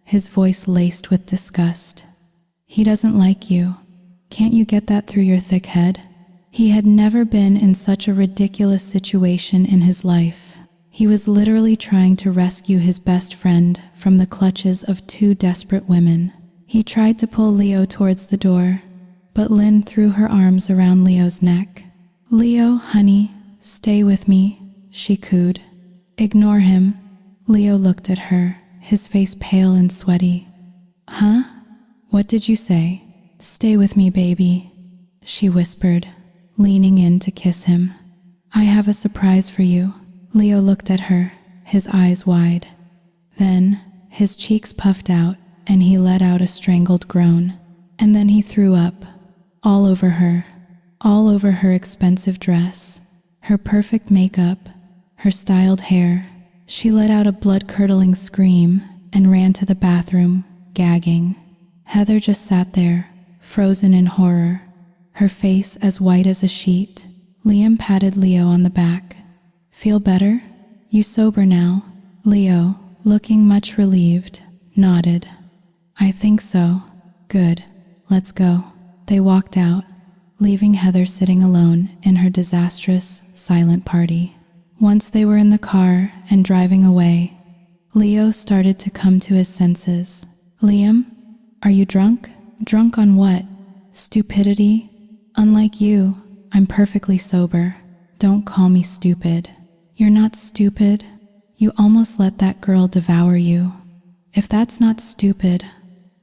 his voice laced with disgust. He doesn't like you. Can't you get that through your thick head? He had never been in such a ridiculous situation in his life. He was literally trying to rescue his best friend from the clutches of 2 desperate women. He tried to pull Leo towards the door, but Lynn threw her arms around Leo's neck. Leo, honey, stay with me, she cooed. Ignore him. Leo looked at her, his face pale and sweaty. Huh? What did you say? Stay with me, baby, she whispered, leaning in to kiss him. I have a surprise for you. Leo looked at her, his eyes wide. Then, his cheeks puffed out, and he let out a strangled groan. And then he threw up, all over her expensive dress, her perfect makeup, her styled hair. She let out a blood-curdling scream and ran to the bathroom, gagging. Heather just sat there, frozen in horror, her face as white as a sheet. Liam patted Leo on the back. Feel better? You sober now? Leo, looking much relieved, nodded. I think so. Good. Let's go. They walked out, leaving Heather sitting alone in her disastrous, silent party. Once they were in the car and driving away, Leo started to come to his senses. Liam, are you drunk? Drunk on what? Stupidity? Unlike you, I'm perfectly sober. Don't call me stupid. You're not stupid. You almost let that girl devour you. If that's not stupid,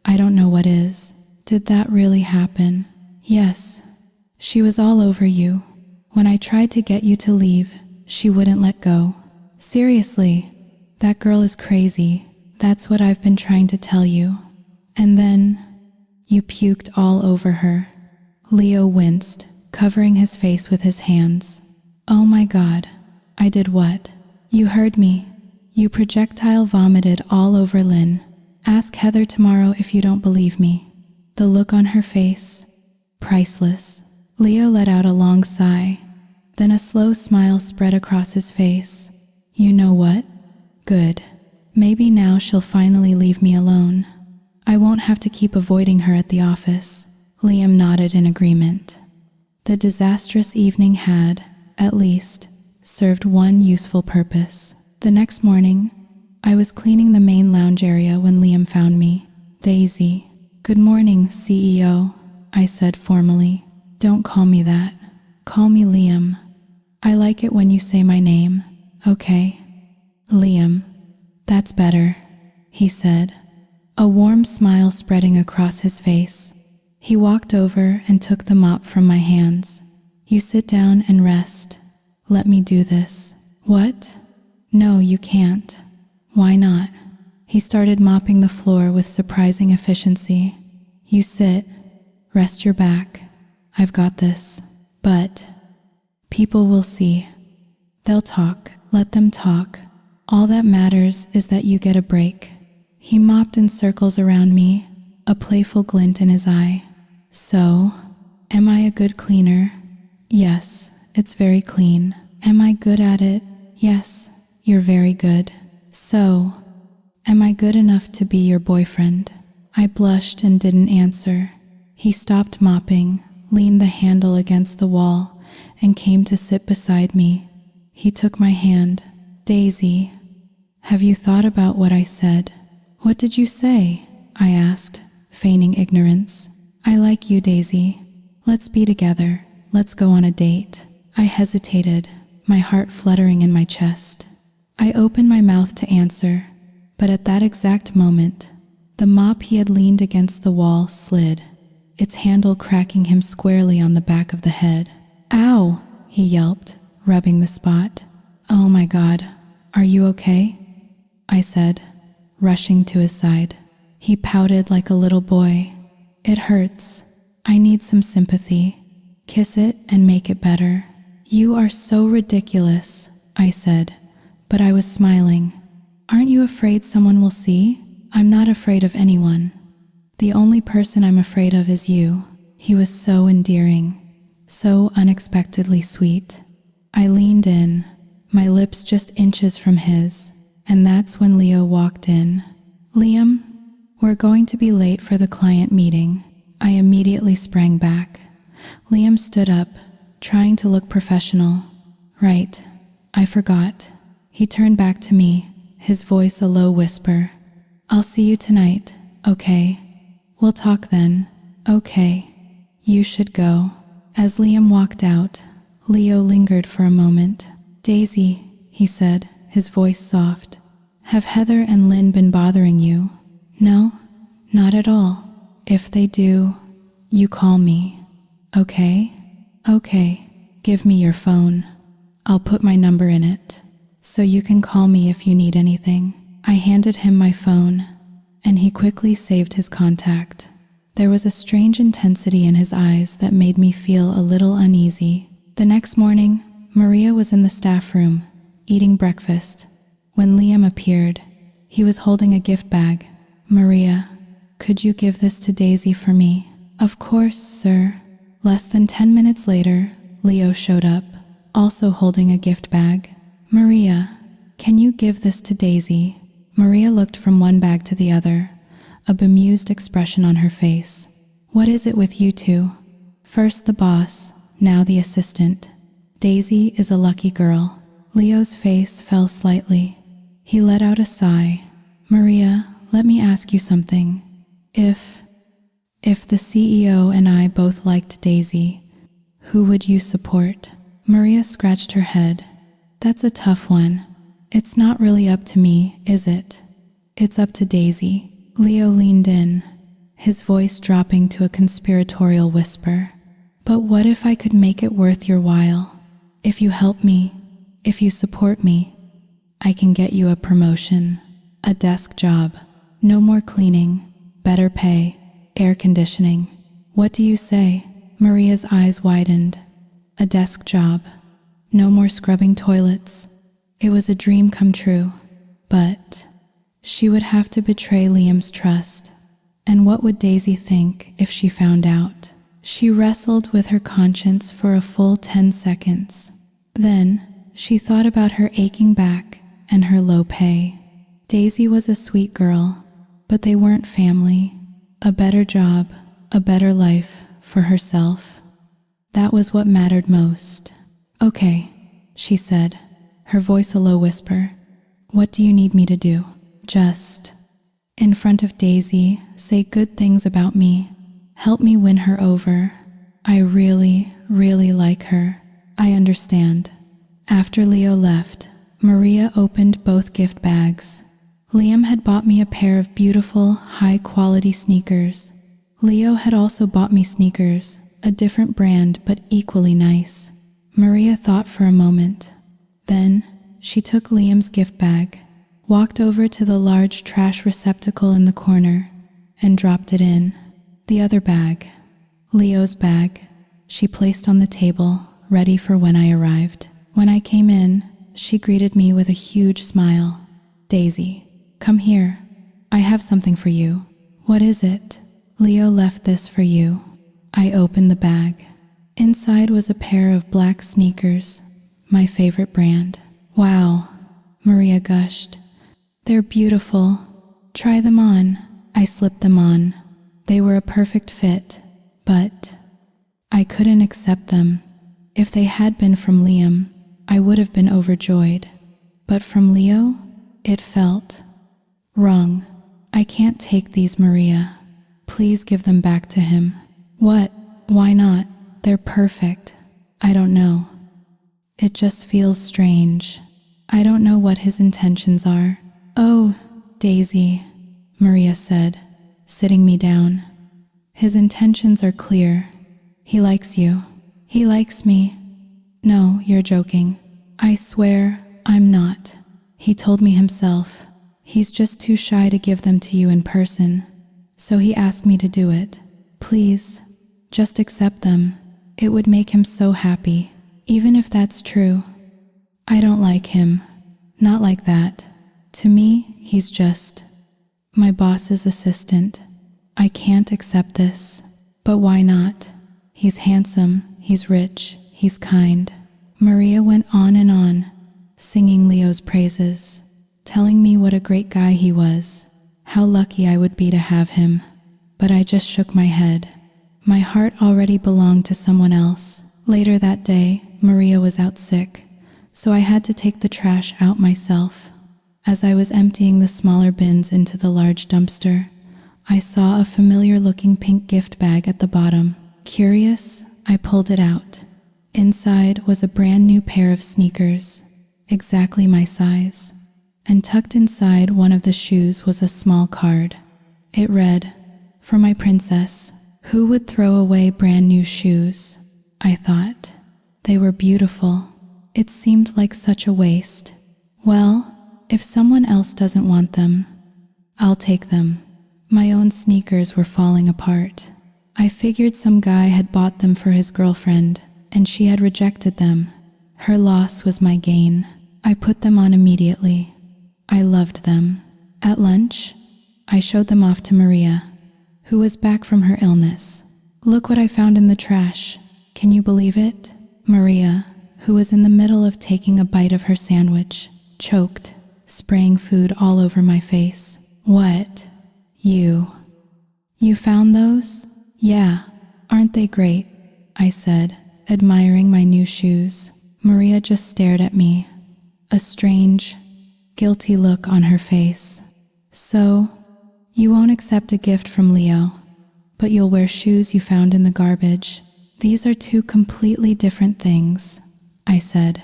I don't know what is. Did that really happen? Yes. She was all over you. When I tried to get you to leave, she wouldn't let go. Seriously, that girl is crazy. That's what I've been trying to tell you. And then, you puked all over her. Leo winced, covering his face with his hands. Oh my God, I did what? You heard me. You projectile vomited all over Lynn. Ask Heather tomorrow if you don't believe me. The look on her face, priceless. Leo let out a long sigh. Then a slow smile spread across his face. You know what? Good. Maybe now she'll finally leave me alone. I won't have to keep avoiding her at the office. Liam nodded in agreement. The disastrous evening had, at least, served one useful purpose. The next morning, I was cleaning the main lounge area when Liam found me. Daisy. Good morning, CEO, I said formally. Don't call me that. Call me Liam. I like it when you say my name, okay? Liam. That's better, he said, a warm smile spreading across his face. He walked over and took the mop from my hands. You sit down and rest. Let me do this. What? No, you can't. Why not? He started mopping the floor with surprising efficiency. You sit. Rest your back. I've got this. But people will see. They'll talk. Let them talk. All that matters is that you get a break. He mopped in circles around me, a playful glint in his eye. So, am I a good cleaner? Yes, it's very clean. Am I good at it? Yes, you're very good. So, am I good enough to be your boyfriend? I blushed and didn't answer. He stopped mopping, leaned the handle against the wall, and came to sit beside me. He took my hand. Daisy, have you thought about what I said? What did you say? I asked, feigning ignorance. I like you, Daisy. Let's be together. Let's go on a date. I hesitated, my heart fluttering in my chest. I opened my mouth to answer, but at that exact moment, the mop he had leaned against the wall slid, its handle cracking him squarely on the back of the head. Ow! He yelped, rubbing the spot. Oh my God, are you okay? I said, rushing to his side. He pouted like a little boy. It hurts. I need some sympathy. Kiss it and make it better. You are so ridiculous, I said, but I was smiling. Aren't you afraid someone will see? I'm not afraid of anyone. The only person I'm afraid of is you. He was so endearing, so unexpectedly sweet. I leaned in, my lips just inches from his, and that's when Leo walked in. Liam, we're going to be late for the client meeting. I immediately sprang back. Liam stood up, trying to look professional. Right, I forgot. He turned back to me, his voice a low whisper. I'll see you tonight, okay? We'll talk then. Okay. You should go. As Liam walked out, Leo lingered for a moment. Daisy, he said, his voice soft. Have Heather and Lynn been bothering you? No, not at all. If they do, you call me. Okay? Okay. Give me your phone. I'll put my number in it, so you can call me if you need anything. I handed him my phone, and he quickly saved his contact. There was a strange intensity in his eyes that made me feel a little uneasy. The next morning, Maria was in the staff room, eating breakfast. When Liam appeared, he was holding a gift bag. Maria, could you give this to Daisy for me? Of course, sir. Less than 10 minutes later, Leo showed up, also holding a gift bag. Maria, can you give this to Daisy? Maria looked from one bag to the other, a bemused expression on her face. What is it with you two? First the boss, now the assistant. Daisy is a lucky girl. Leo's face fell slightly. He let out a sigh. Maria, let me ask you something. If the CEO and I both liked Daisy, who would you support? Maria scratched her head. That's a tough one. It's not really up to me, is it? It's up to Daisy. Leo leaned in, his voice dropping to a conspiratorial whisper. But what if I could make it worth your while? If you help me, if you support me, I can get you a promotion, a desk job, no more cleaning, better pay, air conditioning. What do you say? Maria's eyes widened. A desk job, no more scrubbing toilets. It was a dream come true, but she would have to betray Liam's trust. And what would Daisy think if she found out? She wrestled with her conscience for a full 10 seconds. Then, she thought about her aching back and her low pay. Daisy was a sweet girl, but they weren't family. A better job, a better life for herself. That was what mattered most. Okay, she said, her voice a low whisper. What do you need me to do? Just, in front of Daisy, say good things about me. Help me win her over. I really, really like her. I understand. After Leo left, Maria opened both gift bags. Liam had bought me a pair of beautiful, high-quality sneakers. Leo had also bought me sneakers, a different brand but equally nice. Maria thought for a moment. Then she took Liam's gift bag, walked over to the large trash receptacle in the corner, and dropped it in. The other bag, Leo's bag, she placed on the table, ready for when I arrived. When I came in, she greeted me with a huge smile. "Daisy, come here. I have something for you." "What is it?" "Leo left this for you." I opened the bag. Inside was a pair of black sneakers, my favorite brand. "Wow," Maria gushed. "They're beautiful. Try them on." I slipped them on. They were a perfect fit, but I couldn't accept them. If they had been from Liam, I would have been overjoyed. But from Leo, it felt wrong. "I can't take these, Maria. Please give them back to him." "What? Why not? They're perfect." "I don't know. It just feels strange. I don't know what his intentions are." "Oh, Daisy," Maria said, sitting me down. "His intentions are clear. He likes you." "He likes me?" "No, you're joking." "I swear I'm not. He told me himself. He's just too shy to give them to you in person. So he asked me to do it. Please, just accept them. It would make him so happy, even if that's true." "I don't like him. Not like that. To me, he's just my boss's assistant. I can't accept this." "But why not? He's handsome, he's rich, he's kind." Maria went on and on, singing Leo's praises, telling me what a great guy he was, how lucky I would be to have him. But I just shook my head. My heart already belonged to someone else. Later that day, Maria was out sick, so I had to take the trash out myself. As I was emptying the smaller bins into the large dumpster, I saw a familiar-looking pink gift bag at the bottom. Curious, I pulled it out. Inside was a brand new pair of sneakers, exactly my size. And tucked inside one of the shoes was a small card. It read, "For my princess. Who would throw away brand new shoes?" I thought. They were beautiful. It seemed like such a waste. Well, if someone else doesn't want them, I'll take them. My own sneakers were falling apart. I figured some guy had bought them for his girlfriend, and she had rejected them. Her loss was my gain. I put them on immediately. I loved them. At lunch, I showed them off to Maria, who was back from her illness. "Look what I found in the trash. Can you believe it?" Maria, who was in the middle of taking a bite of her sandwich, choked, spraying food all over my face. "What? You found those?" "Yeah, aren't they great?" I said, admiring my new shoes. Maria just stared at me, a strange, guilty look on her face. "So, you won't accept a gift from Leo, but you'll wear shoes you found in the garbage. These are two completely different things," I said.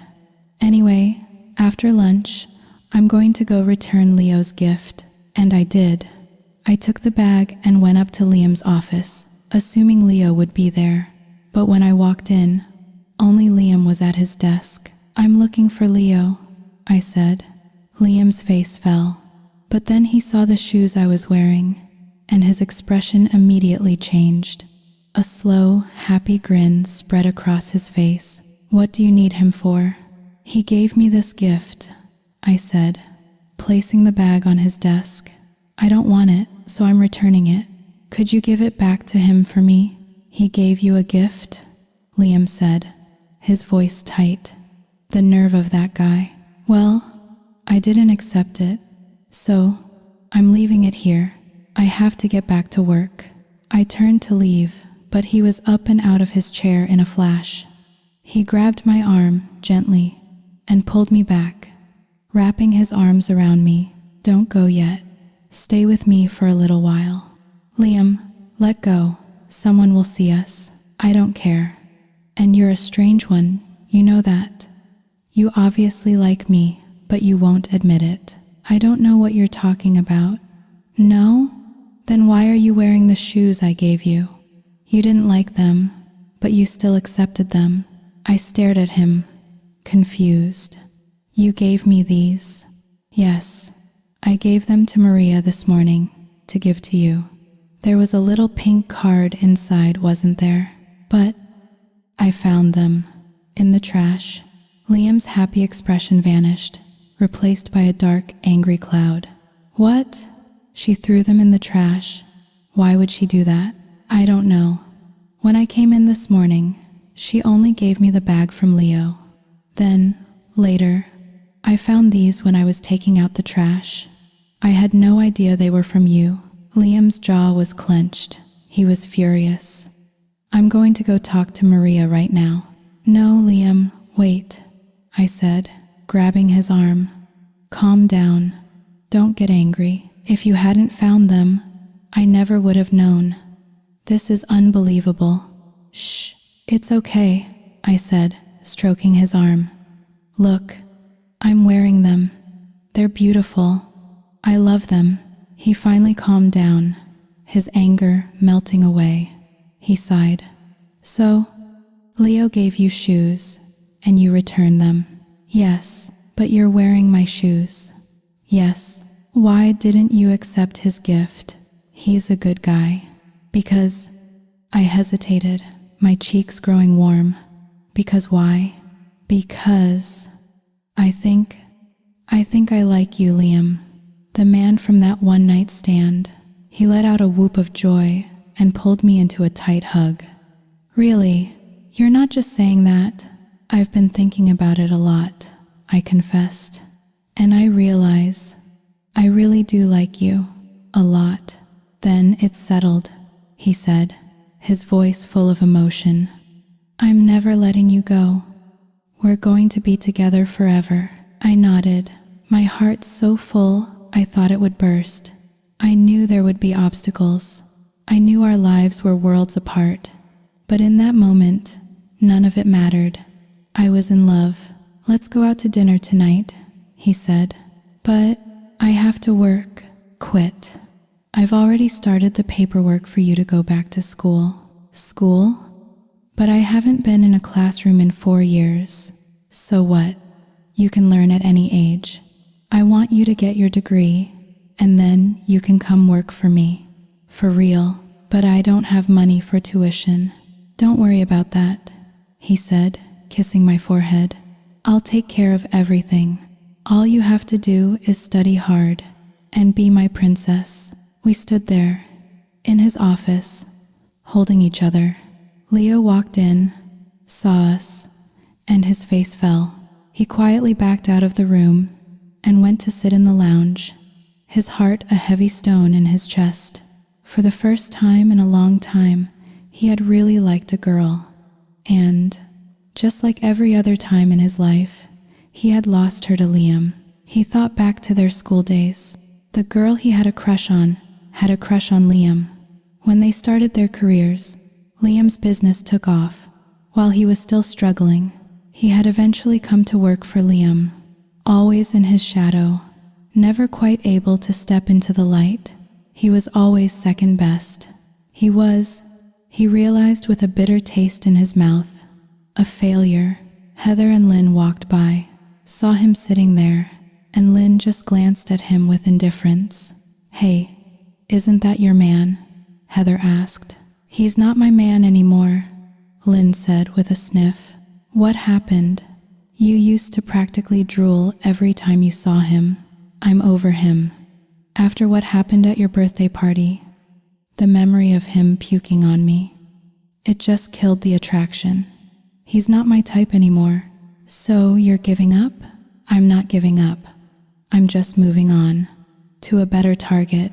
"Anyway, after lunch, I'm going to go return Leo's gift." And I did. I took the bag and went up to Liam's office, assuming Leo would be there. But when I walked in, only Liam was at his desk. "I'm looking for Leo," I said. Liam's face fell, but then he saw the shoes I was wearing, and his expression immediately changed. A slow, happy grin spread across his face. "What do you need him for?" "He gave me this gift," I said, placing the bag on his desk. "I don't want it, so I'm returning it. Could you give it back to him for me?" "He gave you a gift?" Liam said, his voice tight. The nerve of that guy. "Well, I didn't accept it, so I'm leaving it here. I have to get back to work." I turned to leave, but he was up and out of his chair in a flash. He grabbed my arm gently and pulled me back, wrapping his arms around me. "Don't go yet. Stay with me for a little while." "Liam, let go. Someone will see us." "I don't care. And you're a strange one, you know that. You obviously like me, but you won't admit it." "I don't know what you're talking about." "No? Then why are you wearing the shoes I gave you? You didn't like them, but you still accepted them." I stared at him, confused. You gave me these. Yes, I gave them to Maria this morning to give to you. There was a little pink card inside, wasn't there? But I found them in the trash. Liam's happy expression vanished, replaced by a dark, angry cloud. What? She threw them in the trash. Why would she do that? I don't know. When I came in this morning, she only gave me the bag from Leo. Then, later, I found these when I was taking out the trash. I had no idea they were from you. Liam's jaw was clenched. He was furious. I'm going to go talk to Maria right now. No, Liam, wait, I said, grabbing his arm. Calm down. Don't get angry. If you hadn't found them, I never would have known. This is unbelievable. Shh, it's okay, I said, stroking his arm. Look, I'm wearing them. They're beautiful. I love them. He finally calmed down, his anger melting away. He sighed. So, Leo gave you shoes, and you returned them. Yes, but you're wearing my shoes. Yes. Why didn't you accept his gift? He's a good guy. Because I hesitated, my cheeks growing warm. Because why? Because I think I like you, Liam. The man from that one night stand. He let out a whoop of joy and pulled me into a tight hug. Really, you're not just saying that. I've been thinking about it a lot, I confessed. And I realize I really do like you, a lot. Then it's settled, he said, his voice full of emotion. I'm never letting you go. We're going to be together forever. I nodded, my heart so full I thought it would burst. I knew there would be obstacles. I knew our lives were worlds apart. But in that moment, none of it mattered. I was in love. Let's go out to dinner tonight, he said. But I have to work. Quit. I've already started the paperwork for you to go back to school. School? But I haven't been in a classroom in 4 years. So what? You can learn at any age. I want you to get your degree, and then you can come work for me. For real. But I don't have money for tuition. Don't worry about that, he said, kissing my forehead. I'll take care of everything. All you have to do is study hard and be my princess. We stood there, in his office, holding each other. Leo walked in, saw us, and his face fell. He quietly backed out of the room and went to sit in the lounge, his heart a heavy stone in his chest. For the first time in a long time, he had really liked a girl. And, just like every other time in his life, he had lost her to Liam. He thought back to their school days. The girl he had a crush on had a crush on Liam. When they started their careers, Liam's business took off. While he was still struggling, he had eventually come to work for Liam, always in his shadow, never quite able to step into the light. He was always second best. He realized with a bitter taste in his mouth, a failure. Heather and Lynn walked by, saw him sitting there, and Lynn just glanced at him with indifference. Hey, isn't that your man? Heather asked. He's not my man anymore, Lynn said with a sniff. What happened? You used to practically drool every time you saw him. I'm over him. After what happened at your birthday party, the memory of him puking on me, it just killed the attraction. He's not my type anymore. So you're giving up? I'm not giving up. I'm just moving on to a better target.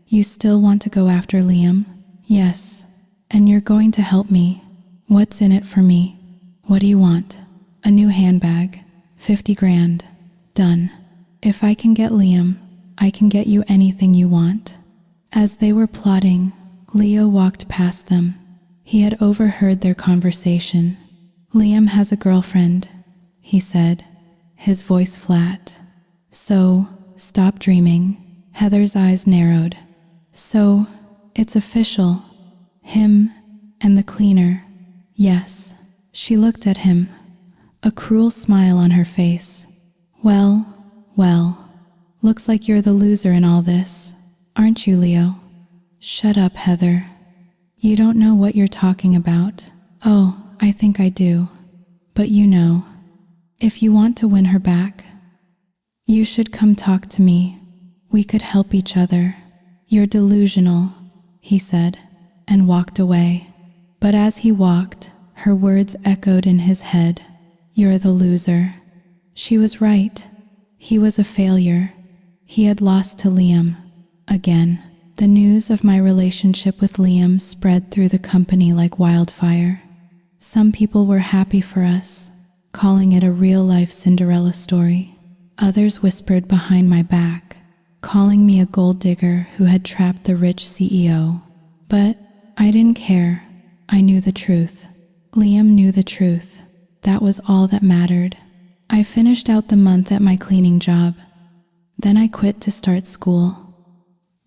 You still want to go after Liam? Yes. And you're going to help me. What's in it for me? What do you want? A new handbag. 50 grand. Done. If I can get Liam, I can get you anything you want. As they were plotting, Leo walked past them. He had overheard their conversation. Liam has a girlfriend, he said, his voice flat. So, stop dreaming. Heather's eyes narrowed. So, it's official. Him and the cleaner. Yes, She looked at him, a cruel smile on her face. Well, looks like you're the loser in all this, aren't you, Leo? Shut up, Heather. You don't know what you're talking about. Oh, I think I do. But you know, if you want to win her back, you should come talk to me. We could help each other. You're delusional, he said, and walked away. But as he walked, her words echoed in his head. You're the loser. She was right. He was a failure. He had lost to Liam. Again. The news of my relationship with Liam spread through the company like wildfire. Some people were happy for us, calling it a real-life Cinderella story. Others whispered behind my back, calling me a gold digger who had trapped the rich CEO. But I didn't care. I knew the truth. Liam knew the truth. That was all that mattered. I finished out the month at my cleaning job. Then I quit to start school.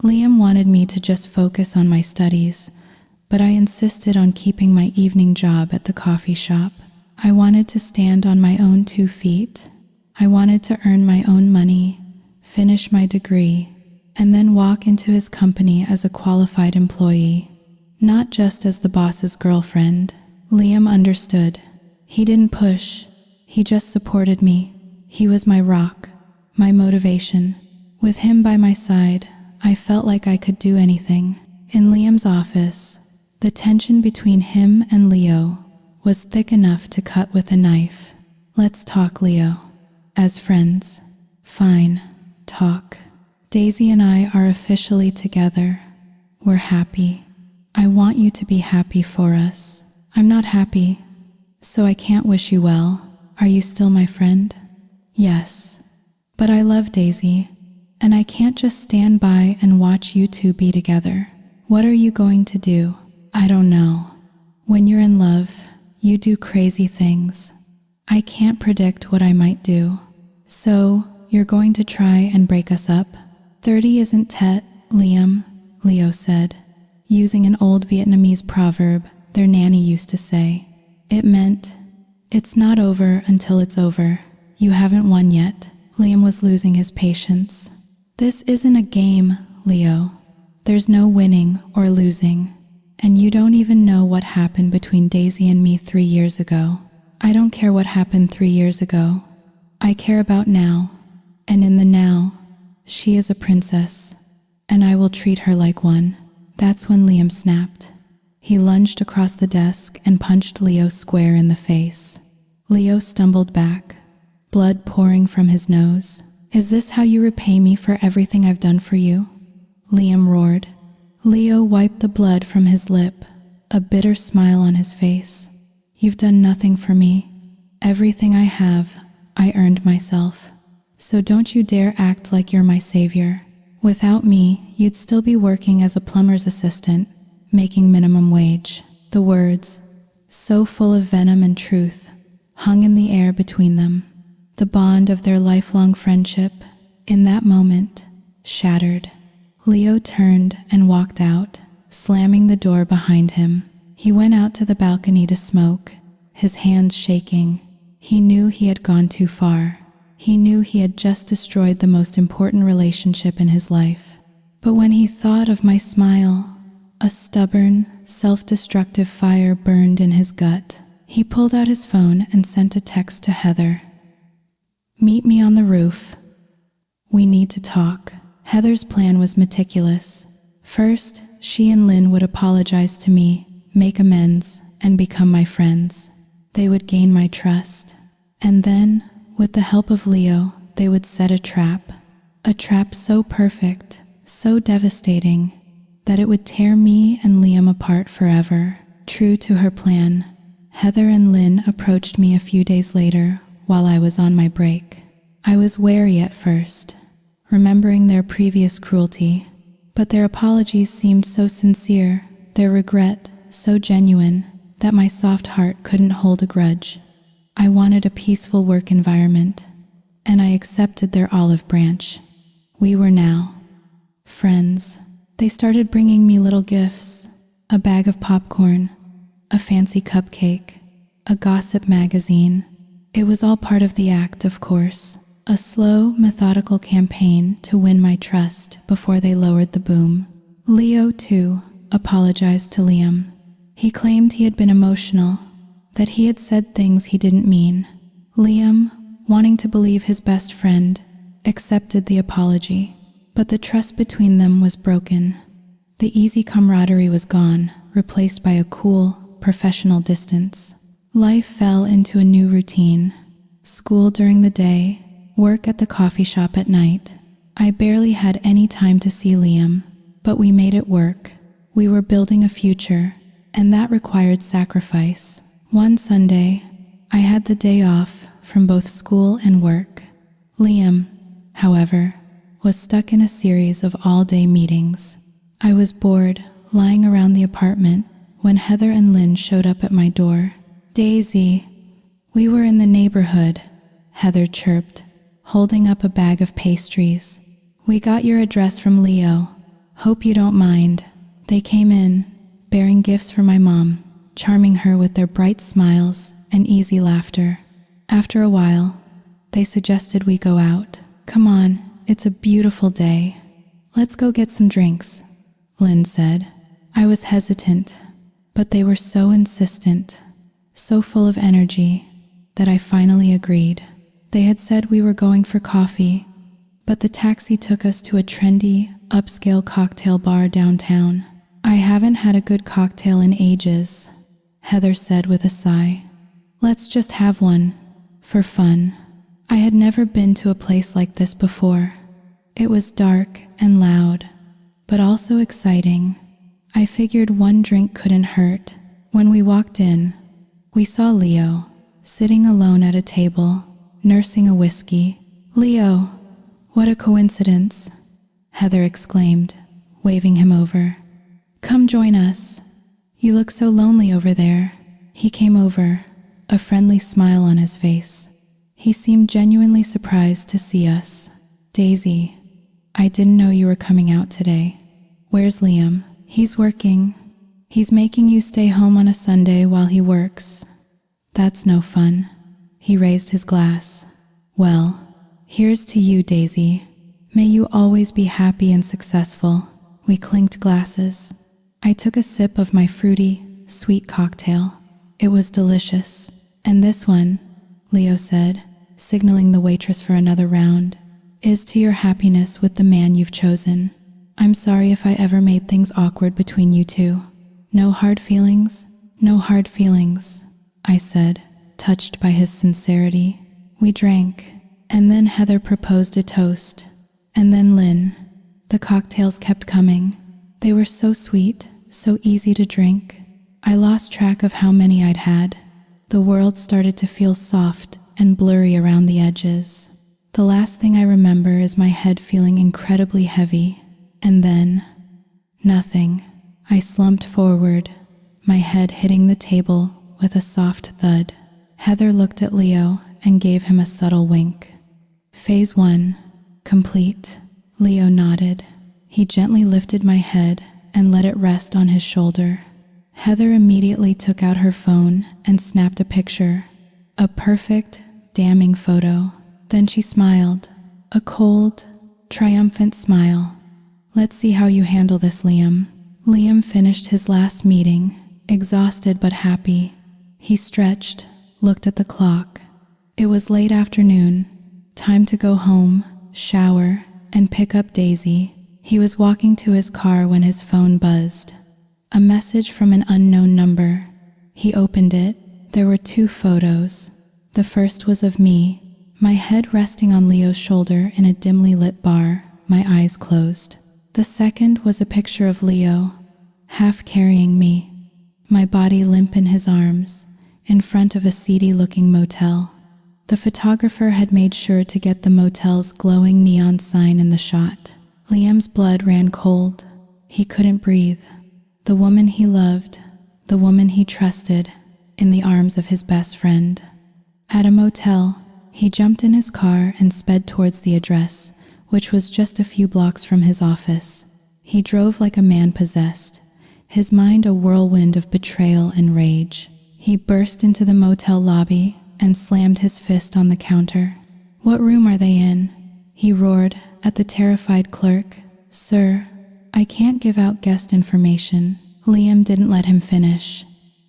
Liam wanted me to just focus on my studies, but I insisted on keeping my evening job at the coffee shop. I wanted to stand on my own 2 feet. I wanted to earn my own money, finish my degree, and then walk into his company as a qualified employee, not just as the boss's girlfriend. Liam understood. He didn't push. He just supported me. He was my rock, my motivation. With him by my side, I felt like I could do anything. In Liam's office, the tension between him and Leo was thick enough to cut with a knife. Let's talk, Leo. As friends. Fine. Talk. Daisy and I are officially together. We're happy. I want you to be happy for us. I'm not happy, so I can't wish you well. Are you still my friend? Yes. But I love Daisy. And I can't just stand by and watch you two be together. What are you going to do? I don't know. When you're in love, you do crazy things. I can't predict what I might do. So, you're going to try and break us up? 30 isn't tet, Liam, Leo said, using an old Vietnamese proverb their nanny used to say. It meant, it's not over until it's over. You haven't won yet. Liam was losing his patience. This isn't a game, Leo. There's no winning or losing. And you don't even know what happened between Daisy and me 3 years ago. I don't care what happened 3 years ago. I care about now. And in the now, she is a princess. And I will treat her like one. That's when Liam snapped. He lunged across the desk and punched Leo square in the face. Leo stumbled back, blood pouring from his nose. Is this how you repay me for everything I've done for you? Liam roared. Leo wiped the blood from his lip, a bitter smile on his face. You've done nothing for me. Everything I have, I earned myself. So don't you dare act like you're my savior. Without me, you'd still be working as a plumber's assistant, making minimum wage. The words, so full of venom and truth, hung in the air between them. The bond of their lifelong friendship, in that moment, shattered. Leo turned and walked out, slamming the door behind him. He went out to the balcony to smoke, his hands shaking. He knew he had gone too far. He knew he had just destroyed the most important relationship in his life. But when he thought of my smile, a stubborn, self-destructive fire burned in his gut. He pulled out his phone and sent a text to Heather. Meet me on the roof. We need to talk. Heather's plan was meticulous. First, she and Lynn would apologize to me, make amends, and become my friends. They would gain my trust. And then, with the help of Leo, they would set a trap so perfect, so devastating, that it would tear me and Liam apart forever. True to her plan, Heather and Lynn approached me a few days later while I was on my break. I was wary at first, remembering their previous cruelty, but their apologies seemed so sincere, their regret so genuine, that my soft heart couldn't hold a grudge. I wanted a peaceful work environment, and I accepted their olive branch. We were now friends. They started bringing me little gifts, a bag of popcorn, a fancy cupcake, a gossip magazine. It was all part of the act, of course. A slow, methodical campaign to win my trust before they lowered the boom. Leo, too, apologized to Liam. He claimed he had been emotional, that he had said things he didn't mean. Liam, wanting to believe his best friend, accepted the apology, but the trust between them was broken. The easy camaraderie was gone, replaced by a cool, professional distance. Life fell into a new routine. School during the day, work at the coffee shop at night. I barely had any time to see Liam, but we made it work. We were building a future, and that required sacrifice. One Sunday, I had the day off from both school and work. Liam, however, was stuck in a series of all-day meetings. I was bored, lying around the apartment, when Heather and Lynn showed up at my door. "Daisy, we were in the neighborhood," Heather chirped, holding up a bag of pastries. "We got your address from Leo. Hope you don't mind." They came in, bearing gifts for my mom, charming her with their bright smiles and easy laughter. After a while, they suggested we go out. "Come on, it's a beautiful day. Let's go get some drinks," Lynn said. I was hesitant, but they were so insistent, so full of energy, that I finally agreed. They had said we were going for coffee, but the taxi took us to a trendy, upscale cocktail bar downtown. "I haven't had a good cocktail in ages," Heather said with a sigh. "Let's just have one, for fun." I had never been to a place like this before. It was dark and loud, but also exciting. I figured one drink couldn't hurt. When we walked in, we saw Leo, sitting alone at a table, nursing a whiskey. "Leo, what a coincidence," Heather exclaimed, waving him over. "Come join us. You look so lonely over there." He came over, a friendly smile on his face. He seemed genuinely surprised to see us. "Daisy, I didn't know you were coming out today. Where's Liam?" "He's working. He's making you stay home on a Sunday while he works." "That's no fun." He raised his glass. "Well, here's to you, Daisy. May you always be happy and successful." We clinked glasses. I took a sip of my fruity, sweet cocktail. It was delicious. "And this one," Leo said, signaling the waitress for another round, "is to your happiness with the man you've chosen. I'm sorry if I ever made things awkward between you two." "No hard feelings? No hard feelings," I said, touched by his sincerity. We drank, and then Heather proposed a toast, and then Lynn. The cocktails kept coming. They were so sweet, so easy to drink. I lost track of how many I'd had. The world started to feel soft and blurry around the edges. The last thing I remember is my head feeling incredibly heavy, and then nothing. I slumped forward, my head hitting the table with a soft thud. Heather looked at Leo and gave him a subtle wink. "Phase 1, complete." Leo nodded. He gently lifted my head and let it rest on his shoulder. Heather immediately took out her phone and snapped a picture. A perfect, damning photo. Then she smiled, a cold, triumphant smile. "Let's see how you handle this, Liam." Liam finished his last meeting, exhausted but happy. He stretched, looked at the clock. It was late afternoon, time to go home, shower, and pick up Daisy. He was walking to his car when his phone buzzed. A message from an unknown number. He opened it. There were 2 photos. The first was of me, my head resting on Leo's shoulder in a dimly lit bar, my eyes closed. The second was a picture of Leo, half carrying me, my body limp in his arms, in front of a seedy-looking motel. The photographer had made sure to get the motel's glowing neon sign in the shot. Liam's blood ran cold. He couldn't breathe. The woman he loved, the woman he trusted, in the arms of his best friend. At a motel, he jumped in his car and sped towards the address, which was just a few blocks from his office. He drove like a man possessed, his mind a whirlwind of betrayal and rage. He burst into the motel lobby and slammed his fist on the counter. "What room are they in?" he roared at the terrified clerk. "Sir, I can't give out guest information." Liam didn't let him finish.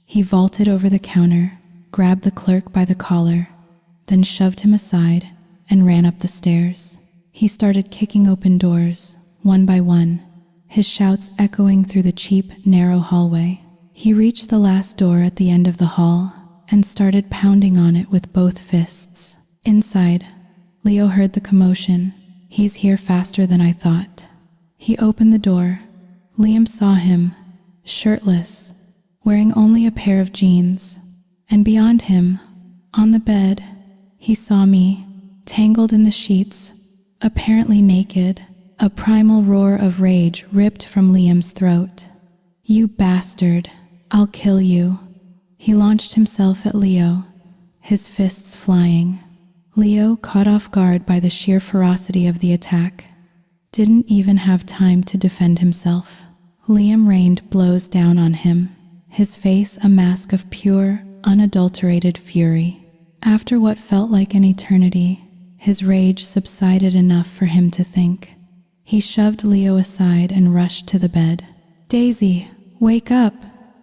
He vaulted over the counter, grabbed the clerk by the collar, then shoved him aside and ran up the stairs. He started kicking open doors, one by one, his shouts echoing through the cheap, narrow hallway. He reached the last door at the end of the hall and started pounding on it with both fists. Inside, Leo heard the commotion. "He's here faster than I thought." He opened the door. Liam saw him, shirtless, wearing only a pair of jeans. And beyond him, on the bed, he saw me, tangled in the sheets, apparently naked. A primal roar of rage ripped from Liam's throat. "You bastard, I'll kill you." He launched himself at Leo, his fists flying. Leo, caught off guard by the sheer ferocity of the attack, didn't even have time to defend himself. Liam rained blows down on him, his face a mask of pure, unadulterated fury. After what felt like an eternity, his rage subsided enough for him to think. He shoved Leo aside and rushed to the bed. "Daisy, wake up,"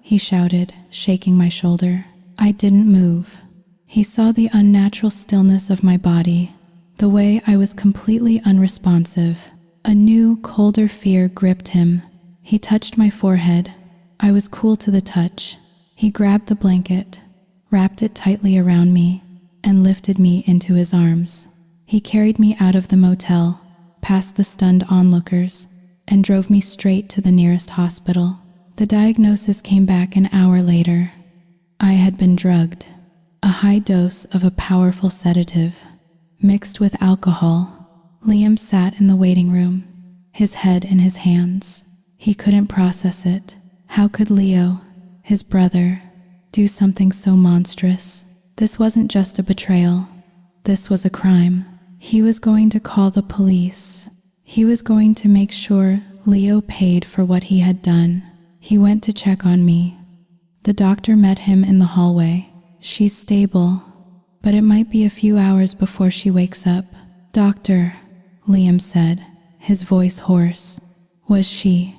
he shouted, shaking my shoulder. I didn't move. He saw the unnatural stillness of my body, the way I was completely unresponsive. A new, colder fear gripped him. He touched my forehead. I was cool to the touch. He grabbed the blanket, wrapped it tightly around me, and lifted me into his arms. He carried me out of the motel, past the stunned onlookers, and drove me straight to the nearest hospital. The diagnosis came back an hour later. I had been drugged, a high dose of a powerful sedative, mixed with alcohol. Liam sat in the waiting room, his head in his hands. He couldn't process it. How could Leo, his brother, do something so monstrous? This wasn't just a betrayal. This was a crime. He was going to call the police. He was going to make sure Leo paid for what he had done. He went to check on me. The doctor met him in the hallway. "She's stable, but it might be a few hours before she wakes up." "Doctor," Liam said, his voice hoarse. Was she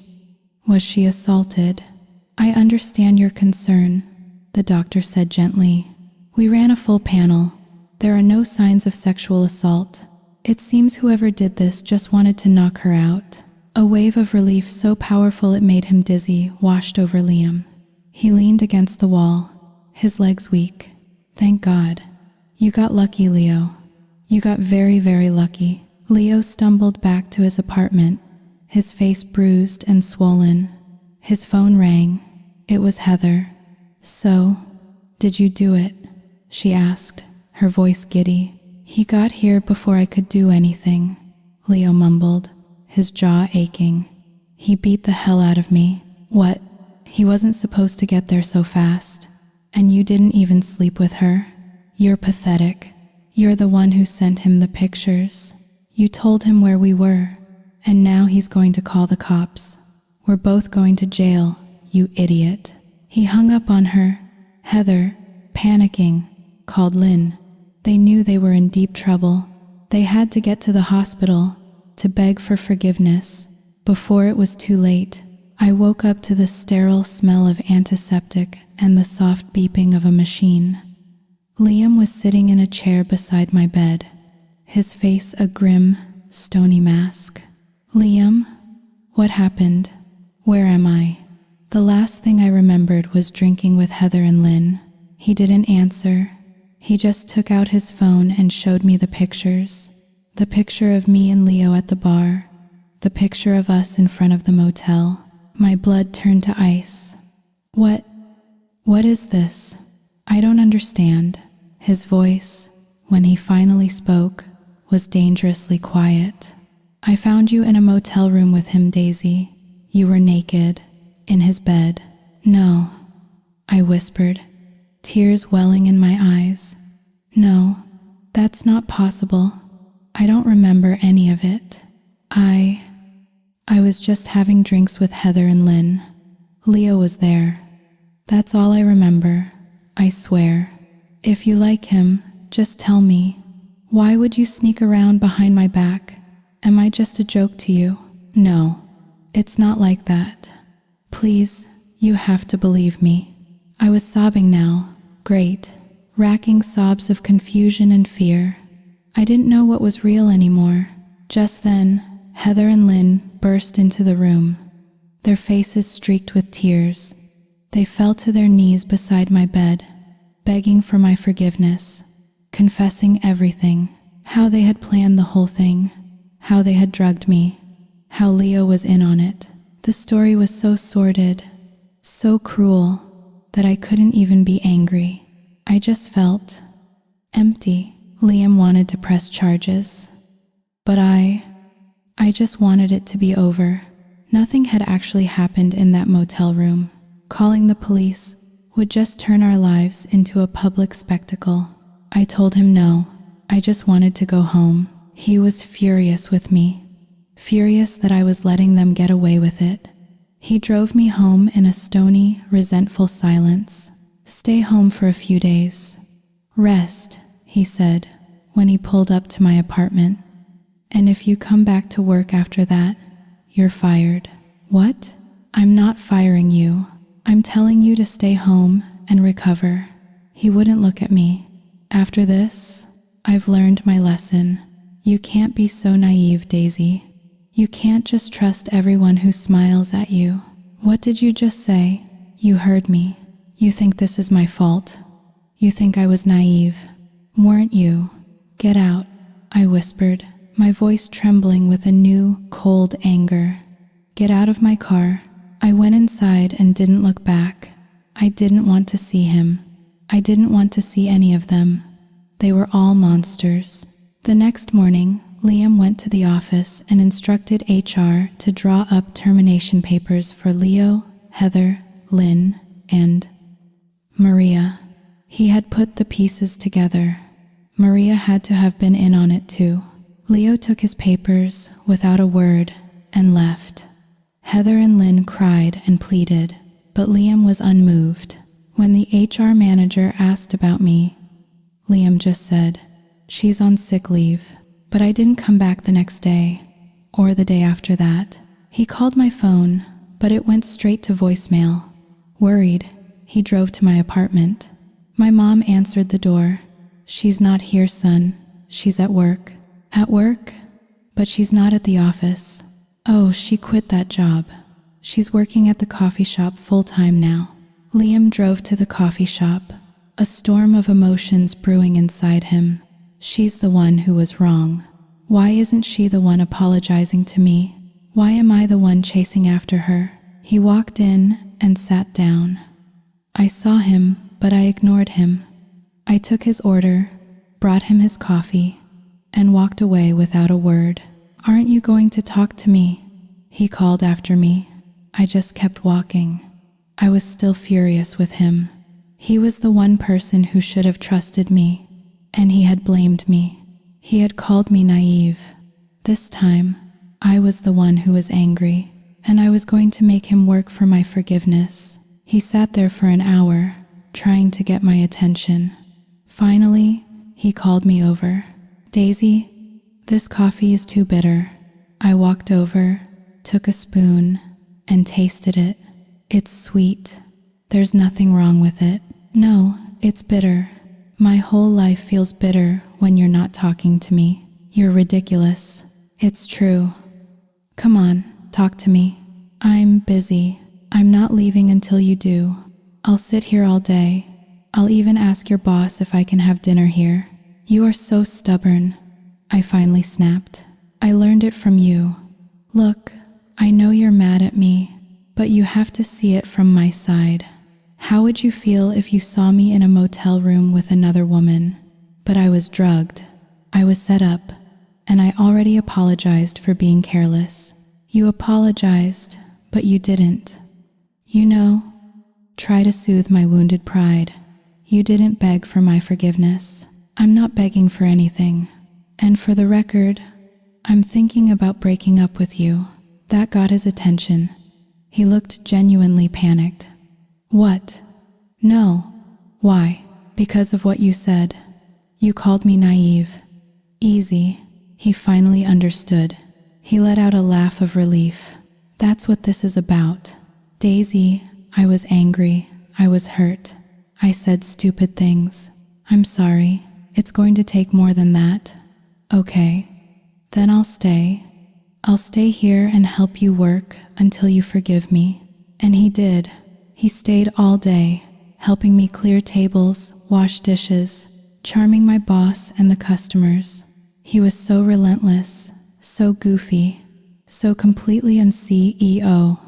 assaulted?" "I understand your concern," the doctor said gently. "We ran a full panel. There are no signs of sexual assault. It seems whoever did this just wanted to knock her out." A wave of relief so powerful it made him dizzy washed over Liam. He leaned against the wall, his legs weak. "Thank God. You got lucky, Leo. You got very, very lucky." Leo stumbled back to his apartment, his face bruised and swollen. His phone rang. It was Heather. "So, did you do it?" she asked, her voice giddy. "He got here before I could do anything," Leo mumbled, his jaw aching. "He beat the hell out of me." "What? He wasn't supposed to get there so fast. And you didn't even sleep with her? You're pathetic. You're the one who sent him the pictures. You told him where we were, and now he's going to call the cops. We're both going to jail, you idiot." He hung up on her. Heather, panicking, called Lynn. They knew they were in deep trouble. They had to get to the hospital to beg for forgiveness before it was too late. I woke up to the sterile smell of antiseptic and the soft beeping of a machine. Liam was sitting in a chair beside my bed, his face a grim, stony mask. "Liam, what happened? Where am I?" The last thing I remembered was drinking with Heather and Lynn. He didn't answer. He just took out his phone and showed me the pictures. The picture of me and Leo at the bar. The picture of us in front of the motel. My blood turned to ice. What is this? I don't understand." His voice, when he finally spoke, was dangerously quiet. "I found you in a motel room with him, Daisy. You were naked, in his bed." "No," I whispered, tears welling in my eyes. "No, that's not possible. I don't remember any of it. I was just having drinks with Heather and Lynn. Leo was there. That's all I remember." I swear. If you like him, just tell me. Why would you sneak around behind my back? Am I just a joke to you? No, it's not like that. Please, you have to believe me. I was sobbing now, great, racking sobs of confusion and fear. I didn't know what was real anymore. Just then, Heather and Lynn burst into the room, their faces streaked with tears. They fell to their knees beside my bed, begging for my forgiveness, confessing everything, how they had planned the whole thing, how they had drugged me, how Leo was in on it. The story was so sordid, so cruel, that I couldn't even be angry. I just felt empty. Liam wanted to press charges, but I just wanted it to be over. Nothing had actually happened in that motel room. Calling the police would just turn our lives into a public spectacle. I told him no, I just wanted to go home. He was furious with me, furious that I was letting them get away with it. He drove me home in a stony, resentful silence. Stay home for a few days. Rest, he said, when he pulled up to my apartment. And if you come back to work after that, you're fired. What? I'm not firing you. I'm telling you to stay home and recover. He wouldn't look at me. After this, I've learned my lesson. You can't be so naive, Daisy. You can't just trust everyone who smiles at you. What did you just say? You heard me. You think this is my fault. You think I was naive. Weren't you? Get out, I whispered, my voice trembling with a new, cold anger. Get out of my car. I went inside and didn't look back. I didn't want to see him. I didn't want to see any of them. They were all monsters. The next morning, Liam went to the office and instructed HR to draw up termination papers for Leo, Heather, Lynn, and Maria. He had put the pieces together. Maria had to have been in on it too. Leo took his papers without a word and left. Heather and Lynn cried and pleaded, but Liam was unmoved. When the HR manager asked about me, Liam just said, "She's on sick leave." But I didn't come back the next day, or the day after that. He called my phone, but it went straight to voicemail. Worried, he drove to my apartment. My mom answered the door. "She's not here, son. She's at work." At work? But she's not at the office. Oh, she quit that job. She's working at the coffee shop full-time now. Liam drove to the coffee shop, a storm of emotions brewing inside him. She's the one who was wrong. Why isn't she the one apologizing to me? Why am I the one chasing after her? He walked in and sat down. I saw him, but I ignored him. I took his order, brought him his coffee, and walked away without a word. "Aren't you going to talk to me?" he called after me. I just kept walking. I was still furious with him. He was the one person who should have trusted me. And he had blamed me. He had called me naive. This time, I was the one who was angry, and I was going to make him work for my forgiveness. He sat there for an hour, trying to get my attention. Finally, he called me over. "Daisy, this coffee is too bitter." I walked over, took a spoon, and tasted it. "It's sweet. There's nothing wrong with it." "No, it's bitter. My whole life feels bitter when you're not talking to me. You're ridiculous." "It's true. Come on, talk to me." "I'm busy. I'm not leaving until you do. I'll sit here all day. I'll even ask your boss if I can have dinner here." "You are so stubborn," I finally snapped. "I learned it from you. Look, I know you're mad at me, but you have to see it from my side. How would you feel if you saw me in a motel room with another woman? But I was drugged. I was set up, and I already apologized for being careless." "You apologized, but you didn't. You know, try to soothe my wounded pride. You didn't beg for my forgiveness." "I'm not begging for anything. And for the record, I'm thinking about breaking up with you." That got his attention. He looked genuinely panicked. "What? No, Why? Because of what you said. You called me naive. Easy. He finally understood. He let out a laugh of relief. That's what this is about. Daisy, I was angry. I was hurt. I said stupid things. I'm sorry. It's going to take more than that. Okay. Then I'll stay. I'll stay here and help you work until you forgive me. And he did. He stayed all day, helping me clear tables, wash dishes, charming my boss and the customers. He was so relentless, so goofy, so completely un-CEO,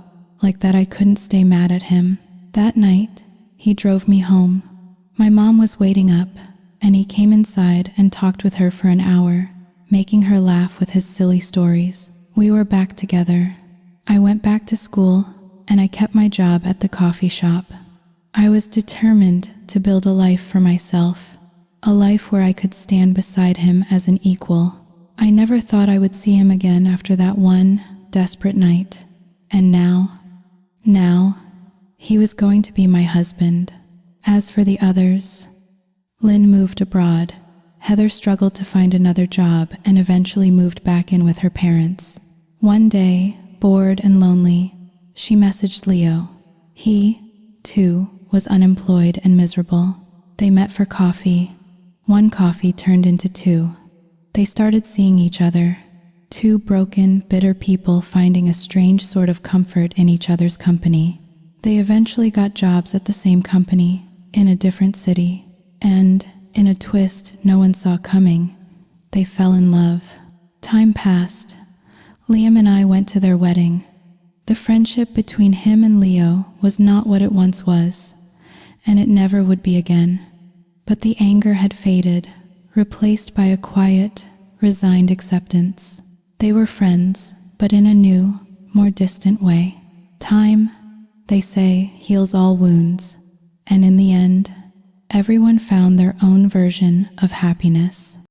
like that I couldn't stay mad at him. That night, he drove me home. My mom was waiting up, and he came inside and talked with her for an hour, making her laugh with his silly stories. We were back together. I went back to school, and I kept my job at the coffee shop. I was determined to build a life for myself, a life where I could stand beside him as an equal. I never thought I would see him again after that one desperate night. And now, he was going to be my husband. As for the others, Lynn moved abroad. Heather struggled to find another job and eventually moved back in with her parents. One day, bored and lonely, she messaged Leo. He, too, was unemployed and miserable. They met for coffee. One coffee turned into two. They started seeing each other. Two broken, bitter people finding a strange sort of comfort in each other's company. They eventually got jobs at the same company, in a different city, and, in a twist no one saw coming, they fell in love. Time passed. Liam and I went to their wedding. The friendship between him and Leo was not what it once was, and it never would be again. But the anger had faded, replaced by a quiet, resigned acceptance. They were friends, but in a new, more distant way. Time, they say, heals all wounds, and in the end, everyone found their own version of happiness.